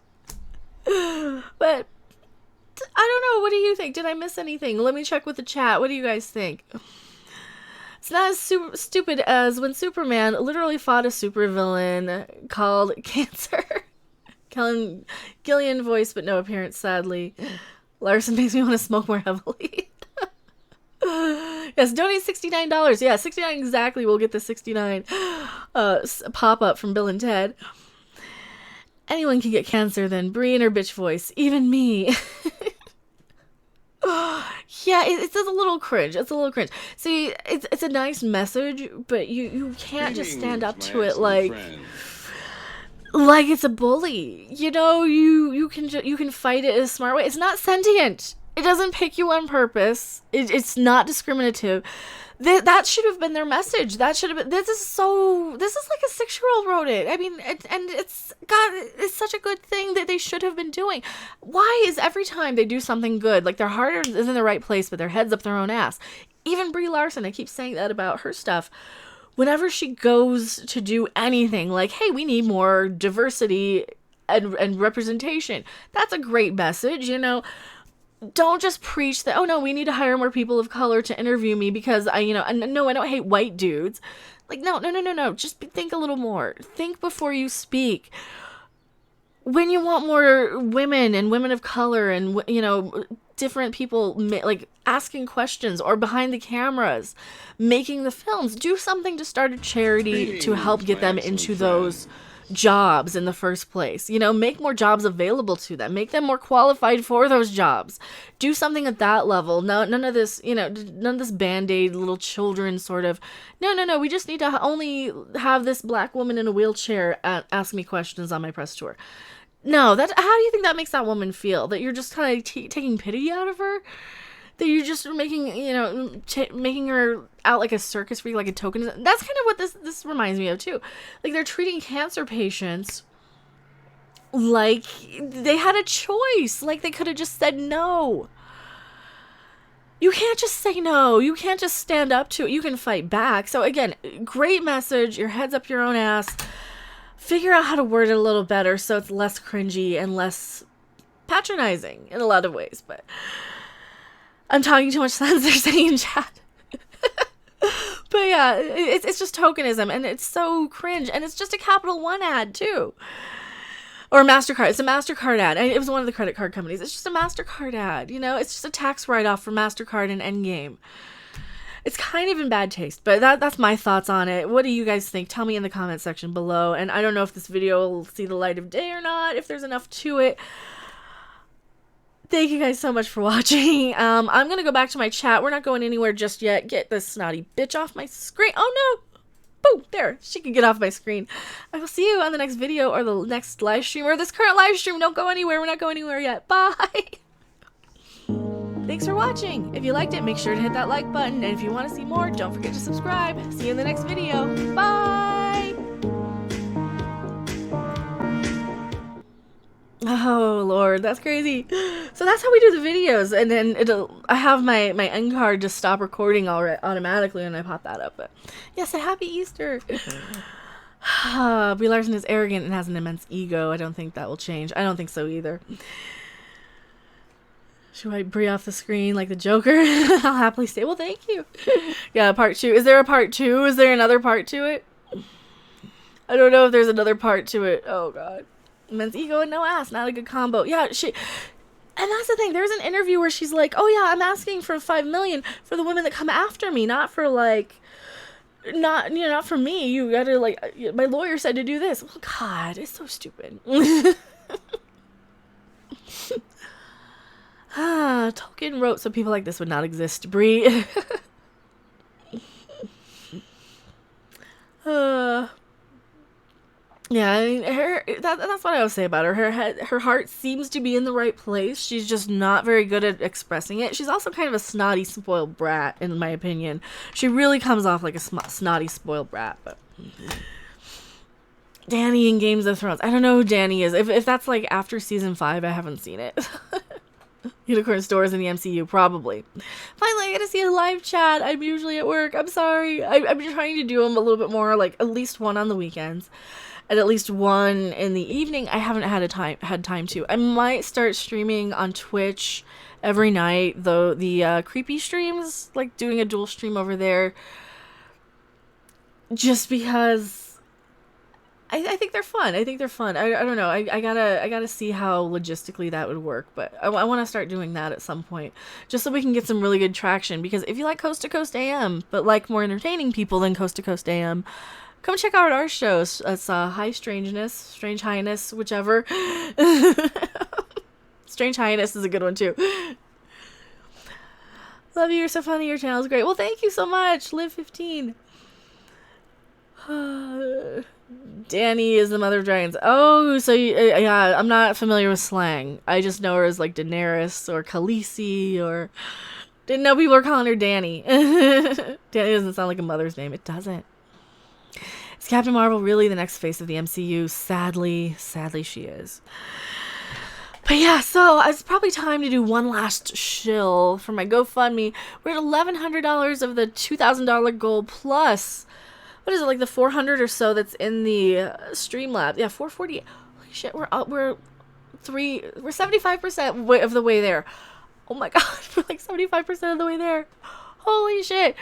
But I don't know. What do you think? Did I miss anything? Let me check with the chat. What do you guys think? It's not as stupid as when Superman literally fought a supervillain called Cancer. Gillian voice, but no appearance, sadly. Larson makes me want to smoke more heavily. Yes, donate $69. Yeah, $69 exactly. We'll get the 69 pop-up from Bill and Ted. Anyone can get cancer, then. Brie in her bitch voice. Even me. Yeah, it's a little cringe. It's a little cringe. See, it's a nice message, but you can't just stand up to it like it's a bully. You know, you can fight it in a smart way. It's not sentient. It doesn't pick you on purpose. It's not discriminative. That should have been their message. That should have been. This is like a 6-year-old wrote it. I mean, it's such a good thing that they should have been doing. Why is every time they do something good, like their heart is in the right place, but their head's up their own ass? Even Brie Larson, I keep saying that about her stuff. Whenever she goes to do anything, like, hey, we need more diversity and representation. That's a great message, you know. Don't just preach that, oh no, we need to hire more people of color to interview me because I don't hate white dudes. Like, no. Just think a little more. Think before you speak. When you want more women and women of color and, you know, different people, like, asking questions or behind the cameras, making the films, do something to start a charity to help get them into those jobs in the first place. You know, make more jobs available to them, make them more qualified for those jobs. Do something at that level. No, none of this, you know, none of this band-aid little children sort of, no, we just need to only have this black woman in a wheelchair ask me questions on my press tour. No, how do you think that makes that woman feel? That you're just kind of taking pity out of her? That you're just making, you know, making her out like a circus freak, like a token. That's kind of what this reminds me of too. Like, they're treating cancer patients like they had a choice. Like, they could have just said no. You can't just say no. You can't just stand up to it. You can fight back. So again, great message. Your head's up your own ass. Figure out how to word it a little better so it's less cringy and less patronizing in a lot of ways. But I'm talking too much sense, they're saying in chat. But yeah, it's just tokenism, and it's so cringe, and it's just a Capital One ad too. Or MasterCard. It's a MasterCard ad. It was one of the credit card companies. It's just a MasterCard ad, you know? It's just a tax write-off for MasterCard and Endgame. It's kind of in bad taste, but that's my thoughts on it. What do you guys think? Tell me in the comment section below, and I don't know if this video will see the light of day or not, if there's enough to it. Thank you guys so much for watching. I'm going to go back to my chat. We're not going anywhere just yet. Get this snotty bitch off my screen. Oh, no. Boom. There. She can get off my screen. I will see you on the next video or the next live stream or this current live stream. Don't go anywhere. We're not going anywhere yet. Bye. Thanks for watching. If you liked it, make sure to hit that like button. And if you want to see more, don't forget to subscribe. See you in the next video. Bye. Oh Lord, that's crazy. So that's how we do the videos, and then I have my end card to stop recording automatically when I pop that up. But yes, a happy Easter. Brie Larson is arrogant and has an immense ego. I don't think that will change. I don't think so either. Should I Brie off the screen like the Joker? I'll happily stay. Well, thank you. Yeah, part 2. Is there a part 2? Is there another part to it? I don't know if there's another part to it. Oh, God. Immense ego and no ass. Not a good combo. Yeah, and that's the thing. There's an interview where she's like, oh, yeah, I'm asking for $5 million for the women that come after me, not for, like... not for me. You gotta, like, my lawyer said to do this. Oh, God, it's so stupid. Tolkien wrote so people like this would not exist. Brie. Yeah, I mean, that's what I would say about her. Her heart seems to be in the right place. She's just not very good at expressing it. She's also kind of a snotty, spoiled brat, in my opinion. She really comes off like a snotty, spoiled brat. But Dany in Games of Thrones. I don't know who Dany is. If that's like after season 5, I haven't seen it. Unicorn Stores in the MCU, probably. Finally, I get to see a live chat. I'm usually at work. I'm sorry. I've been trying to do them a little bit more, like at least one on the weekends. And at least one in the evening. I haven't had time to. I might start streaming on Twitch every night, though the creepy streams, like doing a dual stream over there, just because I think they're fun. I think they're fun. I don't know. I gotta see how logistically that would work, but I want to start doing that at some point, just so we can get some really good traction. Because if you like Coast to Coast AM, but like more entertaining people than Coast to Coast AM, come check out our shows. It's High Strangeness, Strange Highness, whichever. Strange Highness is a good one too. Love you. You're so funny. Your channel's great. Well, thank you so much. Live 15. Dany is the mother of dragons. Oh, so yeah, I'm not familiar with slang. I just know her as like Daenerys or Khaleesi, or didn't know people were calling her Dany. Dany doesn't sound like a mother's name. It doesn't. Is Captain Marvel really the next face of the MCU? Sadly she is. But yeah, so it's probably time to do one last shill for my GoFundMe. We're at $1,100 of the $2,000 goal plus. What is it, like the 400 or so that's in the Streamlabs? Yeah, 440. Holy shit, we're 75% of the way there. Oh my God, we're like 75% of the way there. Holy shit.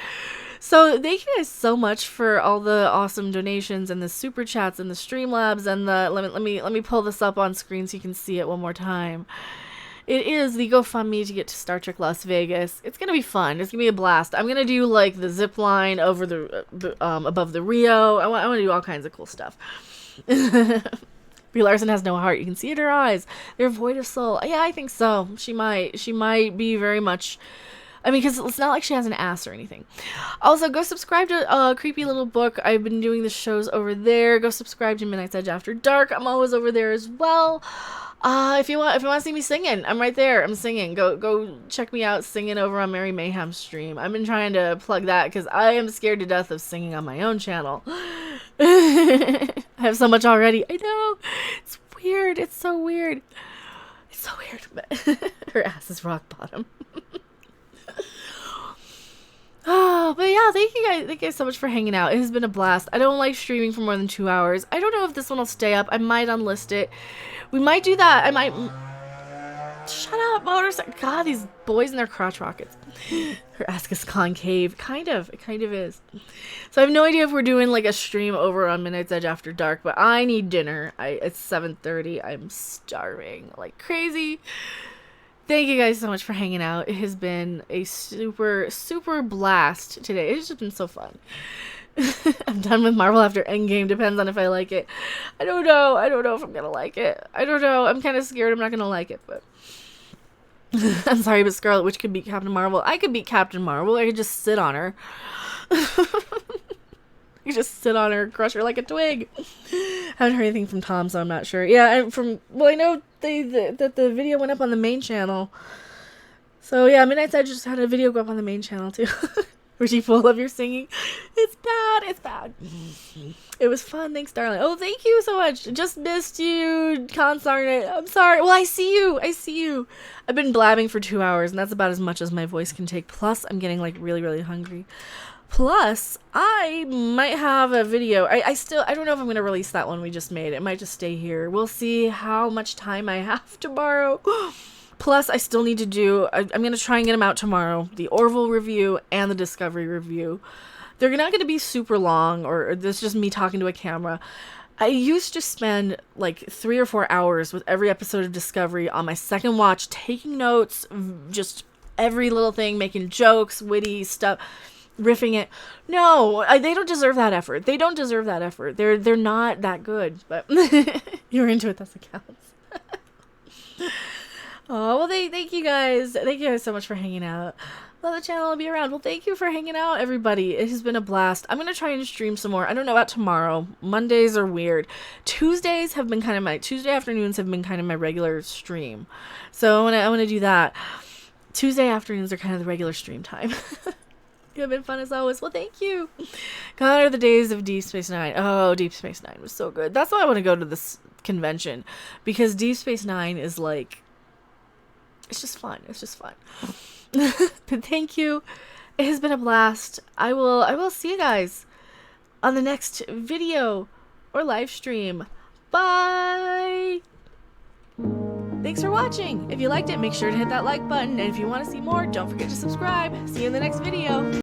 So thank you guys so much for all the awesome donations and the super chats and the Streamlabs and the let me pull this up on screen so you can see it one more time. It is the GoFundMe to get to Star Trek Las Vegas. It's gonna be fun. It's gonna be a blast. I'm gonna do like the zip line over the above the Rio. I want to do all kinds of cool stuff. Brie Larson has no heart. You can see it in her eyes. They're void of soul. Yeah, I think so. She might be very much. I mean, because it's not like she has an ass or anything. Also, go subscribe to Creepy Little Book. I've been doing the shows over there. Go subscribe to Midnight's Edge After Dark. I'm always over there as well. If you want to see me singing, I'm right there. I'm singing. Go check me out singing over on Mary Mayhem's stream. I've been trying to plug that because I am scared to death of singing on my own channel. I have so much already. I know. It's weird. It's so weird. It's so weird. But her ass is rock bottom. Oh, but yeah, thank you guys so much for hanging out. It has been a blast. I don't like streaming for more than 2 hours. I don't know if this one will stay up. I might unlist it. We might do that. I might... Shut up, motorcycle. God, these boys and their crotch rockets. Her ass is concave. Kind of. It kind of is. So I have no idea if we're doing like a stream over on Midnight's Edge After Dark, but I need dinner. It's 7:30. I'm starving like crazy. Thank you guys so much for hanging out. It has been a super, super blast today. It's just been so fun. I'm done with Marvel after Endgame. Depends on if I like it. I don't know. I don't know if I'm gonna like it. I don't know. I'm kind of scared I'm not gonna like it, but... I'm sorry, but Scarlet Witch could beat Captain Marvel. I could beat Captain Marvel. I could just sit on her. You just sit on her, crush her like a twig. Haven't heard anything from Tom, so I'm not sure. Yeah, I know that the video went up on the main channel. So yeah, Midnight's Edge just had a video go up on the main channel too. Were you full of your singing? It's bad. It's bad. It was fun. Thanks, darling. Oh, thank you so much. Just missed you, Consarnate. I'm sorry. Well, I see you. I see you. I've been blabbing for 2 hours, and that's about as much as my voice can take. Plus, I'm getting like really, really hungry. Plus, I might have a video. I don't know if I'm going to release that one we just made. It might just stay here. We'll see how much time I have tomorrow. Plus, I still need to do, I'm going to try and get them out tomorrow. The Orville review and the Discovery review. They're not going to be super long, or this is just me talking to a camera. I used to spend like 3 or 4 hours with every episode of Discovery on my second watch, taking notes, just every little thing, making jokes, witty stuff, riffing it. No, they don't deserve that effort. They don't deserve that effort. They're not that good, but you're into it, that's what counts. Oh, well, thank you guys. Thank you guys so much for hanging out. Love the channel. I'll be around. Well, thank you for hanging out, everybody. It has been a blast. I'm going to try and stream some more. I don't know about tomorrow. Mondays are weird. Tuesday afternoons have been kind of my regular stream. So I want to do that. Tuesday afternoons are kind of the regular stream time. You've been fun as always. Well, thank you. God, are the days of Deep Space Nine. Oh, Deep Space Nine was so good. That's why I want to go to this convention, because Deep Space Nine is like, it's just fun. It's just fun. But thank you. It has been a blast. I will see you guys on the next video or live stream. Bye. Thanks for watching. If you liked it, make sure to hit that like button. And if you want to see more, don't forget to subscribe. See you in the next video.